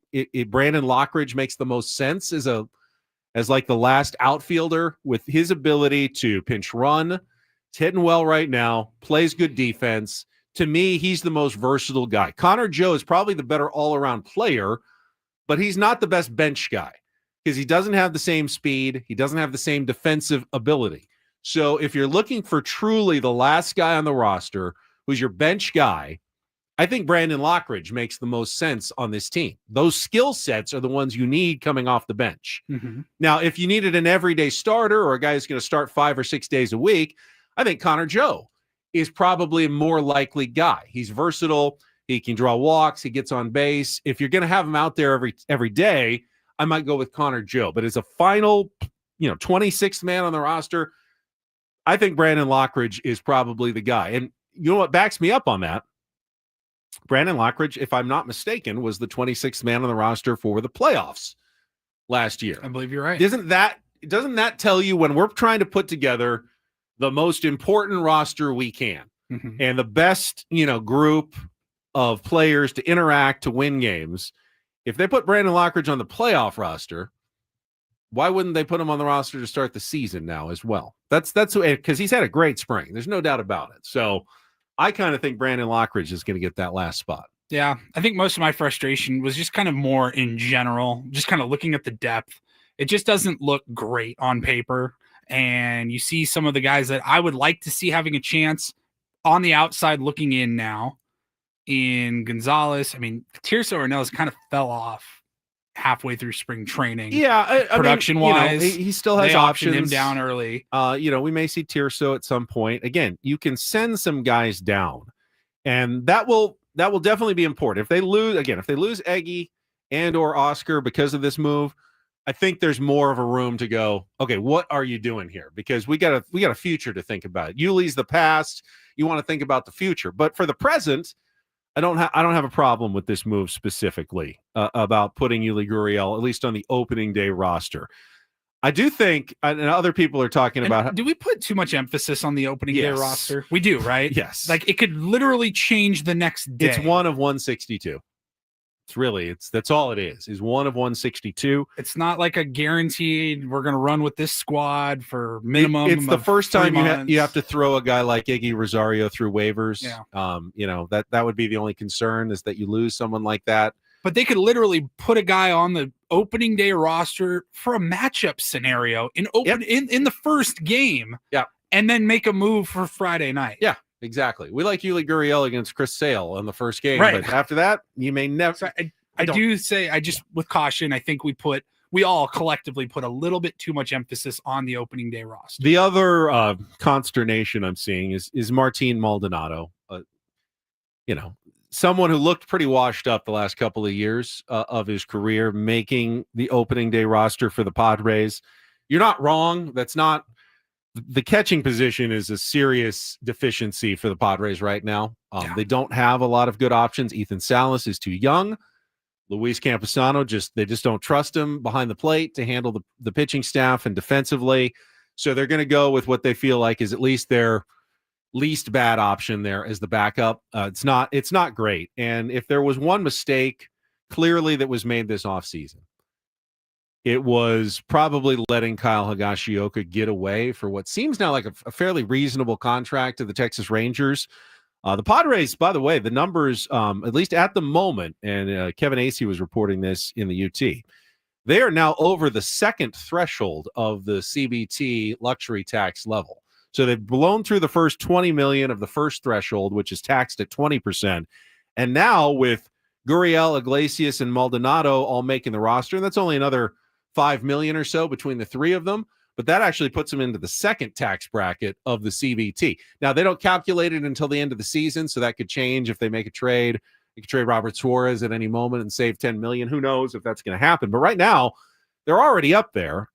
Brandon Lockridge makes the most sense as like the last outfielder with his ability to pinch run. He's hitting well right now, plays good defense. To me, he's the most versatile guy. Connor Joe is probably the better all-around player, but he's not the best bench guy because he doesn't have the same speed. He doesn't have the same defensive ability. So if you're looking for truly the last guy on the roster who's your bench guy, I think Brandon Lockridge makes the most sense on this team. Those skill sets are the ones you need coming off the bench. Mm-hmm. Now, if you needed an everyday starter or a guy who's going to start 5 or 6 days a week, I think Connor Joe is probably a more likely guy. He's versatile. He can draw walks. He gets on base. If you're going to have him out there every day, I might go with Connor Joe. But as a final, 26th man on the roster, I think Brandon Lockridge is probably the guy. And you know what backs me up on that? Brandon Lockridge, if I'm not mistaken, was the 26th man on the roster for the playoffs last year. I believe you're right. Doesn't that tell you when we're trying to put together the most important roster we can and the best, group of players to interact to win games, if they put Brandon Lockridge on the playoff roster, why wouldn't they put him on the roster to start the season now as well? That's because he's had a great spring. There's no doubt about it. So I kind of think Brandon Lockridge is going to get that last spot. Yeah, I think most of my frustration was just kind of more in general, just kind of looking at the depth. It just doesn't look great on paper. And you see some of the guys that I would like to see having a chance on the outside looking in now. In Gonzalez, I mean, Tirso Ornelas kind of fell off halfway through spring training. Yeah, production-wise, he still has they options. optioned him down early. We may see Tirso at some point. Again, you can send some guys down, and that will definitely be important. If they lose Eggy and or Oscar because of this move, I think there's more of a room to go, okay, what are you doing here? Because we got a future to think about. Yuli's the past. You want to think about the future. But for the present, I don't have a problem with this move specifically about putting Yuli Gurriel, at least on the opening day roster. I do think, and other people are talking about. Do we put too much emphasis on the opening day roster? We do, right? Yes. Like it could literally change the next day. It's 1 of 162. That's all it is 1 of 162. It's not like a guaranteed we're going to run with this squad for minimum. It's the first time you have to throw a guy like Iggy Rosario through waivers. Yeah. That would be the only concern is that you lose someone like that. But they could literally put a guy on the opening day roster for a matchup scenario in the first game. Yeah. And then make a move for Friday night. Yeah. Exactly. We like Yuli Gurriel against Chris Sale in the first game, right. But after that, you may never. So I do say, with caution, I think we all collectively put a little bit too much emphasis on the opening day roster. The other consternation I'm seeing is Martin Maldonado. Someone who looked pretty washed up the last couple of years of his career, making the opening day roster for the Padres. You're not wrong. That's not. The catching position is a serious deficiency for the Padres right now. They don't have a lot of good options. Ethan Salas is too young. Luis Camposano, they just don't trust him behind the plate to handle the pitching staff and defensively. So they're going to go with what they feel like is at least their least bad option there as the backup. It's not great. And if there was one mistake clearly that was made this offseason, it was probably letting Kyle Higashioka get away for what seems now like a fairly reasonable contract to the Texas Rangers. The Padres, by the way, the numbers, at least at the moment, and Kevin Acey was reporting this in the UT, they are now over the second threshold of the CBT luxury tax level. So they've blown through the first 20 million of the first threshold, which is taxed at 20%. And now with Gurriel, Iglesias, and Maldonado all making the roster, and that's only another 5 million or so between the three of them. but that actually puts them into the second tax bracket of the CBT. Now, they don't calculate it until the end of the season, so that could change if they make a trade. You could trade Robert Suarez at any moment and save $10 million. Who knows if that's going to happen? But right now, they're already up there.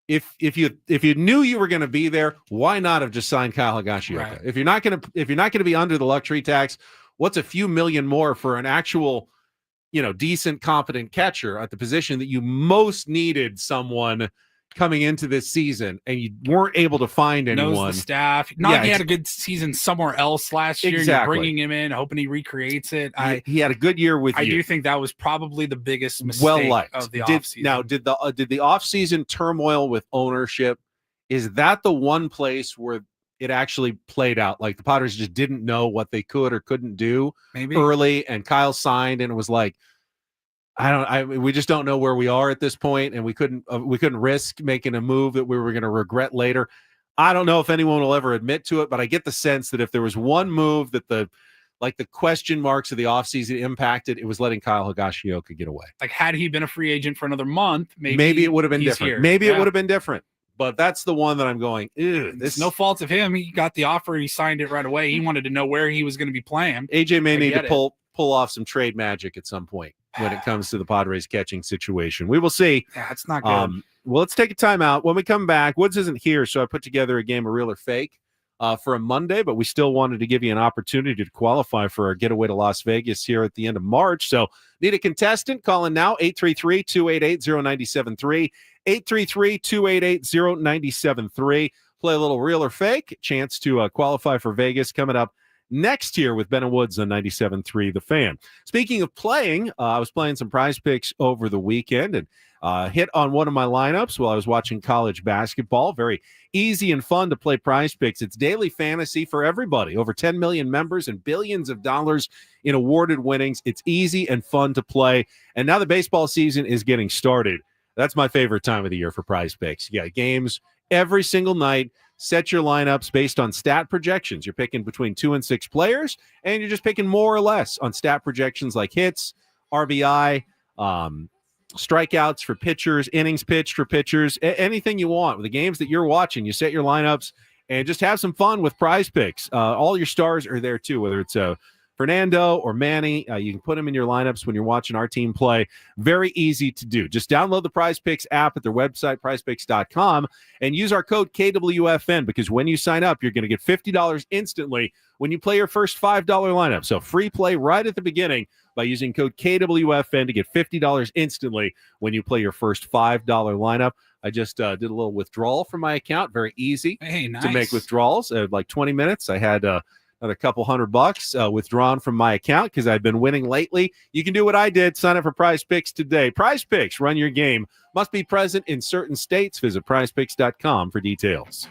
If you knew you were going to be there, why not have just signed Kyle Higashioka? Right. If you're not going to be under the luxury tax, what's a few million more for an actual, decent, competent catcher at the position that you most needed someone coming into this season, and you weren't able to find anyone? Knows the staff. He had a good season somewhere else last year. Exactly. And you're bringing him in, hoping he recreates it. He had a good year with you. I do think that was probably the biggest mistake of the offseason. Now, did the offseason turmoil with ownership, is that the one place where it actually played out? Like the Padres just didn't know what they could or couldn't do early, and Kyle signed, and it was like, we just don't know where we are at this point, and we couldn't risk making a move that we were going to regret later. I don't know if anyone will ever admit to it, but I get the sense that if there was one move that the question marks of the offseason impacted, it was letting Kyle Higashioka get away. Like, had he been a free agent for another month, maybe it would have been different. Here. Maybe it would have been different. But that's the one that I'm going, it's no fault of him. He got the offer. He signed it right away. He wanted to know where he was going to be playing. AJ may need to pull off some trade magic at some point when it comes to the Padres catching situation. We will see. Yeah, it's not good. Well, let's take a timeout. When we come back, Woods isn't here, so I put together a game of real or fake for a Monday, but we still wanted to give you an opportunity to qualify for our getaway to Las Vegas here at the end of March. So need a contestant? Call in now, 833-288-0973, 833-288-0973. Play a little real or fake. Chance to qualify for Vegas coming up next here with Ben and Woods on 97.3 The Fan. Speaking of playing, I was playing some Prize Picks over the weekend and hit on one of my lineups while I was watching college basketball. Very easy and fun to play Prize Picks. It's daily fantasy for everybody. Over 10 million members and billions of dollars in awarded winnings. It's easy and fun to play. And now the baseball season is getting started. That's my favorite time of the year for Prize Picks. You got games every single night. Set your lineups based on stat projections. You're picking between 2 and 6 players, and you're just picking more or less on stat projections like hits, RBI, strikeouts for pitchers, innings pitched for pitchers, anything you want. With the games that you're watching, you set your lineups and just have some fun with Prize Picks. All your stars are there too, whether it's Fernando or Manny. You can put them in your lineups when you're watching our team play. Very easy to do. Just download the Prize Picks app at their website, prizepicks.com, and use our code KWFN, because when you sign up, you're going to get $50 instantly when you play your first $5 lineup. So free play right at the beginning by using code KWFN to get $50 instantly when you play your first $5 lineup. I just did a little withdrawal from my account. Very easy to make withdrawals. Like 20 minutes. I had another couple $100 withdrawn from my account because I've been winning lately. You can do what I did. Sign up for Prize Picks today. Prize Picks, run your game. Must be present in certain states. Visit prizepicks.com for details.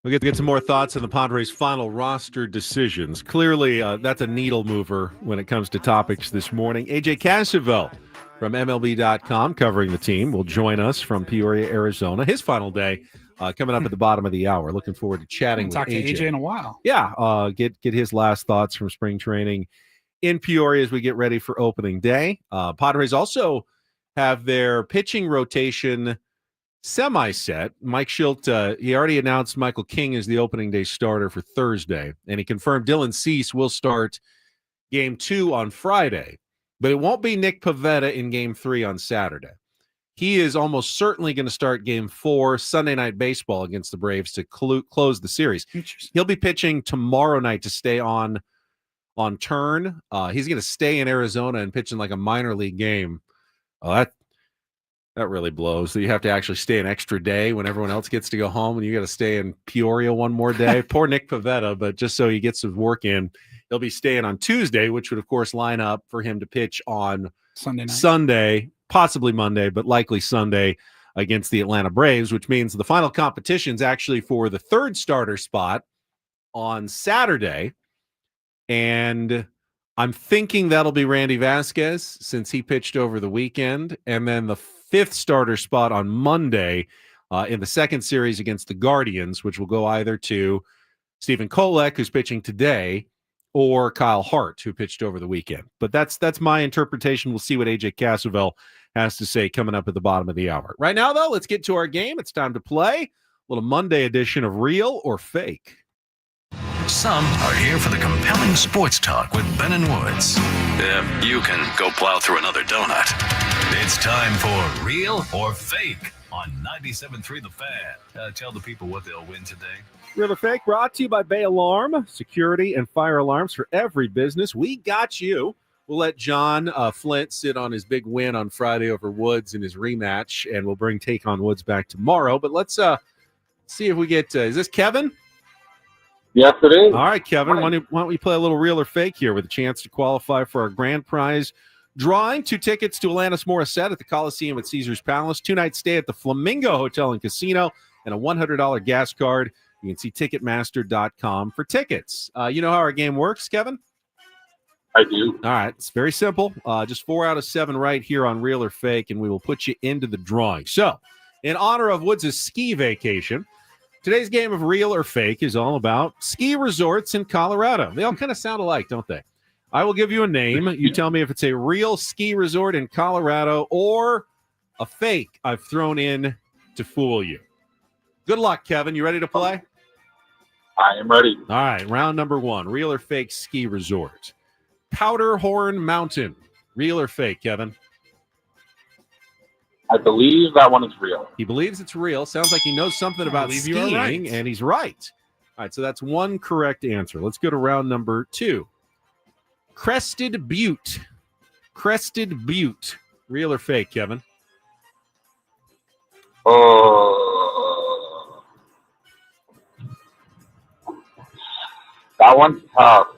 We'll get some more thoughts on the Padres' final roster decisions. Clearly, that's a needle mover when it comes to topics this morning. AJ Cassavell from MLB.com, covering the team, will join us from Peoria, Arizona. His final day coming up at the bottom of the hour. Looking forward to chatting with Talk to AJ. AJ in a while. Yeah, get his last thoughts from spring training in Peoria as we get ready for opening day. Padres also have their pitching rotation semi-set. Mike Schilt, he already announced Michael King as the opening day starter for Thursday, and he confirmed Dylan Cease will start Game 2 on Friday, but it won't be Nick Pivetta in Game 3 on Saturday. He is almost certainly going to start Game 4 Sunday Night Baseball against the Braves to close the series. He'll be pitching tomorrow night to stay on turn. He's going to stay in Arizona and pitch in like a minor league game. That really blows. So you have to actually stay an extra day when everyone else gets to go home, and you got to stay in Peoria one more day. Poor Nick Pivetta, but just so he gets his work in, he'll be staying on Tuesday, which would, of course, line up for him to pitch on Sunday, possibly Monday, but likely Sunday against the Atlanta Braves, which means the final competition is actually for the third starter spot on Saturday. And I'm thinking that'll be Randy Vasquez since he pitched over the weekend. And then the fifth starter spot on Monday in the second series against the Guardians, which will go either to Stephen Kolek, who's pitching today, or Kyle Hart, who pitched over the weekend. But that's my interpretation. We'll see what AJ Cassavell has to say coming up at the bottom of the hour. Right now, though, let's get to our game. It's time to play a little Monday edition of Real or Fake. Some are here for the compelling sports talk with Ben and Woods. Yeah, you can go plow through another donut. It's time for Real or Fake on 97.3 The Fan. Tell the people what they'll win today. Real or Fake brought to you by Bay Alarm, security and fire alarms for every business. We got you. We'll let John Flint sit on his big win on Friday over Woods in his rematch, and we'll bring Take on Woods back tomorrow. But let's see if we get is this Kevin? Yes, it is. All right, Kevin, why don't we play a little Real or Fake here with a chance to qualify for our grand prize drawing? 2 tickets to Alanis Morissette at the Coliseum at Caesars Palace, 2-night stay at the Flamingo Hotel and Casino, and a $100 gas card. You can see Ticketmaster.com for tickets. You know how our game works, Kevin? I do. All right, it's very simple. Just 4 out of 7 right here on Real or Fake, and we will put you into the drawing. So, in honor of Woods' ski vacation, today's game of Real or Fake is all about ski resorts in Colorado. They all kind of sound alike, don't they? I will give you a name. You tell me if it's a real ski resort in Colorado or a fake I've thrown in to fool you. Good luck, Kevin. You ready to play? I am ready. All right, round number 1, Real or Fake ski resort. Powderhorn Mountain. Real or Fake, Kevin? I believe that one is real. He believes it's real. Sounds like he knows something about skiing, right. And he's right. All right, so that's one correct answer. Let's go to round number 2. Crested Butte. Crested Butte. Real or Fake, Kevin? That one's tough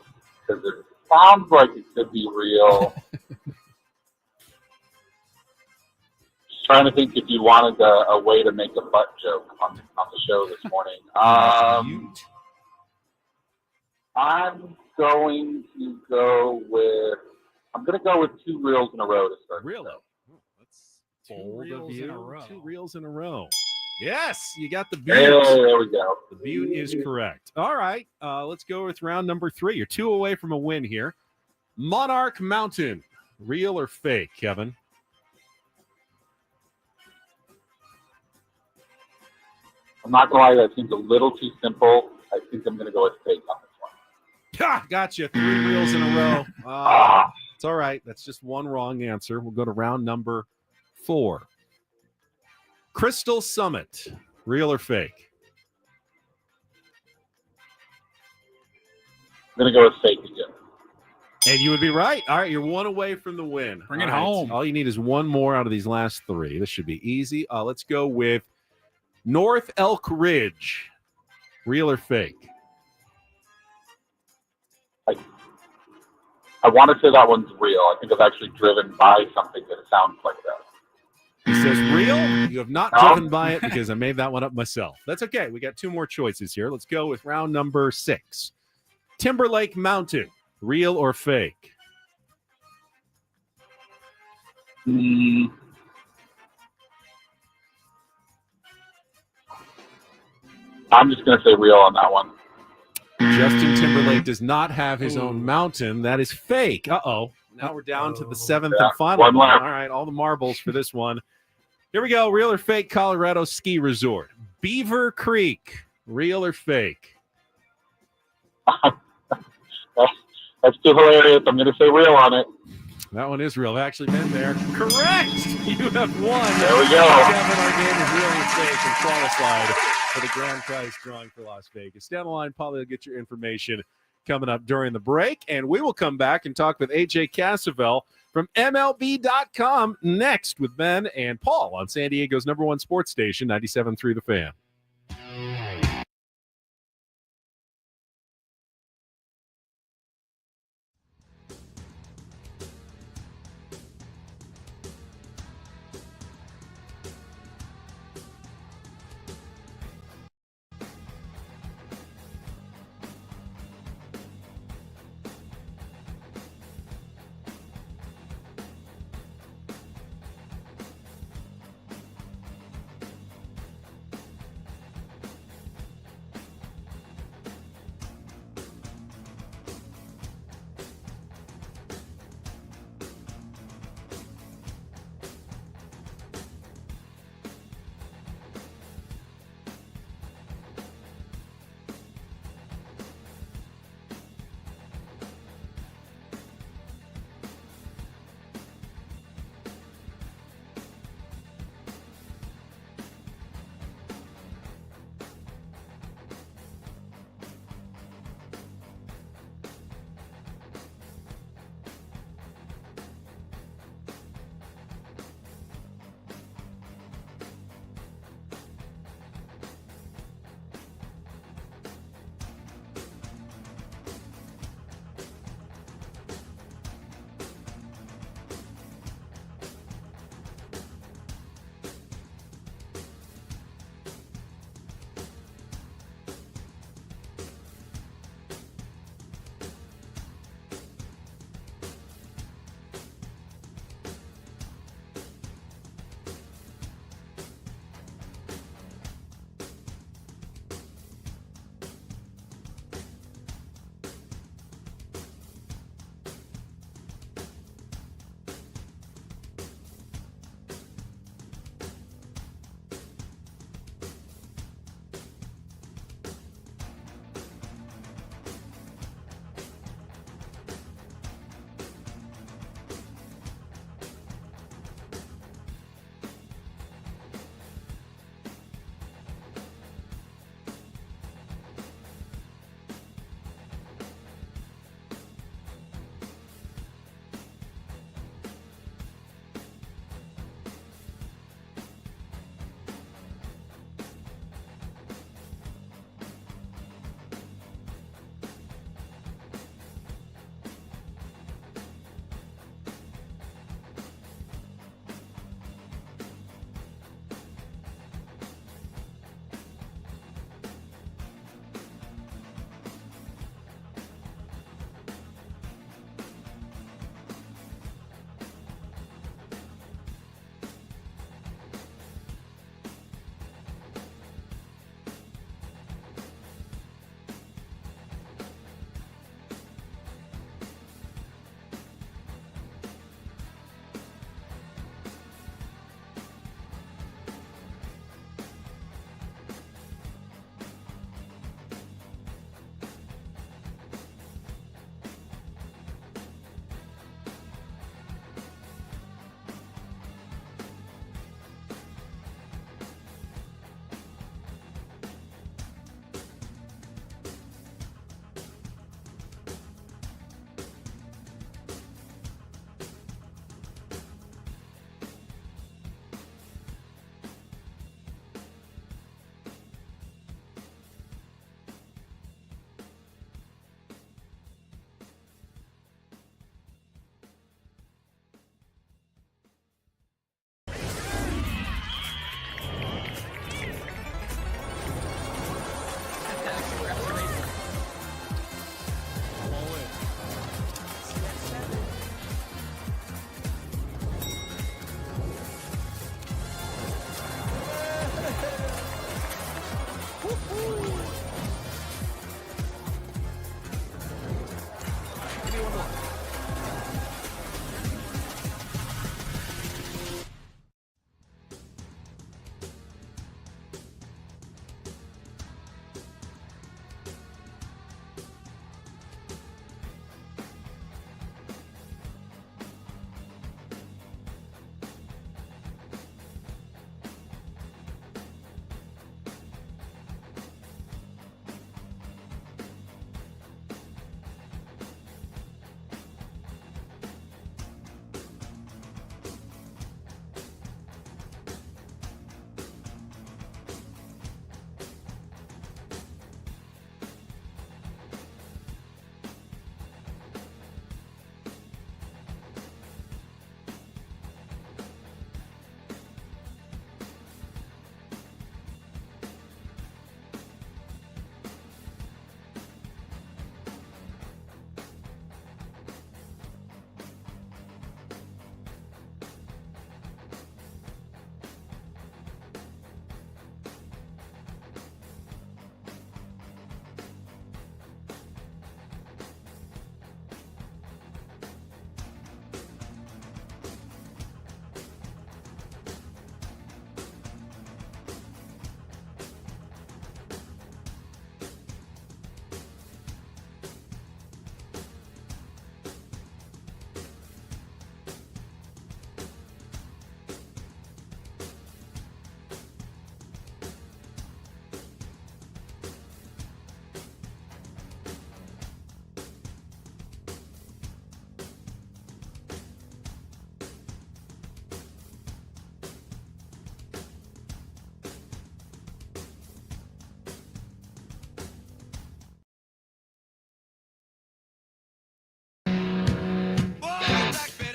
because it sounds like it could be real. Just trying to think if you wanted a way to make a butt joke on the show this morning. I'm going to go with 2 reels in a row to start. Really? That's bold of you. 2 reels in a row. Yes, you got the Butte. Hey, there we go. The Butte is correct. All right, let's go with round number 3. You're 2 away from a win here. Monarch Mountain. Real or Fake, Kevin? I'm not going to lie, that seems a little too simple. I think I'm going to go with Fake on this one. Gotcha. 3 reels in a row. It's all right. That's just one wrong answer. We'll go to round number 4. Crystal Summit. Real or Fake? I'm going to go with Fake again. And you would be right. All right, you're 1 away from the win. Bring it home. All you need is 1 more out of these last 3. This should be easy. Let's go with North Elk Ridge. Real or Fake? I want to say that one's real. I think I've actually driven by something that sounds like that. He says real. You have not driven by it because I made that one up myself. That's okay. We got 2 more choices here. Let's go with round number 6. Timberlake Mountain, real or fake? I'm just going to say real on that one. Justin Timberlake does not have his own mountain. That is fake. Uh-oh. Now we're down to the 7th and final one one. left. All right, all the marbles for this one. Here we go. Real or fake Colorado ski resort? Beaver Creek, real or fake? That's too hilarious. I'm going to say real on it. That one is real. I've actually been there. Correct. You have won. There we go. Kevin, our game is real and fake and qualified for the grand prize drawing for Las Vegas. Down the line, Paulie will get your information coming up during the break, and we will come back and talk with AJ Cassavell from MLB.com next with Ben and Paul on San Diego's #1 sports station, 97.3 The Fan.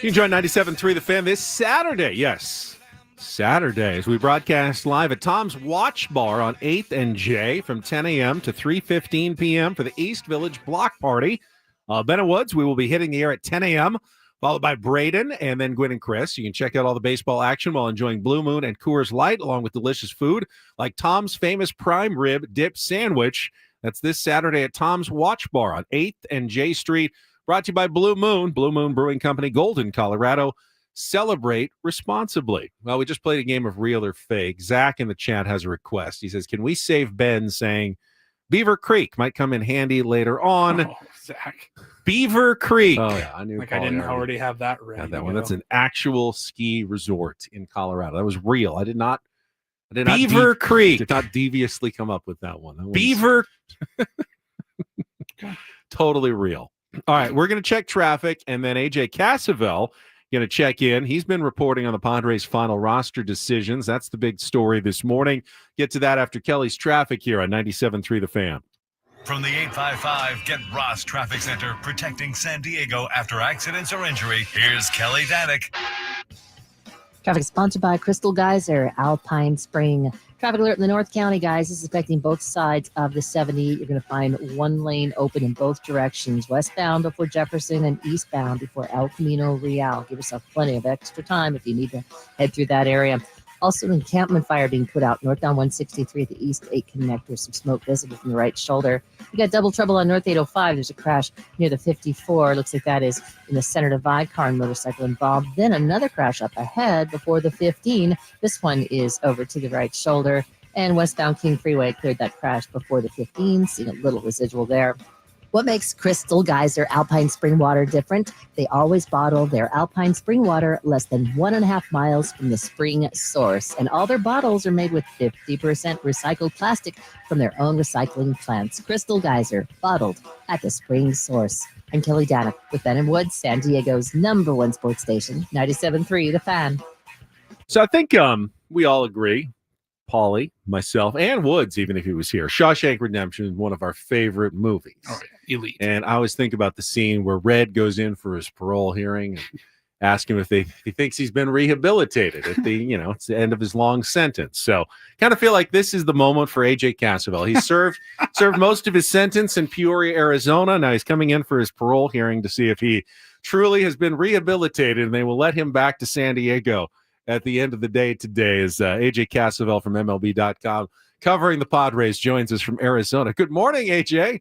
You can join 97.3 The Fan this Saturday. Yes, Saturday, as we broadcast live at Tom's Watch Bar on 8th and J from 10 a.m. to 3:15 p.m. for the East Village Block Party. Ben and Woods, we will be hitting the air at 10 a.m., followed by Braden and then Gwen and Chris. You can check out all the baseball action while enjoying Blue Moon and Coors Light, along with delicious food like Tom's famous prime rib dip sandwich. That's this Saturday at Tom's Watch Bar on 8th and J Street. Brought to you by Blue Moon Brewing Company, Golden, Colorado. Celebrate responsibly. Well, we just played a game of real or fake. Zach in the chat has a request. He says, can we save Ben saying Beaver Creek might come in handy later on? Oh, Zach. Beaver Creek. Oh, yeah. I knew Like I didn't already have that ready. Had that one. That's an actual ski resort in Colorado. That was real. I did not Beaver Creek. Did not deviously come up with that one. That was Beaver. Totally real. All right, we're going to check traffic, and then AJ Cassavell going to check in. He's been reporting on the Padres' final roster decisions. That's the big story this morning. Get to that after Kelly's traffic here on 97.3 The Fan. From the 855 Get Ross Traffic Center, protecting San Diego after accidents or injury, here's Kelly Danick. Traffic sponsored by Crystal Geyser, Alpine Spring. Traffic alert in the North County, guys. This is affecting both sides of the 70. You're going to find one lane open in both directions, westbound before Jefferson and eastbound before El Camino Real. Give yourself plenty of extra time if you need to head through that area. Also, an encampment fire being put out northbound 163 at the East 8 connector. Some smoke visible from the right shoulder. You got double trouble on North 805. There's a crash near the 54. Looks like that is in the Senator Vicar and motorcycle involved. Then another crash up ahead before the 15. This one is over to the right shoulder. And westbound King Freeway cleared that crash before the 15. Seeing a little residual there. What makes Crystal Geyser Alpine Spring Water different? They always bottle their Alpine Spring Water less than 1.5 miles from the spring source. And all their bottles are made with 50% recycled plastic from their own recycling plants. Crystal Geyser, bottled at the spring source. I'm Kelly Danick with Ben and Woods, San Diego's #1 sports station, 97.3 The Fan. So I think we all agree, Paulie, myself, and Woods, even if he was here, Shawshank Redemption is one of our favorite movies. Oh, yeah. Elite. And I always think about the scene where Red goes in for his parole hearing and ask him if he thinks he's been rehabilitated at the, it's the end of his long sentence. So kind of feel like this is the moment for AJ Cassavell. He served most of his sentence in Peoria, Arizona. Now he's coming in for his parole hearing to see if he truly has been rehabilitated, and they will let him back to San Diego at the end of the day today. As AJ Cassavell from MLB.com covering the Padres joins us from Arizona. Good morning, AJ.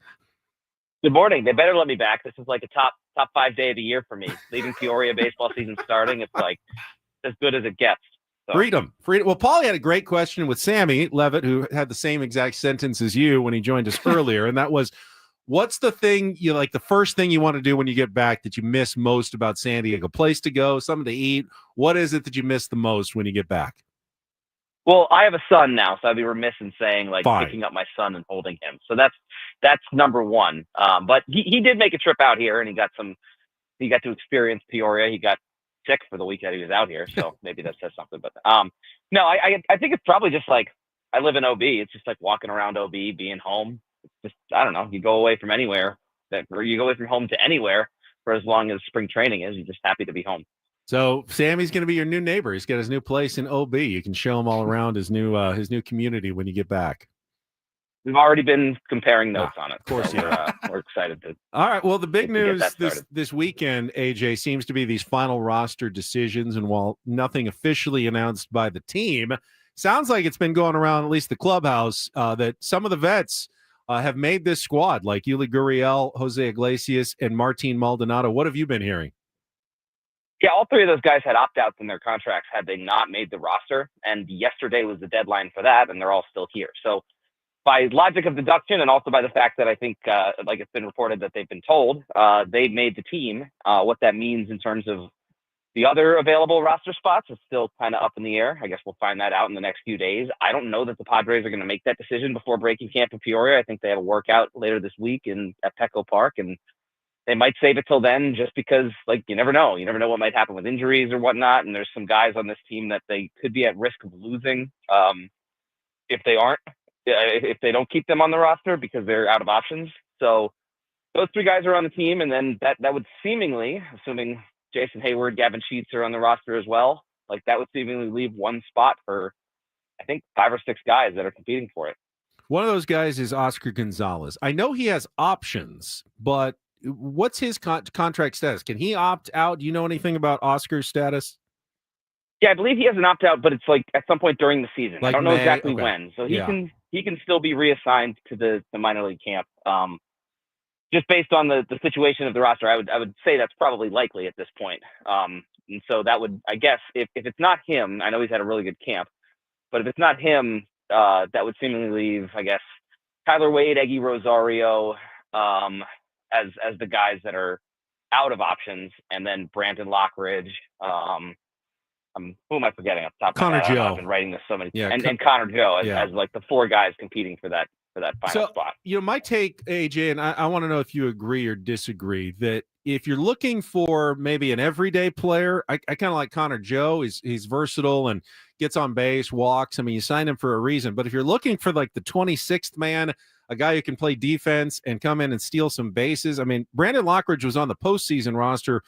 Good morning. They better let me back. This is like a top 5 day of the year for me. Leaving Peoria, baseball season starting, it's like as good as it gets. So. Freedom. Well, Paulie had a great question with Sammy Levitt, who had the same exact sentence as you when he joined us earlier, and that was, what's the thing you like, the first thing you want to do when you get back that you miss most about San Diego? Place to go, something to eat. What is it that you miss the most when you get back? Well, I have a son now, so I'd be remiss in saying Fine. Picking up my son and holding him. So that's number one. But he did make a trip out here, and he got to experience Peoria. He got sick for the week that he was out here, so maybe that says something. But no, I think it's probably just like I live in OB. It's just like walking around OB, being home. It's just, I don't know. You go away from anywhere, or you go away from home to anywhere for as long as spring training is. You're just happy to be home. So Sammy's going to be your new neighbor. He's got his new place in OB. You can show him all around his new community when you get back. We've already been comparing notes on it. Of course, so we're excited to. All right. Well, the big news this weekend, AJ, seems to be these final roster decisions. And while nothing officially announced by the team, sounds like it's been going around at least the clubhouse that some of the vets have made this squad, like Yuli Gurriel, Jose Iglesias, and Martin Maldonado. What have you been hearing? Yeah, all three of those guys had opt-outs in their contracts had they not made the roster. And yesterday was the deadline for that, and they're all still here. So by logic of deduction, and also by the fact that I think, like it's been reported that they've been told, they made the team. What that means in terms of the other available roster spots is still kind of up in the air. I guess we'll find that out in the next few days. I don't know that the Padres are going to make that decision before breaking camp in Peoria. I think they have a workout later this week at Petco Park, and they might save it till then just because, like, you never know. You never know what might happen with injuries or whatnot. And there's some guys on this team that they could be at risk of losing if they don't keep them on the roster because they're out of options. So those three guys are on the team, and then that would seemingly, assuming Jason Hayward, Gavin Sheets are on the roster as well, like that would seemingly leave one spot for, I think, 5 or 6 guys that are competing for it. One of those guys is Oscar Gonzalez. I know he has options, but what's his contract status? Can he opt out? Do you know anything about Oscar's status? Yeah, I believe he has an opt out, but it's like at some point during the season. Like I don't know May? exactly Okay. when. So he Yeah. can still be reassigned to the minor league camp. Just based on the situation of the roster, I would say that's probably likely at this point. And so that would, I guess, if it's not him, I know he's had a really good camp, but if it's not him, that would seemingly leave, I guess, Tyler Wade, Eggy Rosario, as the guys that are out of options, and then Brandon Lockridge. Who am I forgetting off the top of my head? Connor Joe. I've been writing this so many Yeah, and Connor Joe yeah. as like the 4 guys competing for that final spot. You know, my take, AJ, and I want to know if you agree or disagree, that if you're looking for maybe an everyday player, I kind of like Connor Joe. He's versatile and gets on base, walks. I mean, you signed him for a reason. But if you're looking for like the 26th man, a guy who can play defense and come in and steal some bases, I mean, Brandon Lockridge was on the postseason roster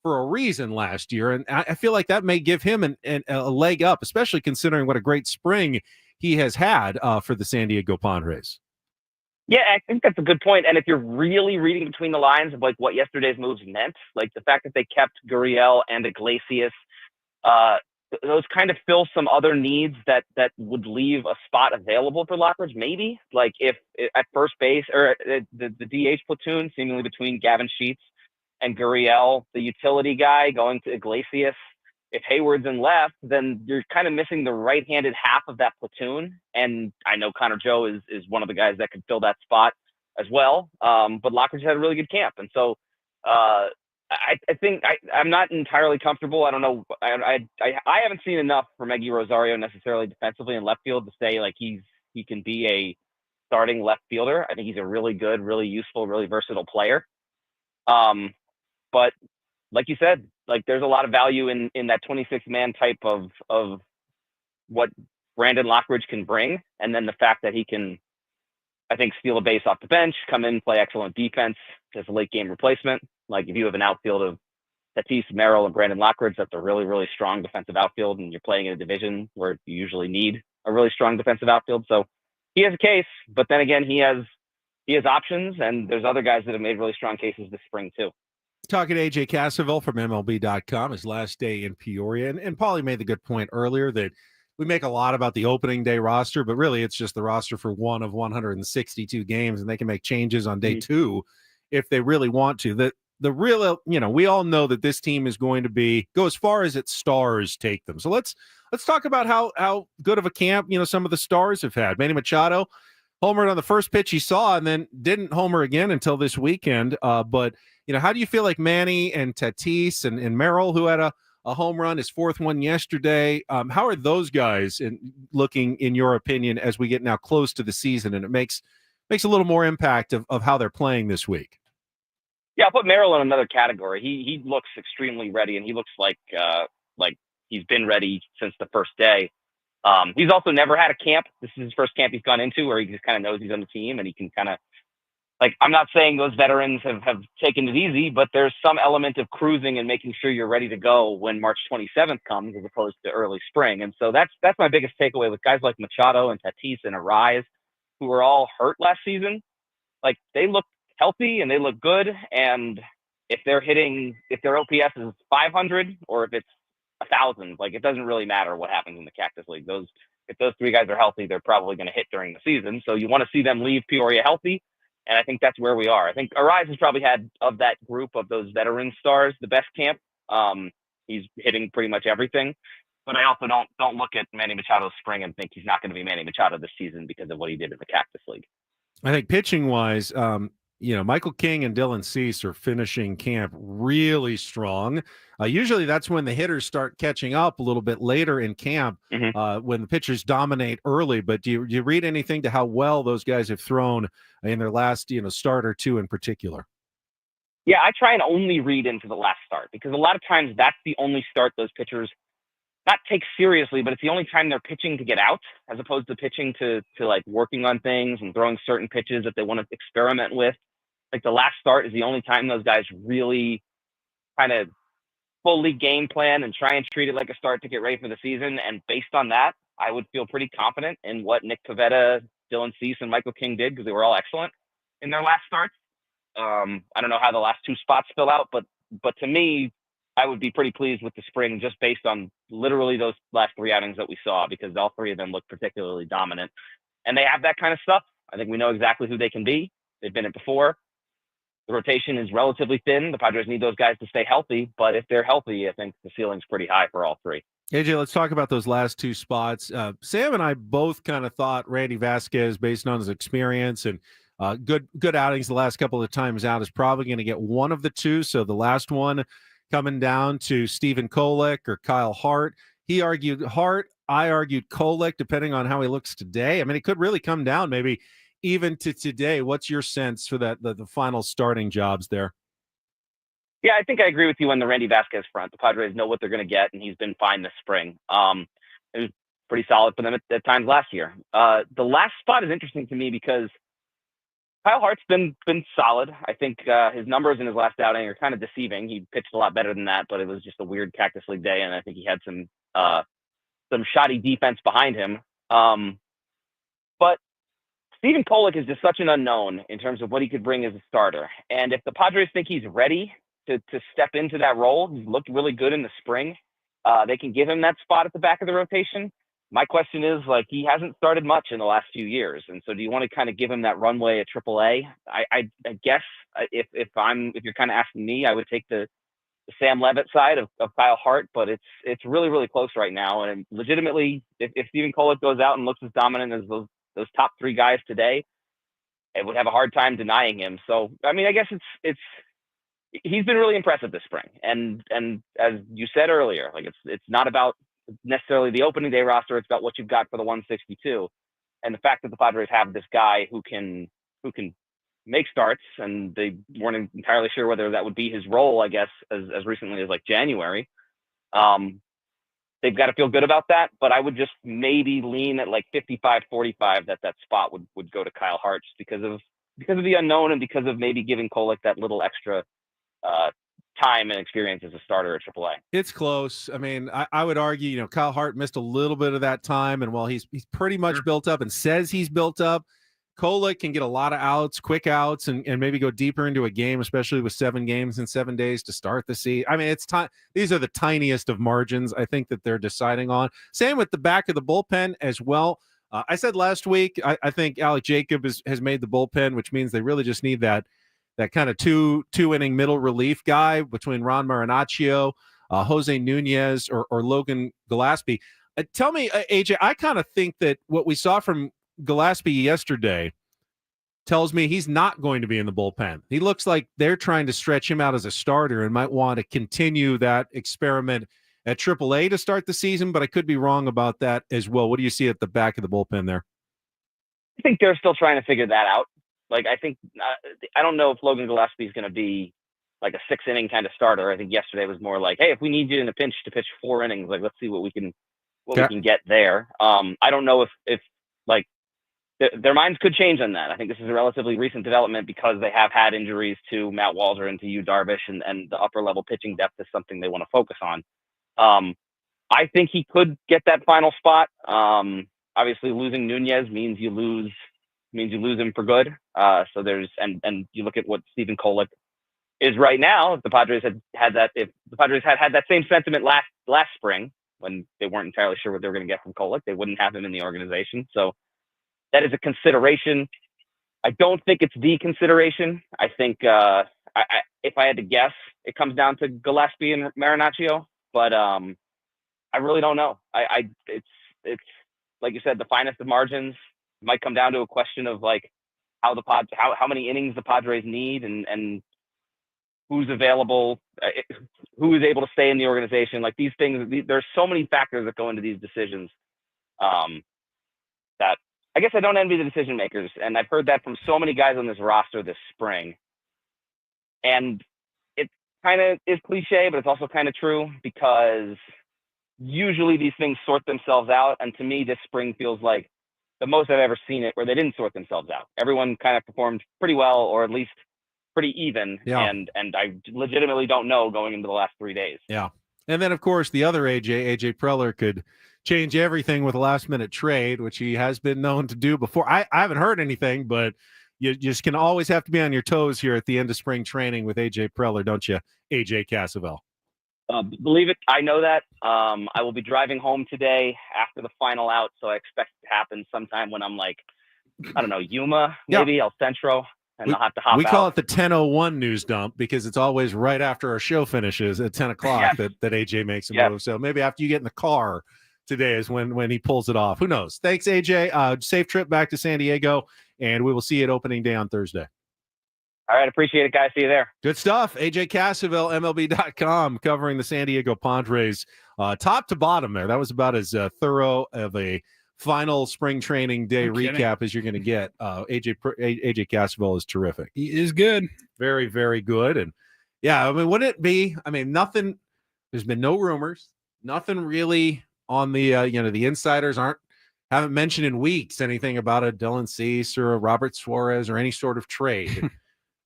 for a reason last year, and I feel like that may give him a leg up, especially considering what a great spring he has had for the San Diego Padres. Yeah, I think that's a good point. And if you're really reading between the lines of like what yesterday's moves meant, like the fact that they kept Gurriel and Iglesias, those kind of fill some other needs that would leave a spot available for Lockridge. Maybe like if at first base or the DH platoon, seemingly between Gavin Sheets and Gurriel, the utility guy going to Iglesias. If Hayward's in left, then you're kind of missing the right-handed half of that platoon. And I know Connor Joe is one of the guys that could fill that spot as well. But Lockridge had a really good camp. And so I think I'm not entirely comfortable. I don't know. I haven't seen enough from Eggy Rosario necessarily defensively in left field to say like he can be a starting left fielder. I think he's a really good, really useful, really versatile player. But like you said, like there's a lot of value in that 26-man type of what Brandon Lockridge can bring. And then the fact that he can, I think, steal a base off the bench, come in, play excellent defense as a late game replacement. Like if you have an outfield of Tatis, Merrill, and Brandon Lockridge, that's a really, really strong defensive outfield. And you're playing in a division where you usually need a really strong defensive outfield. So he has a case, but then again, he has options, and there's other guys that have made really strong cases this spring too. Talking to AJ Cassaville from MLB.com, his last day in Peoria. And Paulie made the good point earlier that we make a lot about the opening day roster, but really it's just the roster for one of 162 games, and they can make changes on day 2 if they really want to. The real, we all know that this team is going to go as far as its stars take them. So let's talk about how good of a camp, some of the stars have had. Manny Machado homered on the first pitch he saw and then didn't homer again until this weekend. But how do you feel like Manny and Tatis and Merrill, who had a home run, his 4th one yesterday, how are those guys looking, in your opinion, as we get now close to the season and it makes a little more impact of how they're playing this week? Yeah, I'll put Merrill in another category. He looks extremely ready, and he looks like he's been ready since the first day. He's also never had a camp. This is his first camp he's gone into where he just kind of knows he's on the team, and he can kind of, like, I'm not saying those veterans have taken it easy, but there's some element of cruising and making sure you're ready to go when March 27th comes as opposed to early spring. And so that's my biggest takeaway with guys like Machado and Tatis and Arise, who were all hurt last season. Like, they look healthy and they look good. And if their OPS is 500 or if it's 1,000, like, it doesn't really matter what happens in the Cactus League. If those 3 guys are healthy, they're probably going to hit during the season. So you want to see them leave Peoria healthy. And I think that's where we are. I think Arise has probably had, of that group of those veteran stars, the best camp. He's hitting pretty much everything. But I also don't look at Manny Machado's spring and think he's not going to be Manny Machado this season because of what he did in the Cactus League. I think pitching-wise, Michael King and Dylan Cease are finishing camp really strong. Usually that's when the hitters start catching up a little bit later in camp, when the pitchers dominate early. But do you read anything to how well those guys have thrown in their last start or 2 in particular? Yeah, I try and only read into the last start because a lot of times that's the only start those pitchers not take seriously, but it's the only time they're pitching to get out as opposed to pitching to like working on things and throwing certain pitches that they want to experiment with. Like the last start is the only time those guys really kind of fully game plan and try and treat it like a start to get ready for the season. And based on that, I would feel pretty confident in what Nick Pivetta, Dylan Cease, and Michael King did, because they were all excellent in their last starts. I don't know how the last 2 spots fill out, but to me, I would be pretty pleased with the spring just based on literally those last 3 outings that we saw, because all 3 of them look particularly dominant. And they have that kind of stuff. I think we know exactly who they can be. They've been it before. The rotation is relatively thin. The Padres need those guys to stay healthy, but if they're healthy, I think the ceiling's pretty high for all 3. AJ, let's talk about those last 2 spots. Sam and I both kind of thought Randy Vasquez, based on his experience and good outings the last couple of times out, is probably going to get one of the 2. So the last one coming down to Stephen Kolek or Kyle Hart. He argued Hart. I argued Kolek, depending on how he looks today. I mean, it could really come down maybe even to today. What's your sense for that the final starting jobs there? Yeah, I think I agree with you on the Randy Vasquez front. The Padres know what they're going to get, and he's been fine this spring. It was pretty solid for them at times last year. The last spot is interesting to me because Kyle Hart's been solid. I think his numbers in his last outing are kind of deceiving. He pitched a lot better than that, but it was just a weird Cactus League day, and I think he had some shoddy defense behind him. But Stephen Kolek is just such an unknown in terms of what he could bring as a starter. And if the Padres think he's ready to step into that role, he's looked really good in the spring, they can give him that spot at the back of the rotation. My question is, like, he hasn't started much in the last few years. And so do you want to kind of give him that runway at AAA? I guess if you're kind of asking me, I would take the Sam Levitt side of Kyle Hart, but it's really, really close right now. And legitimately, if Stephen Kolek goes out and looks as dominant as those top 3 guys today, it would have a hard time denying him. So, I mean, I guess he's been really impressive this spring. And as you said earlier, like it's not about necessarily the opening day roster. It's about what you've got for the 162. And the fact that the Padres have this guy who can make starts, and they weren't entirely sure whether that would be his role, I guess, as recently as like January. They've got to feel good about that, but I would just maybe lean at like 55-45 that spot would go to Kyle Hart, just because of the unknown and because of maybe giving Kolek that little extra time and experience as a starter at AAA. It's close. I mean, I would argue, Kyle Hart missed a little bit of that time, and while he's pretty much built up and says he's built up, Kolek can get a lot of outs, quick outs, and maybe go deeper into a game, especially with 7 games in 7 days to start the season. I mean, it's time. These are the tiniest of margins, I think, that they're deciding on. Same with the back of the bullpen as well. I said last week, I think Alec Jacob has made the bullpen, which means they really just need that kind of two inning middle relief guy between Ron Marinaccio, Jose Nunez, or Logan Gillespie. Tell me, AJ, I kind of think that what we saw from Gillespie yesterday tells me he's not going to be in the bullpen. He looks like they're trying to stretch him out as a starter and might want to continue that experiment at AAA to start the season, but I could be wrong about that as well. What do you see at the back of the bullpen there? I think they're still trying to figure that out. Like, I think I don't know if Logan Gillespie is going to be like a 6-inning kind of starter. I think yesterday was more like, hey, if we need you in a pinch to pitch 4 innings, like, let's see what we can get there. I don't know if like their minds could change on that. I think this is a relatively recent development because they have had injuries to Matt Walzer and to Yu Darvish, and the upper level pitching depth is something they want to focus on. I think he could get that final spot. Obviously, losing Nunez means you lose him for good. So there's and you look at what Stephen Kolek is right now. If the Padres had that same sentiment last spring when they weren't entirely sure what they were going to get from Kolek, they wouldn't have him in the organization. So that is a consideration. I don't think it's the consideration. I think if I had to guess, it comes down to Gillespie and Marinaccio. But I really don't know. It's like you said, the finest of margins. It might come down to a question of like how many innings the Padres need and who's available, who is able to stay in the organization. Like these things, there's so many factors that go into these decisions that I guess I don't envy the decision makers. And I've heard that from so many guys on this roster this spring. And it kind of is cliche, but it's also kind of true because usually these things sort themselves out. And to me, this spring feels like the most I've ever seen it where they didn't sort themselves out. Everyone kind of performed pretty well, or at least pretty even. Yeah. And I legitimately don't know going into the last 3 days. Yeah. And then, of course, the other AJ Preller could change everything with a last-minute trade, which he has been known to do before. I haven't heard anything, but you just can always have to be on your toes here at the end of spring training with AJ Preller, don't you, AJ Cassavell? Believe it, I know that. I will be driving home today after the final out, so I expect it to happen sometime when I'm like, I don't know, Yuma, maybe El Centro, and I'll have to hop out. We call it the 10:01 news dump because it's always right after our show finishes at 10 o'clock that AJ makes a move. So maybe after you get in the car today is when he pulls it off. Who knows? Thanks, AJ. Safe trip back to San Diego, and we will see you at opening day on Thursday. All right, appreciate it, guys. See you there. Good stuff. AJ Cassavell, MLB.com, covering the San Diego Padres top to bottom there. That was about as thorough of a final spring training day recap as you're going to get. AJ Cassavell is terrific. He is good. Very, very good. And yeah, I mean, wouldn't it be? I mean, nothing. There's been no rumors. Nothing really on the the insiders haven't mentioned in weeks anything about a Dylan Cease or a Robert Suarez or any sort of trade.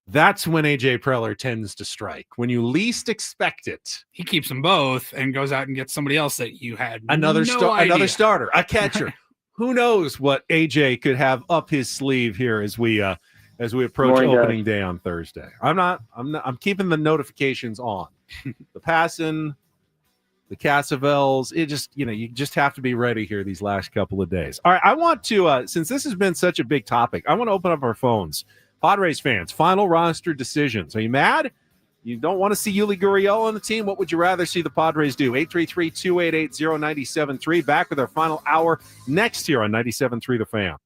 That's when AJ Preller tends to strike. When you least expect it. He keeps them both and goes out and gets somebody else that you had another idea. starter, a catcher. Who knows what AJ could have up his sleeve here as we approach opening day on Thursday. I'm keeping the notifications on. The Passan, the Cassavells, it just, you just have to be ready here these last couple of days. All right, I want to since this has been such a big topic, I want to open up our phones. Padres fans, final roster decisions. Are you mad? You don't want to see Yuli Gurriel on the team? What would you rather see the Padres do? 833-288-0973. Back with our final hour next here on 97.3 The Fan.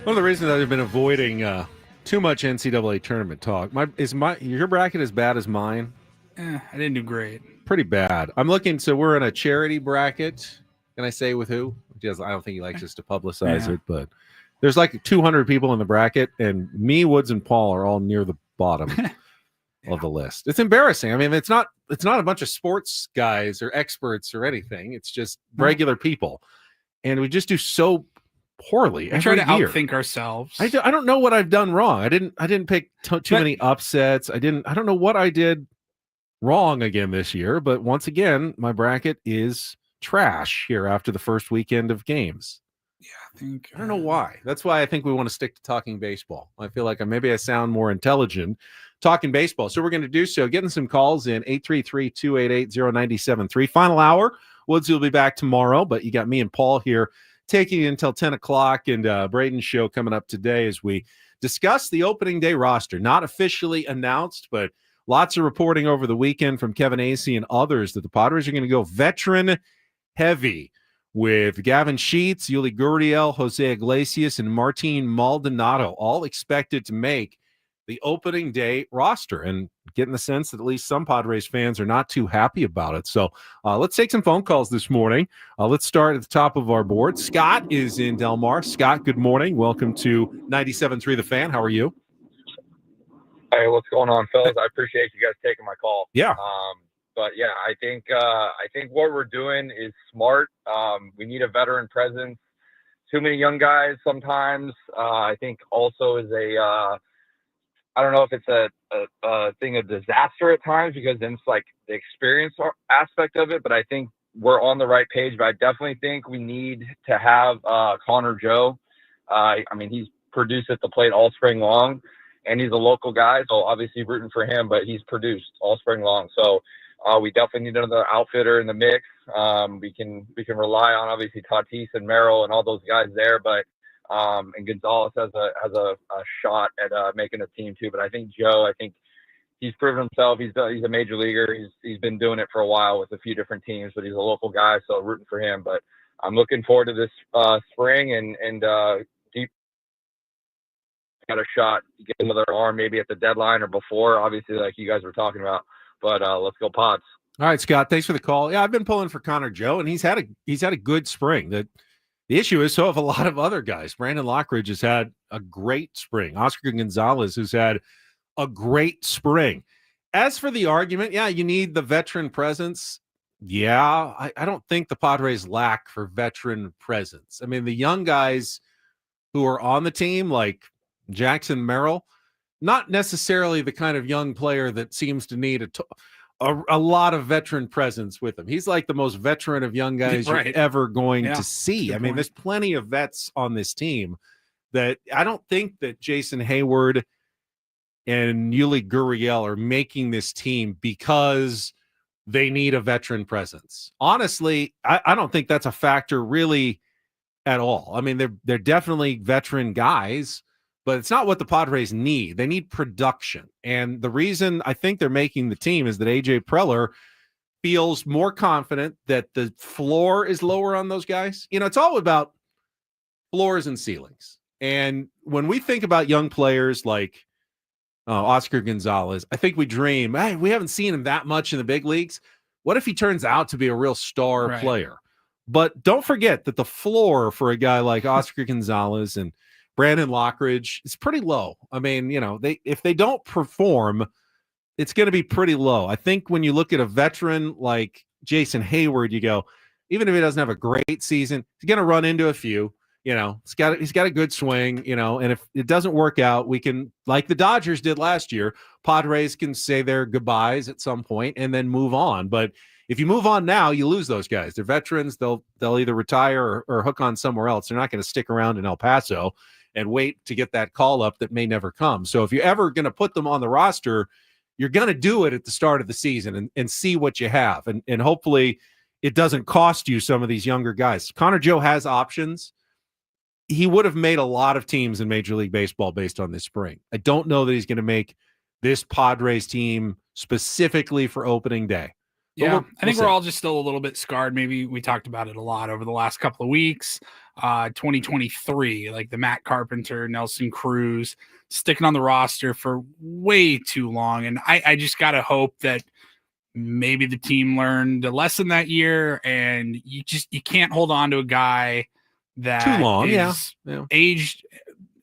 One of the reasons I've been avoiding too much NCAA tournament talk. Your bracket as bad as mine? I didn't do great. Pretty bad. I'm looking. So we're in a charity bracket. Can I say with who? Because I don't think he likes us to publicize it, but there's like 200 people in the bracket, and me, Woods, and Paul are all near the bottom of the list. It's embarrassing. I mean, it's not a bunch of sports guys or experts or anything. It's just regular people, and we just do so poorly. We try to outthink ourselves. I don't know what I've done wrong. I didn't pick too many upsets. I don't know what I did wrong again this year, but once again, my bracket is trash here after the first weekend of games. Yeah, I don't know why. That's why I think we want to stick to talking baseball. I feel like maybe I sound more intelligent talking baseball. So we're going to do so. Getting some calls in 833-288-0973. Final hour. Woods will be back tomorrow, but you got me and Paul here taking you until 10 o'clock, and Braden's show coming up today as we discuss the opening day roster. Not officially announced, but lots of reporting over the weekend from Kevin Acee and others that the Padres are going to go veteran heavy with Gavin Sheets, Yuli Gurriel, Jose Iglesias, and Martin Maldonado, all expected to make the opening day roster, and getting the sense that at least some Padres fans are not too happy about it. So let's take some phone calls this morning. Let's start at the top of our board. Scott is in Del Mar. Scott, good morning. Welcome to 97.3 The Fan. How are you? Hey, what's going on, fellas? I appreciate you guys taking my call. Yeah. But yeah, I think what we're doing is smart. We need a veteran presence. Too many young guys sometimes. I think also is I don't know if it's a thing of disaster at times, because then it's like the experience aspect of it. But I think we're on the right page. But I definitely think we need to have Connor Joe. I mean, he's produced at the plate all spring long, and he's a local guy, so obviously rooting for him. But he's produced all spring long, so we definitely need another outfitter in the mix. We can rely on obviously Tatis and Merrill and all those guys there, but and Gonzalez has a shot at making a team too. But I think Joe, he's proven himself. He's a major leaguer. He's been doing it for a while with a few different teams, but he's a local guy, so rooting for him. But I'm looking forward to this spring and deep got a shot to get another arm maybe at the deadline or before, obviously, like you guys were talking about. But let's go Pods. All right, Scott, thanks for the call. Yeah, I've been pulling for Connor Joe, and he's had a good spring. The issue is so have a lot of other guys. Brandon Lockridge has had a great spring. Oscar Gonzalez has had a great spring. As for the argument, yeah, you need the veteran presence. Yeah, I don't think the Padres lack for veteran presence. I mean, the young guys who are on the team, like Jackson Merrill, not necessarily the kind of young player that seems to need a lot of veteran presence with him. He's like the most veteran of young guys right. you're ever going to see. I mean, there's plenty of vets on this team that I don't think that Jason Hayward and Yuli Gurriel are making this team because they need a veteran presence. Honestly, I don't think that's a factor really at all. I mean, they're definitely veteran guys, but it's not what the Padres need. They need production. And the reason I think they're making the team is that AJ Preller feels more confident that the floor is lower on those guys. You know, it's all about floors and ceilings. And when we think about young players like Oscar Gonzalez, I think we dream, hey, we haven't seen him that much in the big leagues. What if he turns out to be a real star player? But don't forget that the floor for a guy like Oscar Gonzalez and Brandon Lockridge is pretty low. I mean, you know, if they don't perform, it's going to be pretty low. I think when you look at a veteran like Jason Hayward, you go, even if he doesn't have a great season, he's going to run into a few. You know, he's got a good swing, you know, and if it doesn't work out, we can, like the Dodgers did last year, Padres can say their goodbyes at some point and then move on. But if you move on now, you lose those guys. They're veterans. They'll either retire or hook on somewhere else. They're not going to stick around in El Paso and wait to get that call up that may never come. So if you're ever going to put them on the roster, you're going to do it at the start of the season and see what you have. And hopefully it doesn't cost you some of these younger guys. Connor Joe has options. He would have made a lot of teams in Major League Baseball based on this spring. I don't know that he's going to make this Padres team specifically for opening day. Yeah, I think we're all just still a little bit scarred. Maybe we talked about it a lot over the last couple of weeks. 2023, like the Matt Carpenter, Nelson Cruz, sticking on the roster for way too long. And I just got to hope that maybe the team learned a lesson that year, and you can't hold on to a guy that too long, is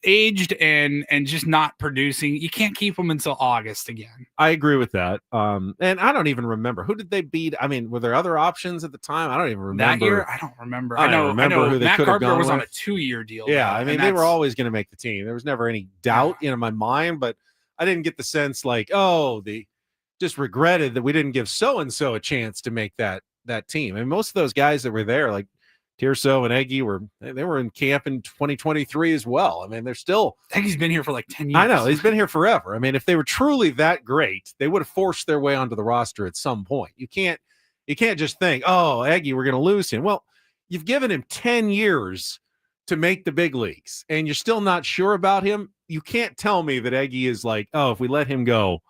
aged and just not producing. You can't keep him until August again. I agree with that. And I don't even remember, who did they beat? I mean, were there other options at the time? I don't even remember. That year, I don't remember. I know who they Matt could have Carpenter gone was on with. a 2-year deal. Yeah, though, I mean, they were always going to make the team. There was never any doubt in my mind, but I didn't get the sense like, they just regretted that we didn't give so-and-so a chance to make that team. And most of those guys that were there, like Tirso and Eggy, they were in camp in 2023 as well. I mean, they're still. Eggy's been here for like 10 years. I know, he's been here forever. I mean, if they were truly that great, they would have forced their way onto the roster at some point. You can't just think, Eggy, we're going to lose him. Well, you've given him 10 years to make the big leagues, and you're still not sure about him. You can't tell me that Eggy is like, if we let him go,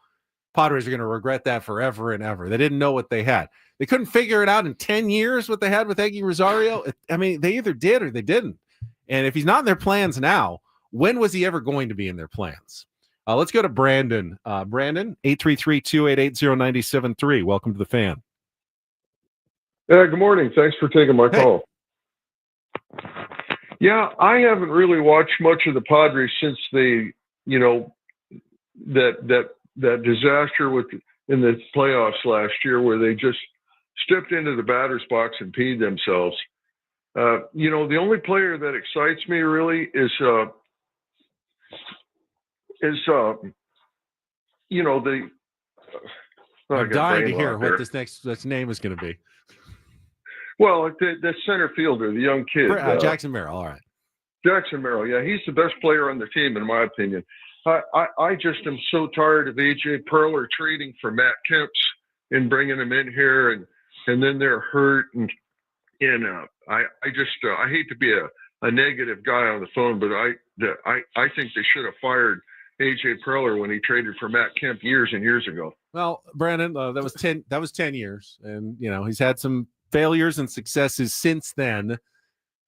Padres are going to regret that forever and ever. They didn't know what they had. They couldn't figure it out in 10 years what they had with Eggy Rosario. I mean, they either did or they didn't. And if he's not in their plans now, when was he ever going to be in their plans? Let's go to Brandon. Brandon, 833-288-0973. Welcome to the Fan. Good morning. Thanks for taking my call. Yeah, I haven't really watched much of the Padres since they, that disaster in the playoffs last year where they just stepped into the batter's box and peed themselves. The only player that excites me really is I'm dying to hear what this next name is going to be. Well, the center fielder, the young kid. Jackson Merrill, all right. Jackson Merrill, yeah, he's the best player on the team, in my opinion. I just am so tired of A.J. Perler trading for Matt Kemp and bringing him in here, and then they're hurt. And I hate to be a negative guy on the phone, but I think they should have fired A.J. Perler when he traded for Matt Kemp years and years ago. Well, Brandon, that was 10 years, and he's had some failures and successes since then.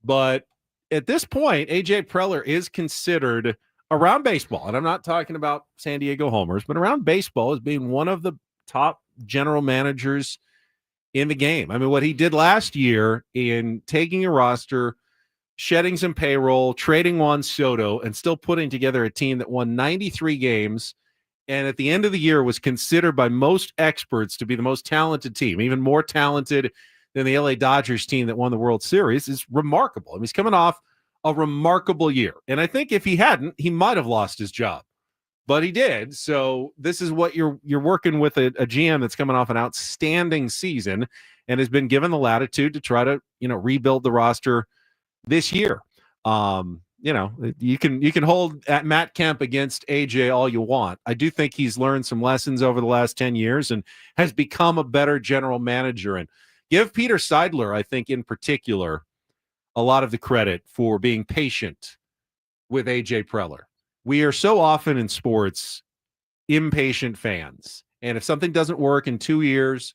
But at this point, A.J. Preller is considered around baseball, and I'm not talking about San Diego homers, but around baseball as being one of the top general managers in the game. I mean, what he did last year in taking a roster, shedding some payroll, trading Juan Soto, and still putting together a team that won 93 games, and at the end of the year was considered by most experts to be the most talented team, even more talented than the LA Dodgers team that won the World Series, is remarkable. I mean, he's coming off a remarkable year. And I think if he hadn't, he might have lost his job. But he did. So this is what you're working with a GM that's coming off an outstanding season and has been given the latitude to try to, rebuild the roster this year. You can hold at Matt Kemp against AJ all you want. I do think he's learned some lessons over the last 10 years and has become a better general manager. And give Peter Seidler, I think in particular, a lot of the credit for being patient with A.J. Preller. We are so often in sports impatient fans. And if something doesn't work in 2 years,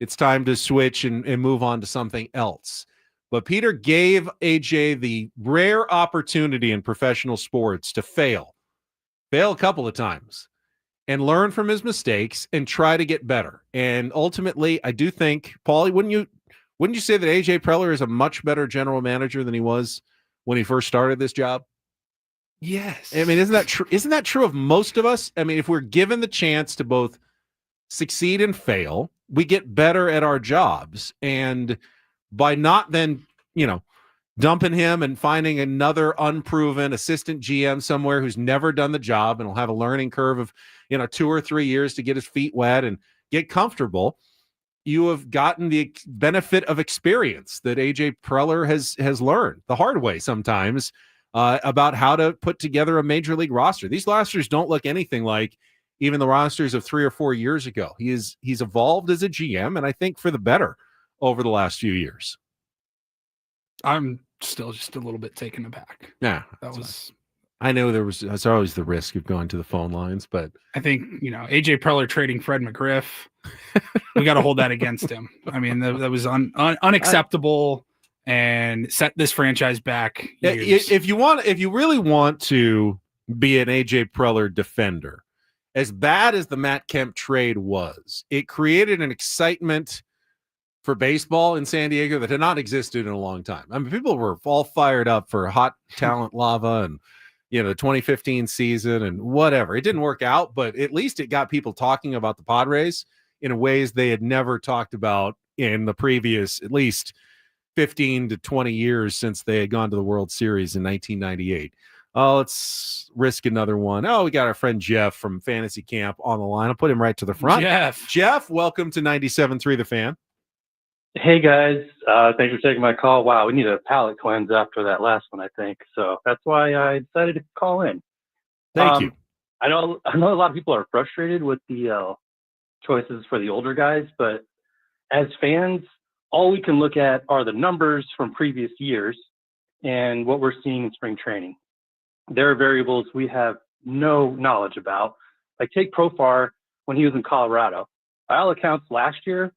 it's time to switch and move on to something else. But Peter gave A.J. the rare opportunity in professional sports to fail a couple of times, and learn from his mistakes and try to get better. And ultimately, I do think, Paulie, wouldn't you say that A.J. Preller is a much better general manager than he was when he first started this job? Yes. I mean, isn't that true? Isn't that true of most of us? I mean, if we're given the chance to both succeed and fail, we get better at our jobs. And by not then, dumping him and finding another unproven assistant GM somewhere who's never done the job and will have a learning curve of, 2 or 3 years to get his feet wet and get comfortable, you have gotten the benefit of experience that A.J. Preller has learned the hard way sometimes about how to put together a major league roster. These rosters don't look anything like even the rosters of 3 or 4 years ago. He's evolved as a GM, and I think for the better over the last few years. I'm still just a little bit taken aback. Yeah, that was. I know there's always the risk of going to the phone lines, but I think A.J. Preller trading Fred McGriff, we got to hold that against him. I mean, that was unacceptable. and set this franchise back years. If you really want to be an AJ Preller defender, as bad as the Matt Kemp trade was, it created an excitement for baseball in San Diego that had not existed in a long time. I mean, people were all fired up for hot talent lava and, the 2015 season and whatever. It didn't work out, but at least it got people talking about the Padres in ways they had never talked about in the previous, at least 15 to 20 years since they had gone to the World Series in 1998. Let's risk another one. Oh, we got our friend Jeff from Fantasy Camp on the line. I'll put him right to the front. Jeff, welcome to 97.3 The Fan. Hey, guys. Thanks for taking my call. Wow, we need a palate cleanse after that last one, I think. So that's why I decided to call in. Thank you. I know a lot of people are frustrated with the choices for the older guys, but as fans, all we can look at are the numbers from previous years and what we're seeing in spring training. There are variables we have no knowledge about. Like take Profar when he was in Colorado. By all accounts, last year,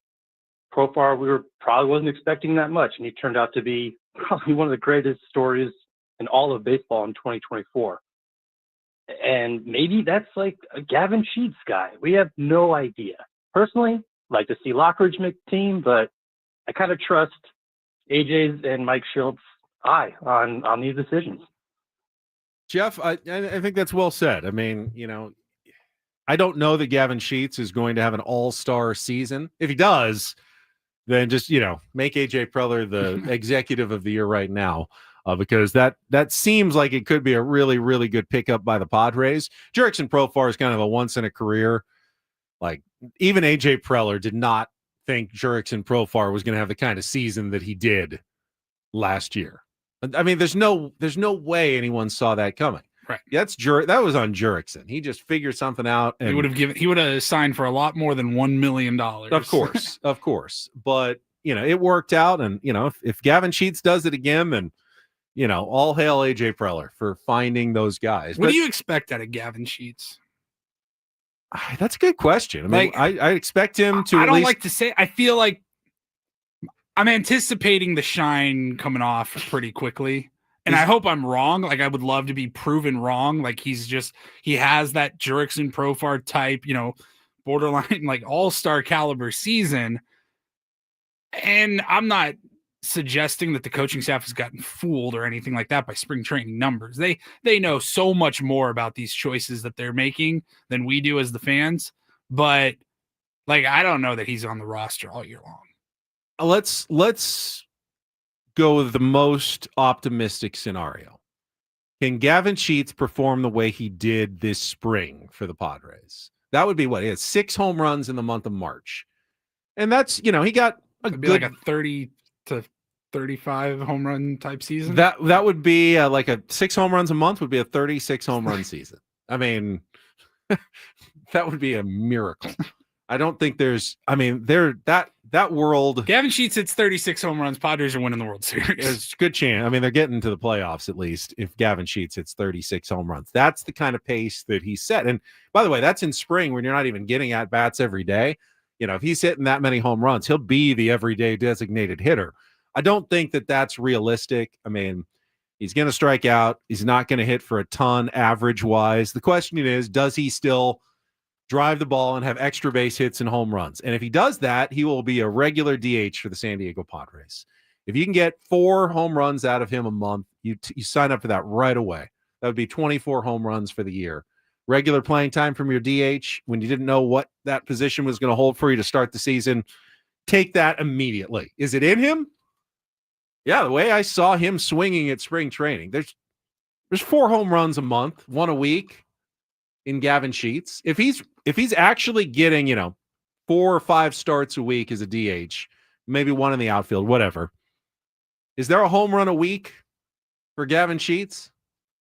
Profar, we probably wasn't expecting that much, and he turned out to be probably one of the greatest stories in all of baseball in 2024. And maybe that's like a Gavin Sheets guy. We have no idea. Personally, like to see Lockridge make the team, but I kind of trust AJ's and Mike Schilt's eye on these decisions. Jeff, I think that's well said. I mean, I don't know that Gavin Sheets is going to have an all-star season. If he does, then just, make AJ Preller the executive of the year right now, because that seems like it could be a really, really good pickup by the Padres. Jurickson Profar is kind of a once-in-a-career. Like, even AJ Preller did not think Jurickson Profar was going to have the kind of season that he did last year. I mean, there's no way anyone saw that coming. Right. That was on Jurickson. He just figured something out, and he would have signed for a lot more than $1 million. Of course. But it worked out, and if Gavin Sheets does it again, then all hail AJ Preller for finding those guys. What do you expect out of Gavin Sheets? That's a good question. I mean, I expect him to. I don't like to say. I feel like I'm anticipating the shine coming off pretty quickly. And I hope I'm wrong. Like, I would love to be proven wrong. Like, he has that Jurickson Profar type, borderline, like all-star caliber season. And I'm not suggesting that the coaching staff has gotten fooled or anything like that by spring training numbers. They know so much more about these choices that they're making than we do as the fans. But, like, I don't know that he's on the roster all year long. Let's go with the most optimistic scenario. Can Gavin Sheets perform the way he did this spring for the Padres? That would be what? He had 6 home runs in the month of March. And that's, he got like a 30 to 35 home run type season. That would be like a 6 home runs a month would be a 36 home run season. I mean, that would be a miracle. I don't think that world. Gavin Sheets hits 36 home runs. Padres are winning the World Series. There's a good chance. I mean, they're getting to the playoffs at least if Gavin Sheets hits 36 home runs. That's the kind of pace that he set. And by the way, that's in spring when you're not even getting at bats every day. If he's hitting that many home runs, he'll be the everyday designated hitter. I don't think that that's realistic. I mean, he's going to strike out. He's not going to hit for a ton average wise. The question is, does he still drive the ball and have extra base hits and home runs? And if he does that, he will be a regular DH for the San Diego Padres. If you can get 4 home runs out of him a month, you sign up for that right away. That would be 24 home runs for the year. Regular playing time from your DH when you didn't know what that position was going to hold for you to start the season. Take that immediately. Is it in him? Yeah, the way I saw him swinging at spring training, there's 4 home runs a month, 1 a week in Gavin Sheets. If he's actually getting, 4 or 5 starts a week as a DH, maybe 1 in the outfield, whatever. Is there a home run a week for Gavin Sheets?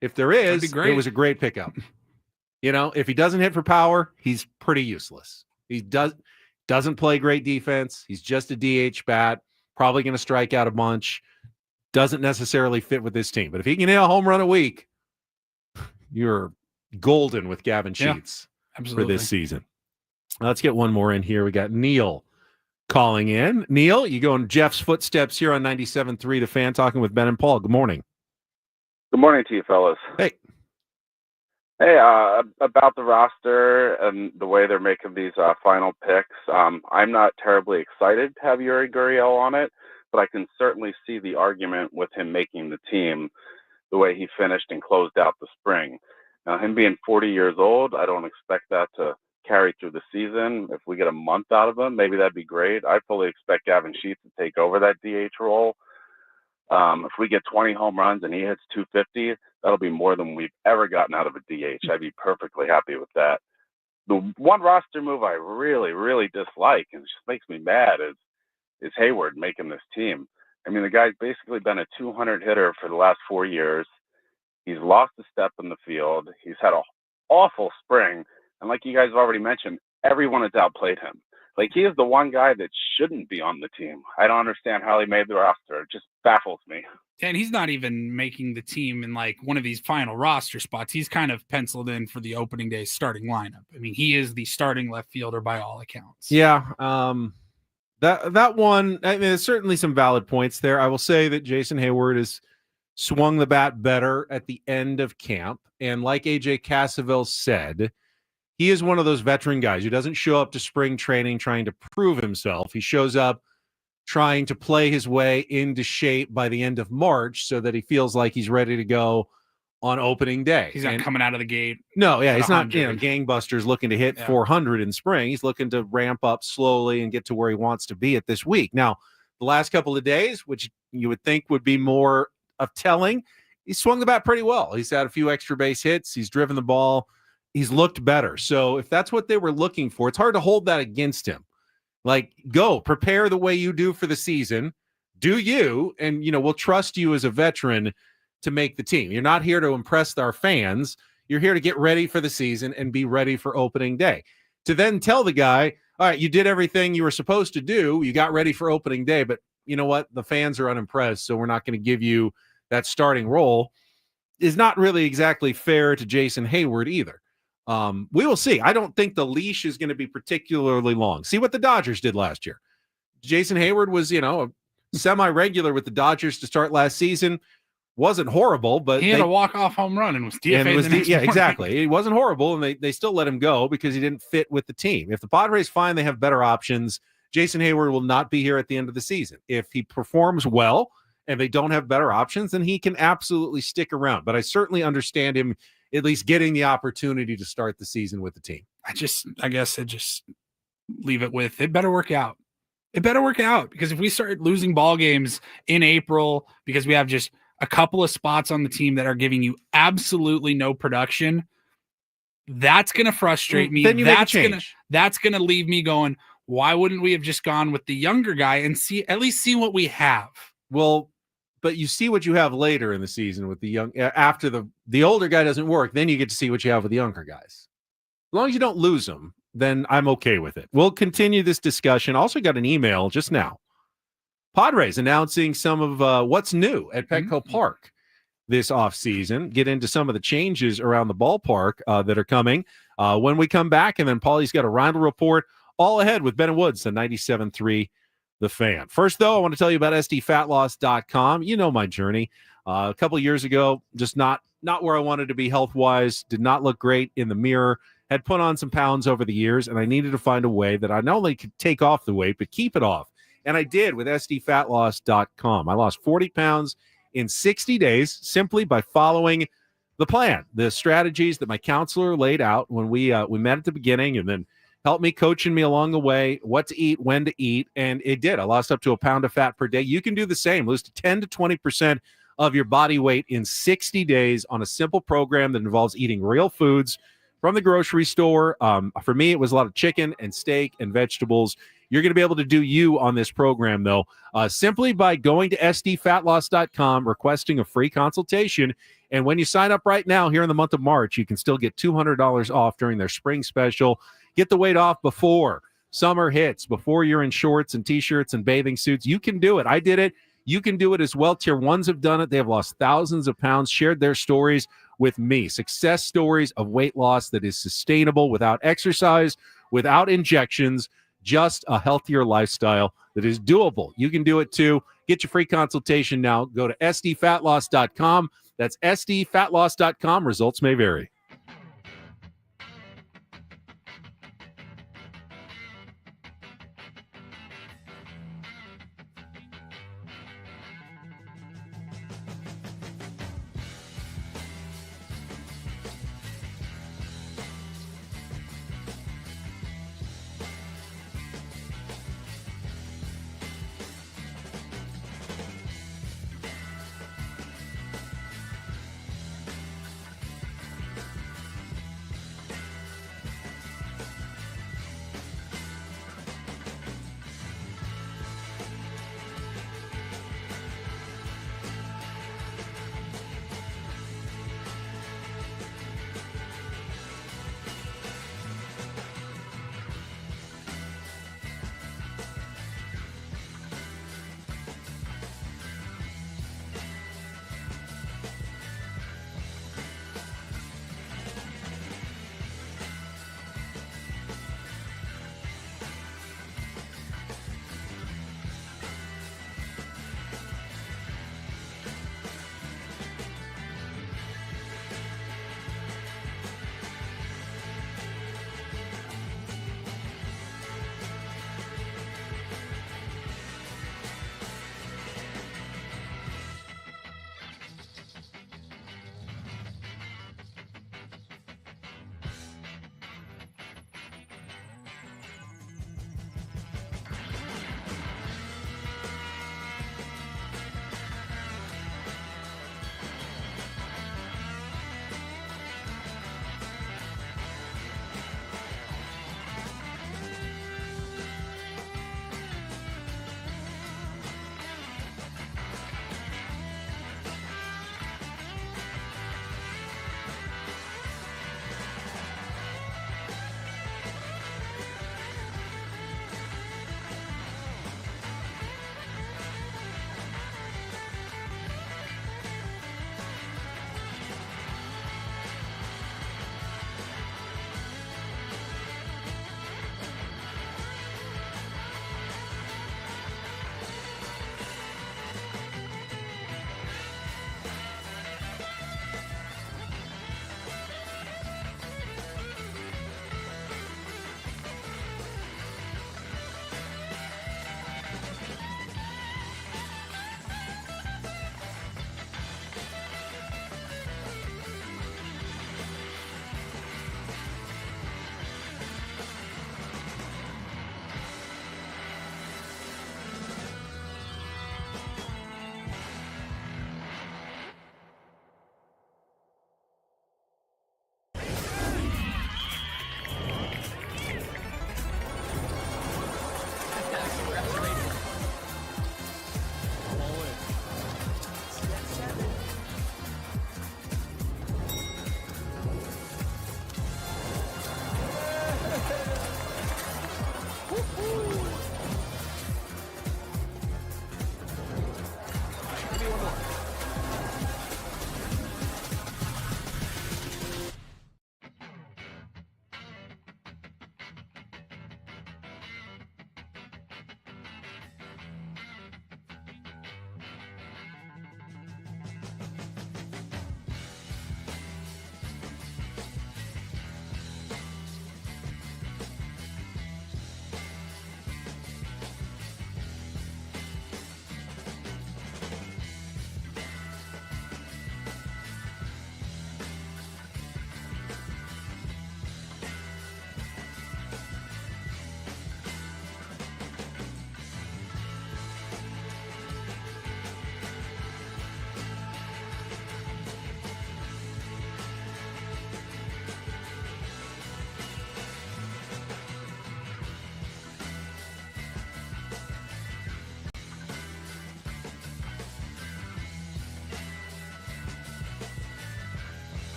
If there is, it was a great pickup. If he doesn't hit for power, he's pretty useless. He doesn't play great defense. He's just a DH bat, probably going to strike out a bunch. Doesn't necessarily fit with this team. But if he can hit a home run a week, you're golden with Gavin Sheets for this season. Let's get one more in here. We got Neil calling in. Neil, you go in Jeff's footsteps here on 97.3 The Fan, talking with Ben and Paul. Good morning. Good morning to you, fellas. Hey. Hey, about the roster and the way they're making these final picks, I'm not terribly excited to have Yuri Gurriel on it, but I can certainly see the argument with him making the team the way he finished and closed out the spring. Now, him being 40 years old, I don't expect that to carry through the season. If we get a month out of him, maybe that'd be great. I fully expect Gavin Sheets to take over that DH role. If we get 20 home runs and he hits 250, that'll be more than we've ever gotten out of a DH. I'd be perfectly happy with that. The one roster move I really, really dislike, and it just makes me mad, is Hayward making this team. I mean, the guy's basically been a 200 hitter for the last 4 years. He's lost a step in the field. He's had an awful spring. And like you guys have already mentioned, everyone has outplayed him. Like, he is the one guy that shouldn't be on the team. I don't understand how he made the roster. It just baffles me. And he's not even making the team in like one of these final roster spots. He's kind of penciled in for the opening day starting lineup. I mean, he is the starting left fielder by all accounts. Yeah. That one, I mean, there's certainly some valid points there. I will say that Jason Hayward has swung the bat better at the end of camp. And like AJ Cassavell said, he is one of those veteran guys who doesn't show up to spring training trying to prove himself. He shows up trying to play his way into shape by the end of March so that he feels like he's ready to go on opening day. He's not coming out of the gate. No, yeah, at he's not, 100. gangbusters looking to hit 400 in spring. He's looking to ramp up slowly and get to where he wants to be at this week. Now, the last couple of days, which you would think would be more of telling, he swung the bat pretty well. He's had a few extra base hits. He's driven the ball. He's looked better. So if that's what they were looking for, it's hard to hold that against him. Like, go prepare the way you do for the season. Do you, and we'll trust you as a veteran to make the team. You're not here to impress our fans. You're here to get ready for the season and be ready for opening day. To then tell the guy, all right, you did everything you were supposed to do. You got ready for opening day, but you know what? The fans are unimpressed, so we're not going to give you that starting role, is not really exactly fair to Jason Hayward either. We will see. I don't think the leash is going to be particularly long. See what the Dodgers did last year. Jason Hayward was, a semi-regular with the Dodgers to start last season. Wasn't horrible, but he had a walk-off home run and was DFA'd the next morning. Exactly. It wasn't horrible, and they still let him go because he didn't fit with the team. If the Padres find they have better options, Jason Hayward will not be here at the end of the season. If he performs well and they don't have better options, then he can absolutely stick around. But I certainly understand him at least getting the opportunity to start the season with the team. I guess I just leave it with, it better work out. It better work out, because if we start losing ball games in April because we have just a couple of spots on the team that are giving you absolutely no production, that's going to frustrate me. Then you that's make a going change. That's going to leave me going, why wouldn't we have just gone with the younger guy and at least see what we have? Well, but you see what you have later in the season with the young, after the older guy doesn't work, then you get to see what you have with the younger guys. As long as you don't lose them, then I'm okay with it. We'll continue this discussion. Also got an email just now. Padres announcing some of what's new at Petco Park this offseason. Get into some of the changes around the ballpark that are coming when we come back. And then Paulie's got a round report all ahead with Ben and Woods on 97.3 The Fan. First, though, I want to tell you about SDFatLoss.com. You know my journey. A couple of years ago, just not where I wanted to be health-wise, did not look great in the mirror, had put on some pounds over the years, and I needed to find a way that I not only could take off the weight, but keep it off. And I did with SDFatLoss.com. I lost 40 pounds in 60 days simply by following the plan, the strategies that my counselor laid out when we met at the beginning, and then helped me, coaching me along the way, what to eat, when to eat, and it did. I lost up to a pound of fat per day. You can do the same. Lose to 10 to 20% of your body weight in 60 days on a simple program that involves eating real foods from the grocery store. For me, it was a lot of chicken and steak and vegetables. You're going to be able to do you on this program, though, simply by going to SDFatLoss.com, requesting a free consultation. And when you sign up right now here in the month of March, you can still get $200 off during their spring special. Get the weight off before summer hits, before you're in shorts and T-shirts and bathing suits. You can do it. I did it. You can do it as well. Tier 1s have done it. They have lost thousands of pounds, shared their stories with me. Success stories of weight loss that is sustainable without exercise, without injections. just a healthier lifestyle that is doable. You can do it too. Get your free consultation now. Go to sdfatloss.com. That's sdfatloss.com. Results may vary.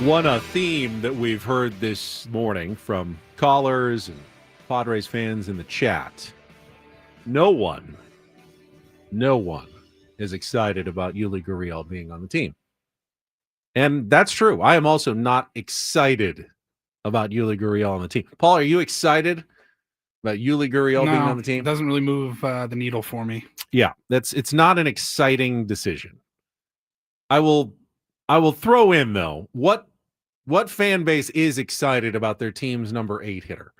One theme that we've heard this morning from callers and Padres fans in the chat. No one is excited about Yuli Gurriel being on the team. And that's true. I am also not excited about Yuli Gurriel on the team. Paul, are you excited about Yuli Gurriel being on the team? It doesn't really move the needle for me. Yeah, it's not an exciting decision. I will throw in though, what fan base is excited about their team's number 8 hitter?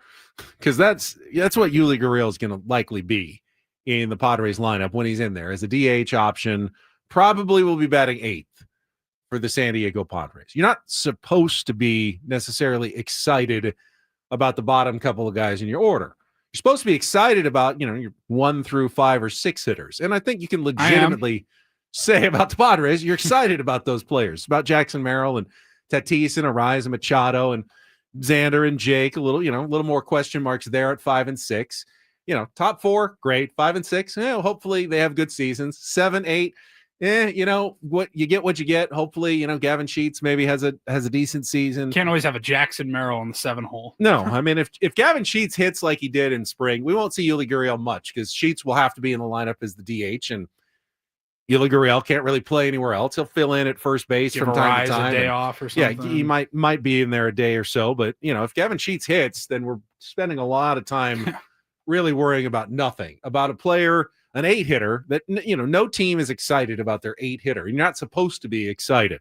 Because that's what Yuli Gurriel is going to likely be in the Padres lineup when he's in there as a DH option. Probably will be batting 8th for the San Diego Padres. You're not supposed to be necessarily excited about the bottom couple of guys in your order. You're supposed to be excited about, your 1 through 5 or 6 hitters. And I think you can legitimately say about the Padres, you're excited about those players, about Jackson Merrill and Tatis and Ariza Machado and Xander and Jake. A little more question marks there at 5 and 6. Top 4, great. 5 and 6, hopefully they have good seasons. 7, 8, what you get. Hopefully, Gavin Sheets maybe has a decent season. Can't always have a Jackson Merrill in the 7 hole. No, I mean if Gavin Sheets hits like he did in spring, we won't see Yuli Gurriel much because Sheets will have to be in the lineup as the DH, and Yuli Gurriel can't really play anywhere else. He'll fill in at first base from time to time. A day off or something. Yeah, he might be in there a day or so, but if Gavin Sheets hits, then we're spending a lot of time really worrying about nothing, about a player, an 8 hitter that no team is excited about their 8 hitter. You're not supposed to be excited.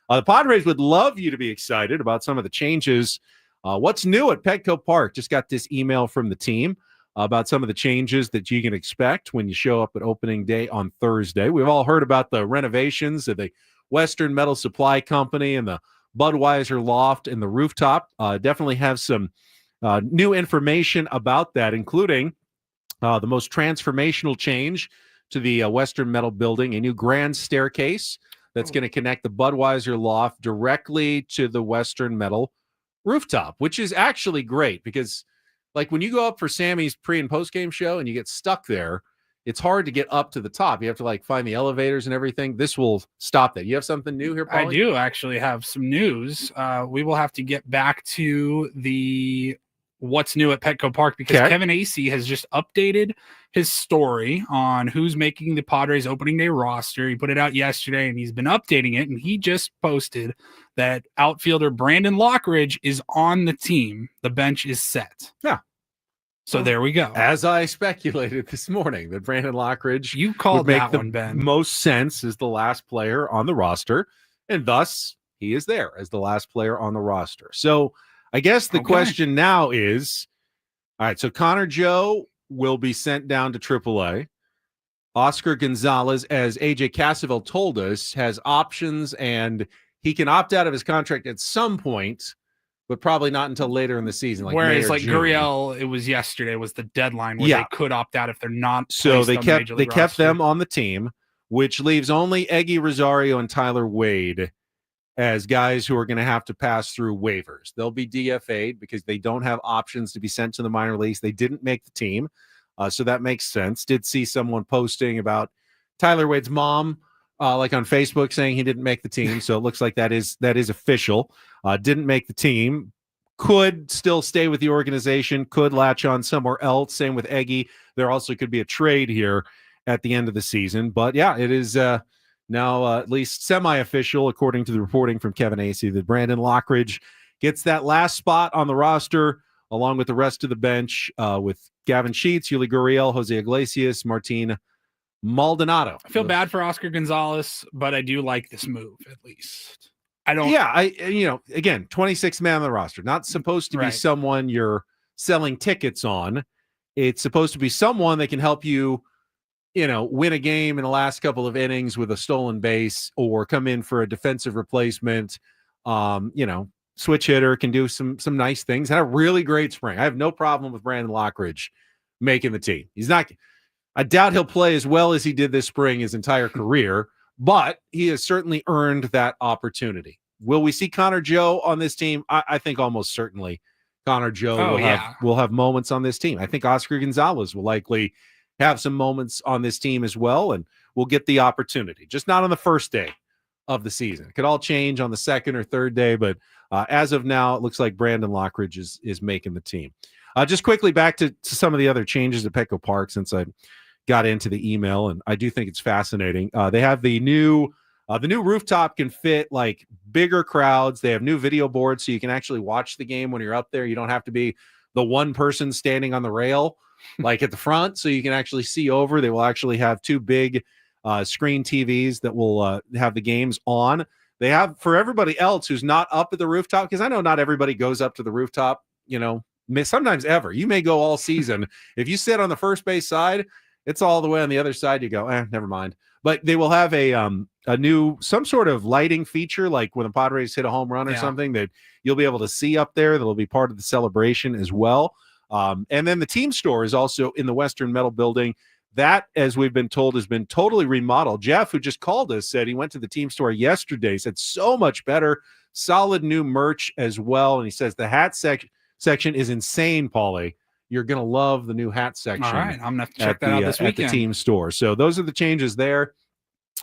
The Padres would love you to be excited about some of the changes. What's new at Petco Park? Just got this email from the team about some of the changes that you can expect when you show up at opening day on Thursday. We've all heard about the renovations of the Western Metal Supply Company and the Budweiser Loft and the rooftop. Definitely have some new information about that, including the most transformational change to the Western Metal building, a new grand staircase that's going to connect the Budweiser Loft directly to the Western Metal rooftop, which is actually great because like when you go up for Sammy's pre and post game show and you get stuck there, it's hard to get up to the top. You have to find the elevators and everything. This will stop that. You have something new here, Paulie? I do actually have some news. We will have to get back to the what's new at Petco Park because Kevin Acee has just updated his story on who's making the Padres opening day roster. He put it out yesterday and he's been updating it, and he just posted that outfielder Brandon Lockridge is on the team. The bench is set. Yeah. So there we go. As I speculated this morning, that Brandon Lockridge you called would make that the one, Ben. most sense as the last player on the roster, and thus he is there as the last player on the roster. So I guess the question now is, all right, so Connor Joe will be sent down to AAA. Oscar Gonzalez, as AJ Cassavell told us, has options and he can opt out of his contract at some point, but probably not until later in the season. Whereas May or June. Gurriel, it was yesterday was the deadline where they could opt out if they're not. So they kept roster. them on the team, which leaves only Eggy Rosario and Tyler Wade as guys who are going to have to pass through waivers. They'll be DFA'd because they don't have options to be sent to the minor leagues. They didn't make the team, so that makes sense. Did see someone posting about Tyler Wade's mom, on Facebook, saying he didn't make the team. So it looks like that is official. Didn't make the team. Could still stay with the organization. Could latch on somewhere else. Same with Eggy. There also could be a trade here at the end of the season. But yeah, it is now at least semi-official, according to the reporting from Kevin Acee, that Brandon Lockridge gets that last spot on the roster along with the rest of the bench with Gavin Sheets, Yuli Gurriel, Jose Iglesias, Martin Maldonado. I feel bad for Oscar Gonzalez, but I do like this move at least. I don't. Yeah, again, 26 man on the roster, not supposed to be someone you're selling tickets on. It's supposed to be someone that can help you, win a game in the last couple of innings with a stolen base or come in for a defensive replacement. Switch hitter, can do some nice things. Had a really great spring. I have no problem with Brandon Lockridge making the team. I doubt he'll play as well as he did this spring his entire career, but he has certainly earned that opportunity. Will we see Connor Joe on this team? I think almost certainly Connor Joe will have moments on this team. I think Oscar Gonzalez will likely have some moments on this team as well, and will get the opportunity. Just not on the first day of the season. It could all change on the second or third day, but as of now, it looks like Brandon Lockridge is making the team. Just quickly back to some of the other changes at Petco Park since I got into the email, and I do think it's fascinating. They have the new rooftop can fit like bigger crowds. They have new video boards so you can actually watch the game when you're up there. You don't have to be the one person standing on the rail like at the front, so you can actually see over. They will actually have two big screen TVs that will have the games on. They have for everybody else who's not up at the rooftop, because I know not everybody goes up to the rooftop, sometimes ever. You may go all season. If you sit on the first base side, it's all the way on the other side. You go, never mind. But they will have a new, some sort of lighting feature, like when the Padres hit a home run or something, that you'll be able to see up there. That'll be part of the celebration as well. And then the team store is also in the Western Metal Building. That, as we've been told, has been totally remodeled. Jeff, who just called us, said he went to the team store yesterday, said so much better, solid new merch as well. And he says the hat section is insane, Paulie. You're going to love the new hat section. All right, I'm going to have to check that out this weekend. At the team store. So those are the changes there.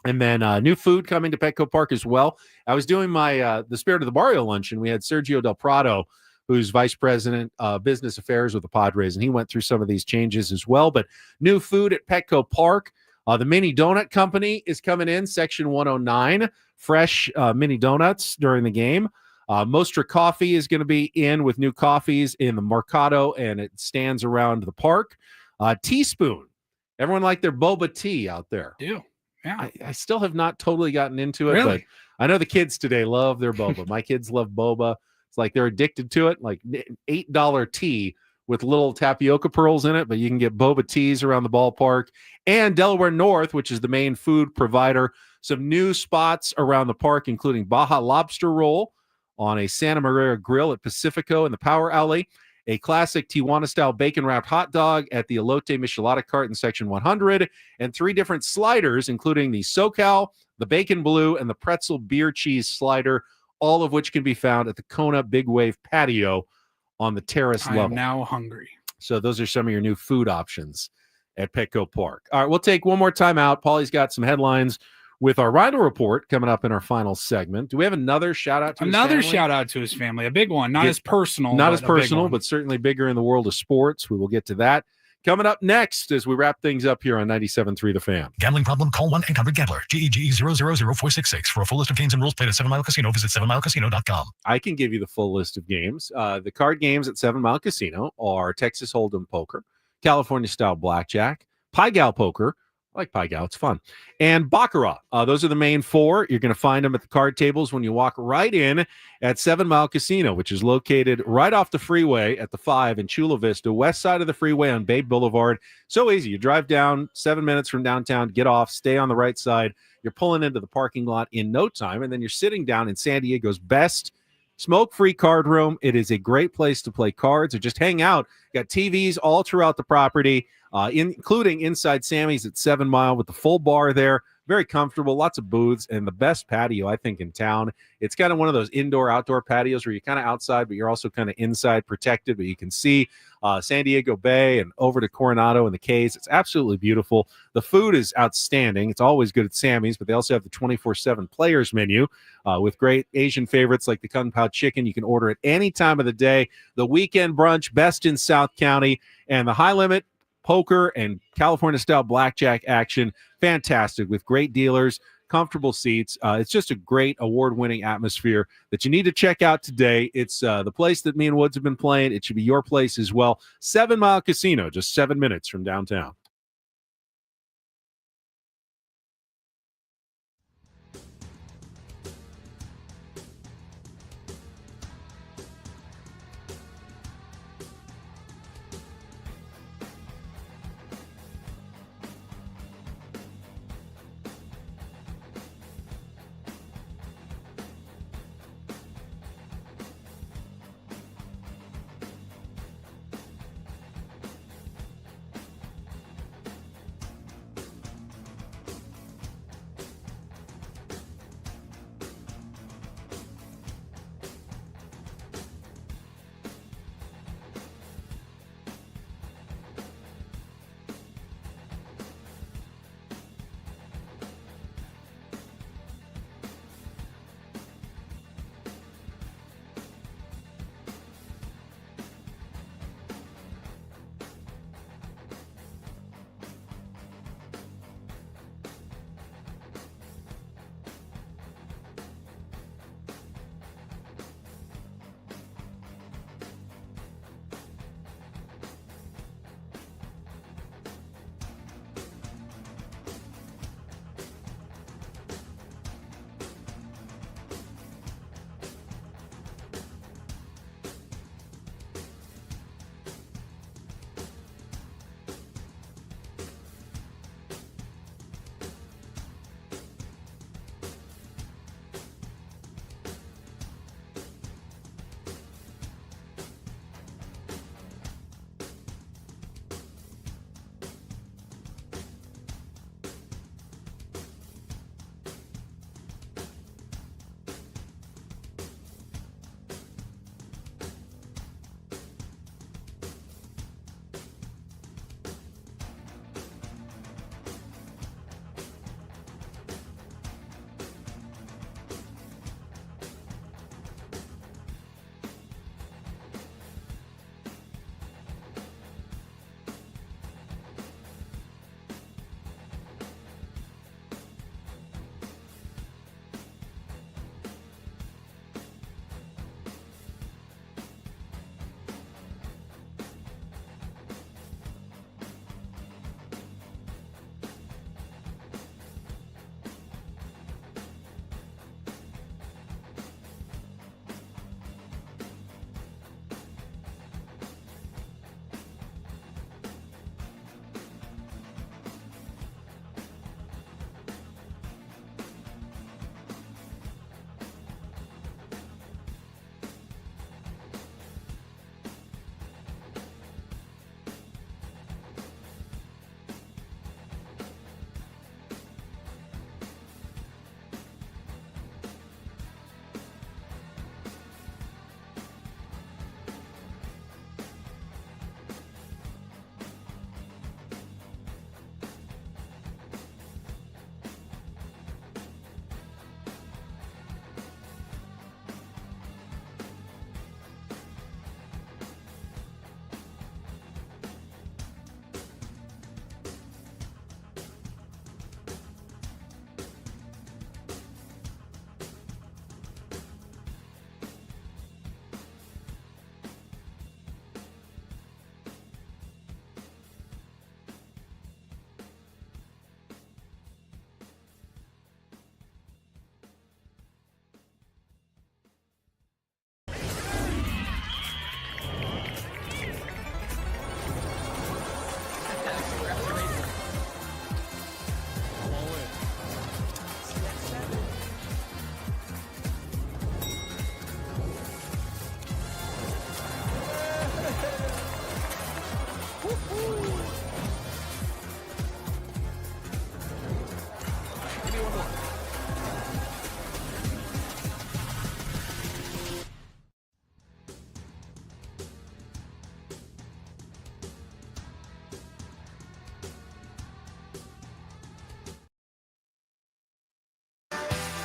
And then new food coming to Petco Park as well. I was doing my the Spirit of the Barrio luncheon. We had Sergio Del Prado, who's vice president of business affairs with the Padres, and he went through some of these changes as well. But new food at Petco Park. The Mini Donut Company is coming in, section 109, fresh mini donuts during the game. Mostra Coffee is going to be in with new coffees in the Mercado, and it stands around the park. Teaspoon. Everyone like their boba tea out there. Do. Yeah. I still have not totally gotten into it, Really? but I know the kids today love their boba. My kids love boba. It's like they're addicted to it, like $8 tea with little tapioca pearls in it, but you can get boba teas around the ballpark. And Delaware North, which is the main food provider, some new spots around the park, including Baja Lobster Roll on a Santa Maria grill at Pacifico in the Power Alley, a classic Tijuana-style bacon-wrapped hot dog at the Elote Michelada cart in section 100, and 3 different sliders, including the SoCal, the Bacon Blue, and the Pretzel Beer Cheese slider, all of which can be found at the Kona Big Wave patio on the terrace level. I am now hungry. So those are some of your new food options at Petco Park. All right, we'll take one more time out. Paulie's got some headlines with our Rhino Report coming up in our final segment. Do we have another shout-out to another shout-out to his family? A big one. Not as personal. Not as personal, but certainly bigger in the world of sports. We will get to that. Coming up next as we wrap things up here on 97.3 The Fan. Gambling problem? Call 1-800-GAMBLER. GEGE 000-466. For a full list of games and rules, played at 7 Mile Casino. Visit 7milecasino.com. I can give you the full list of games. The card games at 7 Mile Casino are Texas Hold'em Poker, California-style Blackjack, Pai Gow Poker. I like Pai Gow. It's fun. And Baccarat. Those are the main 4. You're going to find them at the card tables when you walk right in at 7 Mile Casino, which is located right off the freeway at the 5 in Chula Vista, west side of the freeway on Bay Boulevard. So easy. You drive down 7 minutes from downtown, get off, stay on the right side. You're pulling into the parking lot in no time, and then you're sitting down in San Diego's best smoke-free card room. It is a great place to play cards or just hang out. Got TVs all throughout the property, including inside Sammy's at 7 Mile with the full bar there. Very comfortable, lots of booths, and the best patio, I think, in town. It's kind of one of those indoor-outdoor patios where you're kind of outside, but you're also kind of inside protected, but you can see San Diego Bay and over to Coronado and the Cays. It's absolutely beautiful. The food is outstanding. It's always good at Sammy's, but they also have the 24/7 players menu with great Asian favorites like the Kung Pao chicken. You can order it any time of the day. The weekend brunch, best in South County, and the high limit poker and California-style blackjack action. Fantastic with great dealers, comfortable seats. It's just a great award-winning atmosphere that you need to check out today. It's the place that me and Woods have been playing. It should be your place as well. 7 Mile Casino, just 7 minutes from downtown.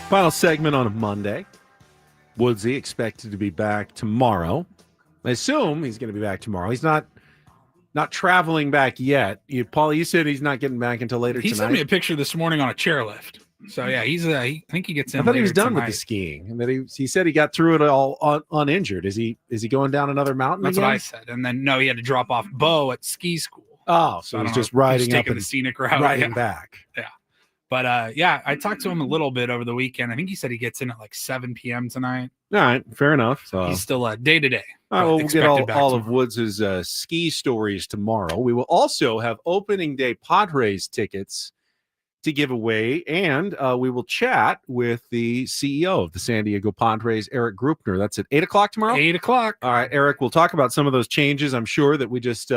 Final segment on a Monday. Woodsy expected to be back tomorrow. I assume he's going to be back tomorrow. He's not traveling back yet. Paul, you said he's not getting back until later He tonight. sent me a picture this morning on a chairlift. So yeah, he's I think he gets in. I thought he was later done with tonight. the skiing, and that he said he got through it all uninjured. Is he going down another mountain? That's again? what I said. And then no, he had to drop off Bo at ski school. Oh, so I he's don't just know if riding up taking and the scenic route, riding yeah. back. Yeah. But yeah, I talked to him a little bit over the weekend. I think he said he gets in at like 7 p.m. tonight. All right, fair enough. He's still day to day. All right, well, we'll get all of Woods' ski stories tomorrow. We will also have opening day Padres tickets to give away, and we will chat with the CEO of the San Diego Padres, Eric Grupner. That's at 8 o'clock tomorrow? 8 o'clock. All right, Eric, we'll talk about some of those changes, I'm sure, that we just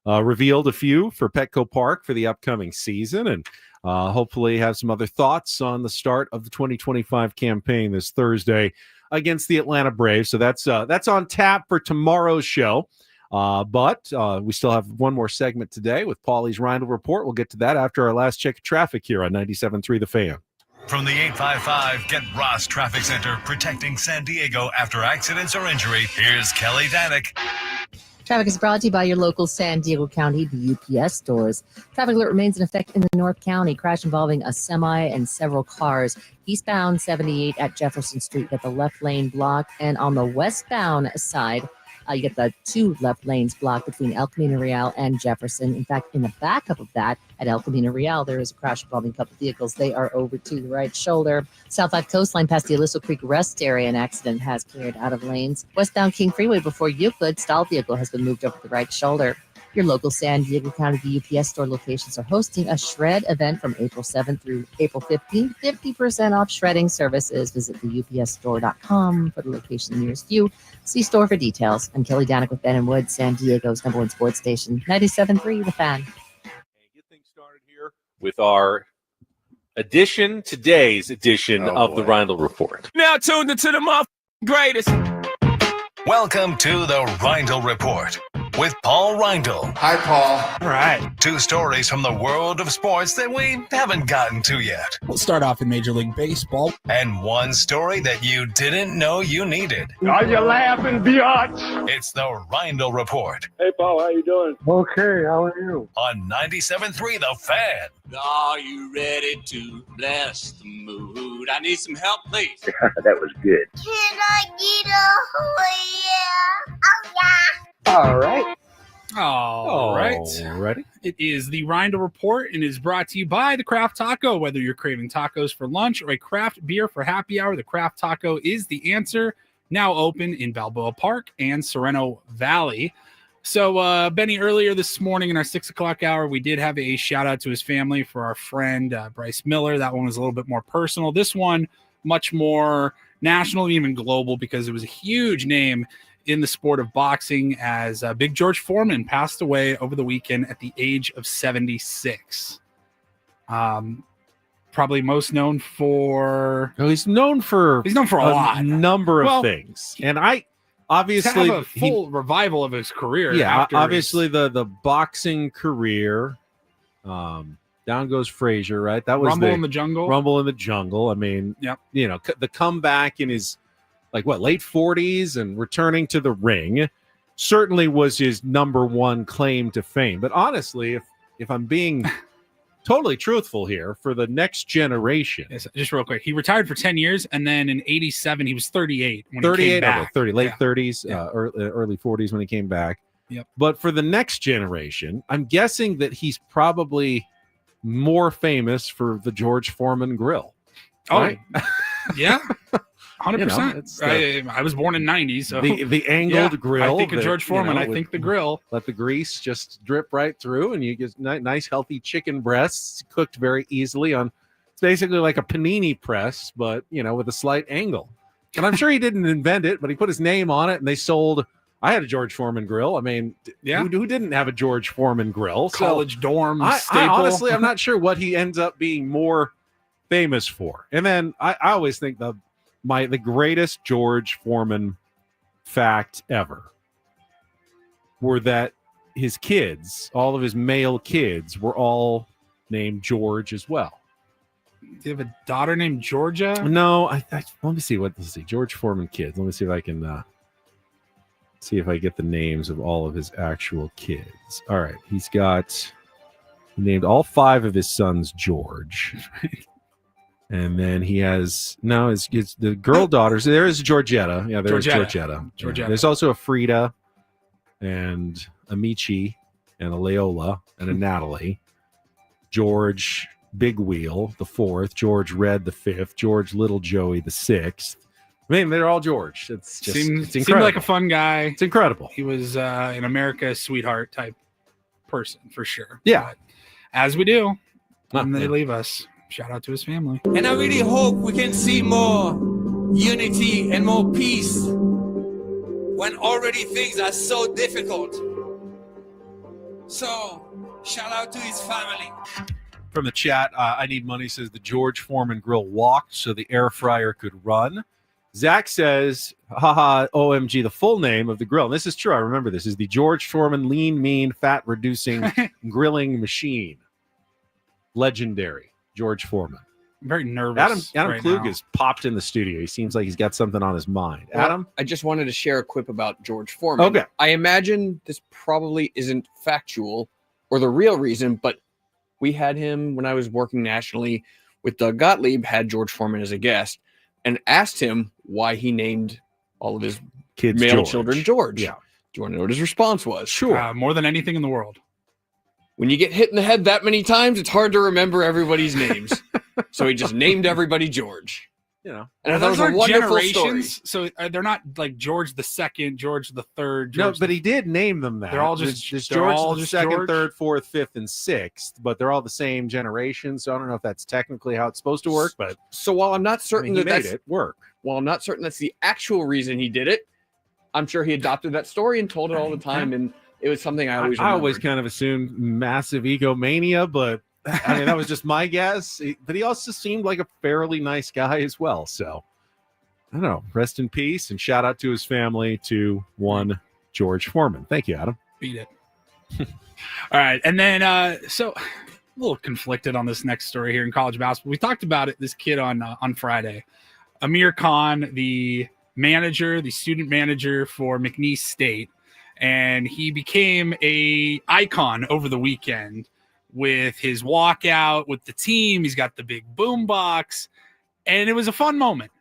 revealed a few for Petco Park for the upcoming season, and hopefully have some other thoughts on the start of the 2025 campaign this Thursday against the Atlanta Braves. So that's on tap for tomorrow's show. But we still have one more segment today with Paulie's Rindle Report. We'll get to that after our last check of traffic here on 97.3 The Fan. From the 855 Get Ross Traffic Center, protecting San Diego after accidents or injury, here's Kelly Danick. Traffic is brought to you by your local San Diego County UPS stores. Traffic alert remains in effect in the North County. Crash involving a semi and several cars. Eastbound 78 at Jefferson Street, get the left lane blocked. And on the westbound side, you get the two left lanes blocked between El Camino Real and Jefferson. In fact, in the backup of that, at El Camino Real, there is a crash involving a couple vehicles. They are over to the right shoulder. South 5 coastline past the Aliso Creek rest area, an accident has cleared out of lanes. Westbound King Freeway before Euclid, stalled vehicle has been moved over to the right shoulder. Your local San Diego County UPS store locations are hosting a shred event from April 7th through April 15th. 50% off shredding services. Visit theupsstore.com for the location nearest you. See store for details. I'm Kelly Danick with Ben and Wood, San Diego's #1 sports station, 97.3 The Fan. Get things started here with our today's edition of the Rindle Report. Now tuned into the greatest. Welcome to the Rindle Report with Paul Rindle. Hi, Paul. All right. 2 stories from the world of sports that we haven't gotten to yet. We'll start off in Major League Baseball. And 1 story that you didn't know you needed. Are you laughing, biatch? It's the Rindle Report Hey, Paul, how you doing? Okay, how are you? on 97.3 The Fan. Are you ready to bless the mood? I need some help, please. That was good. Can I get a oh yeah? All right. All right. Alrighty. It is the Rindle Report and is brought to you by the Craft Taco. Whether you're craving tacos for lunch or a craft beer for happy hour, the Craft Taco is the answer. Now open in Balboa Park and Sereno Valley. So, Benny, earlier this morning in our 6 o'clock hour, we did have a shout out to his family for our friend Bryce Miller. That one was a little bit more personal. This one, much more national, even global, because it was a huge name in the sport of boxing as Big George Foreman passed away over the weekend at the age of 76. Probably most known for... He's known for a lot. Number of things. And I obviously... To have a full revival of his career. Yeah, after obviously the boxing career. Down goes Frazier, right? That was Rumble in the Jungle. Rumble in the Jungle. I mean, yep. The comeback in his late 40s and returning to the ring certainly was his number one claim to fame. But honestly, if I'm being totally truthful here, for the next generation. Yes, just real quick. He retired for 10 years, and then in 87, he was 38 when he came back. 30, late 30s, early 40s when he came back. Yep. But for the next generation, I'm guessing that he's probably more famous for the George Foreman grill. Right? Yeah. 100%. I was born in 90s, so the angled grill. I think of George Foreman. I think the grill. Let the grease just drip right through, and you get nice, healthy chicken breasts cooked very easily on. It's basically like a panini press, but with a slight angle. And I'm sure he didn't invent it, but he put his name on it, and they sold. I had a George Foreman grill. I mean, who didn't have a George Foreman grill? College dorm I staple. honestly, I'm not sure what he ends up being more famous for. And then I always think the greatest George Foreman fact ever were that his kids, all of his male kids, were all named George as well. Do you have a daughter named Georgia? No, let me see let's see. George Foreman kids. Let me see if I can see if I get the names of all of his actual kids. All right, he named all 5 of his sons George. And then he has the girl daughters. There is Georgetta. Yeah, there is Georgetta. Yeah. There's also a Frida and a Michi and a Leola and a Natalie. George Big Wheel, the 4th. George Red, the 5th. George Little Joey, the 6th. I mean, they're all George. It's just it's incredible. Seemed like a fun guy. It's incredible. He was an America's sweetheart type person for sure. Yeah. But as we do when they leave us. Shout out to his family. And I really hope we can see more unity and more peace when already things are so difficult. So, shout out to his family. From the chat, I Need Money says the George Foreman grill walked so the air fryer could run. Zach says, haha, OMG, the full name of the grill. And this is true. I remember this is the George Foreman Lean, Mean, Fat Reducing Grilling Machine. Legendary. George Foreman. I'm very nervous. Adam right Klug now. has popped in the studio. He seems like he's got something on his mind. Adam? I just wanted to share a quip about George Foreman. Okay. I imagine this probably isn't factual or the real reason, but we had him when I was working nationally with Doug Gottlieb, had George Foreman as a guest, and asked him why he named all of his kids male George. children George. Yeah. Do you want to know what his response was? Sure. More than anything in the world. When you get hit in the head that many times, it's hard to remember everybody's names. So he just named everybody George. You know, and I thought it was a wonderful generations. story. So they're not like George the Second, George the Third. No, George but he did name them that. They're all just There's they're George all the just 2nd, George? 3rd, 4th, 5th, and 6th, but they're all the same generation. So I don't know if that's technically how it's supposed to work. But so while I'm not certain he that made that's it work. While I'm not certain that's the actual reason he did it, I'm sure he adopted that story and told it all the time, and it was something I always I always remembered. kind of assumed massive egomania, but I mean that was just my guess. But he also seemed like a fairly nice guy as well. So I don't know. Rest in peace and shout out to his family, to one George Foreman. Thank you, Adam. Beat it. All right, and then so a little conflicted on this next story here in college basketball. We talked about it. This kid on Friday, Amir Khan, the student manager for McNeese State. And he became a icon over the weekend with his walkout with the team. He's got the big boom box, and it was a fun moment.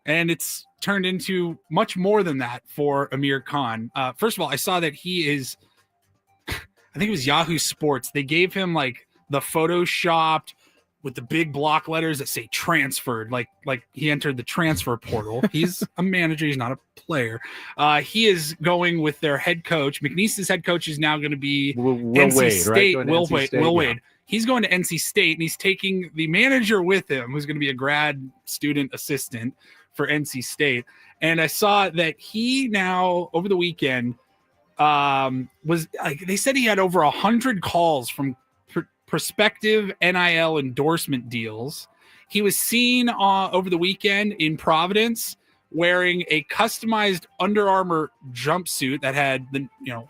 And it's turned into much more than that for Amir Khan. First of all, I saw that he is, I think it was Yahoo Sports. They gave him like the photoshopped with the big block letters that say transferred, like he entered the transfer portal. He's a manager. He's not a player. He is going with their head coach. McNeese's head coach is now going to be NC Wade, State. right? Will NC State, Wade. He's going to NC State, and he's taking the manager with him, who's going to be a grad student assistant for NC State. And I saw that he now, over the weekend, was like, they said he had over 100 calls from prospective NIL endorsement deals. He was seen over the weekend in Providence wearing a customized Under Armour jumpsuit that had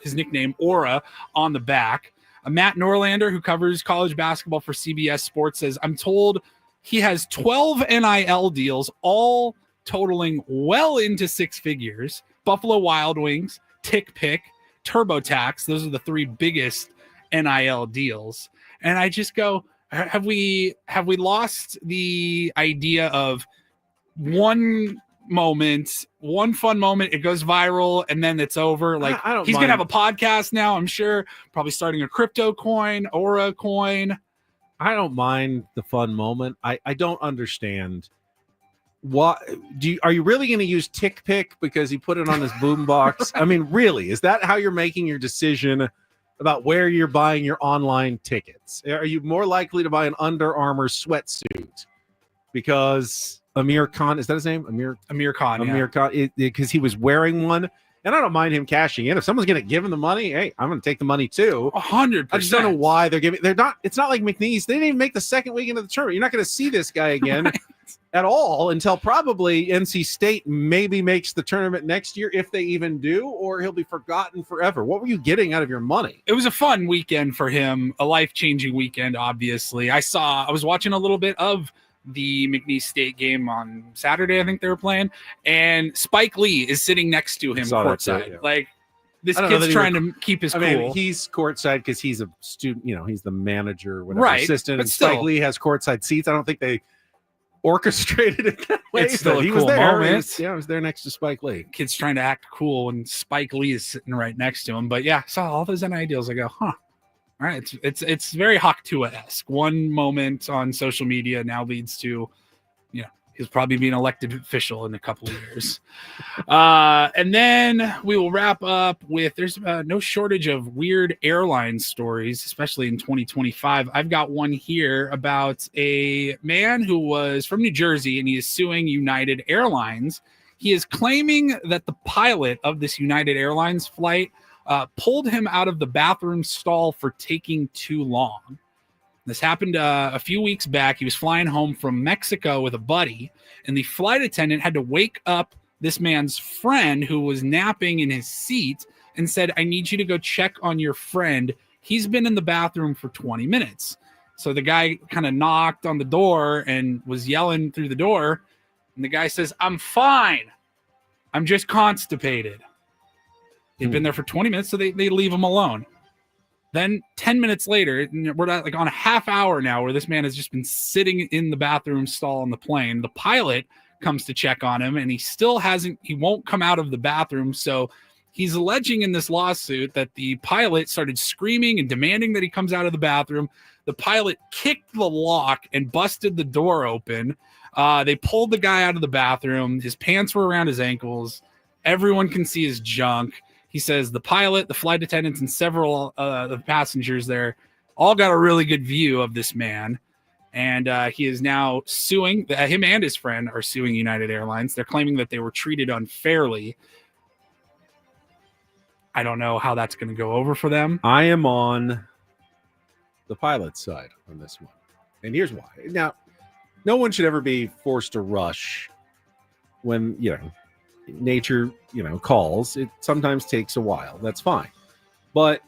his nickname Aura on the back. Matt Norlander, who covers college basketball for CBS Sports, says, I'm told he has 12 NIL deals, all totaling well into 6 figures. Buffalo Wild Wings, Tick Pick, TurboTax. Those are the 3 biggest NIL deals. And I just go, have we lost the idea of one fun moment, it goes viral, and then it's over? Like, I don't he's mind. gonna have a podcast now, I'm sure, probably starting a crypto coin, Aura coin. I don't mind the fun moment. I don't understand. What are you really going to use Tick Pick because he put it on his boom box? I mean, really, is that how you're making your decision about where you're buying your online tickets? Are you more likely to buy an Under Armour sweatsuit because Amir Khan, is that his name? Amir Khan, Amir Khan, because he was wearing one And I don't mind him cashing in. If someone's going to give him the money, hey, I'm going to take the money too. 100%. I just don't know why they're giving. They're not. It's not like McNeese. They didn't even make the second weekend of the tournament. You're not going to see this guy again at all until probably NC State maybe makes the tournament next year, if they even do, or he'll be forgotten forever. What were you getting out of your money? It was a fun weekend for him, a life-changing weekend, obviously. I was watching a little bit of the McNeese State game on Saturday, I think they were playing, and Spike Lee is sitting next to him courtside. Yeah. Like, this kid's trying to keep his cool. I mean, he's courtside because he's a student, he's the manager or whatever, right, assistant, but and Spike still, Lee has courtside seats. I don't think they orchestrated it that way. It's still a he cool was there. moment. He was there next to Spike Lee. Kid's trying to act cool, and Spike Lee is sitting right next to him. But yeah, I saw all those NIL deals. I go, huh. All right, it's very Hawk Tua-esque. One moment on social media now leads to, he's probably being elected official in a couple of years. And then we will wrap up with, there's no shortage of weird airline stories, especially in 2025. I've got one here about a man who was from New Jersey, and he is suing United Airlines. He is claiming that the pilot of this United Airlines flight pulled him out of the bathroom stall for taking too long. This happened a few weeks back. He was flying home from Mexico with a buddy, and the flight attendant had to wake up this man's friend who was napping in his seat and said, I need you to go check on your friend. He's been in the bathroom for 20 minutes. So the guy kind of knocked on the door and was yelling through the door. And the guy says, I'm fine. I'm just constipated. He'd been there for 20 minutes, so they leave him alone. Then 10 minutes later, we're like on a half hour now where this man has just been sitting in the bathroom stall on the plane. The pilot comes to check on him, and he won't come out of the bathroom. So he's alleging in this lawsuit that the pilot started screaming and demanding that he comes out of the bathroom. The pilot kicked the lock and busted the door open. They pulled the guy out of the bathroom. His pants were around his ankles. Everyone can see his junk. He says the pilot, the flight attendants, and several of the passengers there all got a really good view of this man. And he is now suing, him and his friend are suing United Airlines. They're claiming that they were treated unfairly. I don't know how that's going to go over for them. I am on the pilot's side on this one. And here's why. Now, no one should ever be forced to rush when, nature, calls. It sometimes takes a while. That's fine. But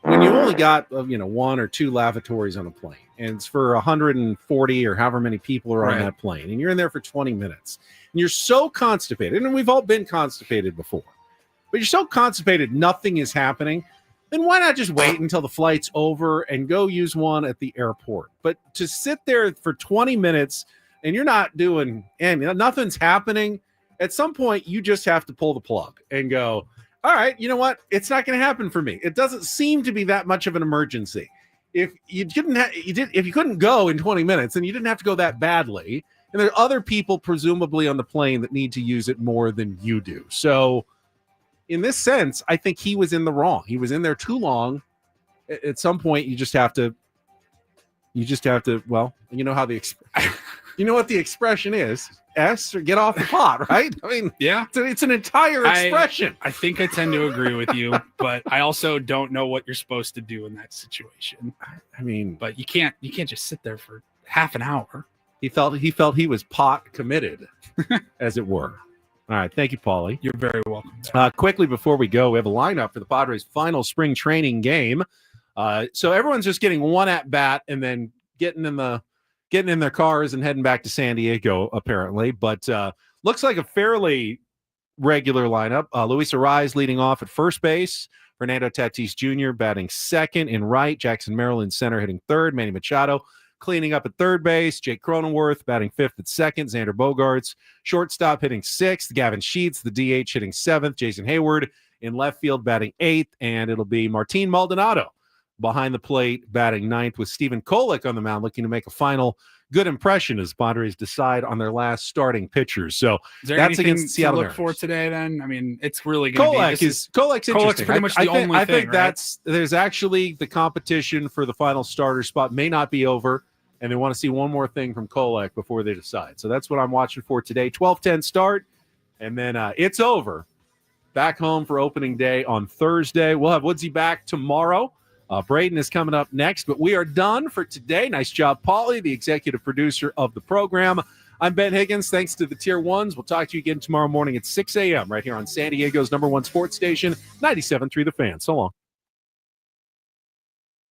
when you only got, one or two lavatories on a plane, and it's for 140 or however many people are on that plane, and you're in there for 20 minutes, and you're so constipated, and we've all been constipated before, but you're so constipated nothing is happening, then why not just wait until the flight's over and go use one at the airport? But to sit there for 20 minutes and you're not doing, and nothing's happening, at some point, you just have to pull the plug and go, all right, you know what? It's not going to happen for me. It doesn't seem to be that much of an emergency. If you couldn't go in 20 minutes, then you didn't have to go that badly. And there are other people presumably on the plane that need to use it more than you do. So in this sense, I think he was in the wrong. He was in there too long. At some point, you just have to, well, you know how you know what the expression is. S or get off the pot, right? I mean, yeah, it's an entire expression. I think I tend to agree with you, but I also don't know what you're supposed to do in that situation. I mean, but you can't just sit there for half an hour. He felt he was pot committed, as it were. All right, thank you, Paulie. You're very welcome. Quickly before we go, we have a lineup for the Padres' final spring training game. So everyone's just getting one at bat and then getting in their cars and heading back to San Diego, apparently. But looks like a fairly regular lineup. Luis Arraez leading off at first base. Fernando Tatis Jr. batting second in right. Jackson Merrill in center hitting third. Manny Machado cleaning up at third base. Jake Cronenworth batting fifth at second. Xander Bogaerts, shortstop, hitting sixth. Gavin Sheets, the DH, hitting seventh. Jason Hayward in left field batting eighth. And it'll be Martin Maldonado behind the plate, batting ninth, with Stephen Kolek on the mound, looking to make a final good impression as Padres decide on their last starting pitchers. So that's against Seattle to look for today. Then I mean, it's really going to be Kolek's interesting. Pretty much the only thing. I think there's actually the competition for the final starter spot may not be over, and they want to see one more thing from Kolek before they decide. So that's what I'm watching for today. 12:10 start, and then it's over. back home for opening day on Thursday. We'll have Woodsy back tomorrow. Braden is coming up next, but we are done for today. Nice job, Paulie, the executive producer of the program. I'm Ben Higgins. Thanks to the Tier 1s. We'll talk to you again tomorrow morning at 6 a.m. right here on San Diego's #1 sports station, 97.3 The Fan. So long.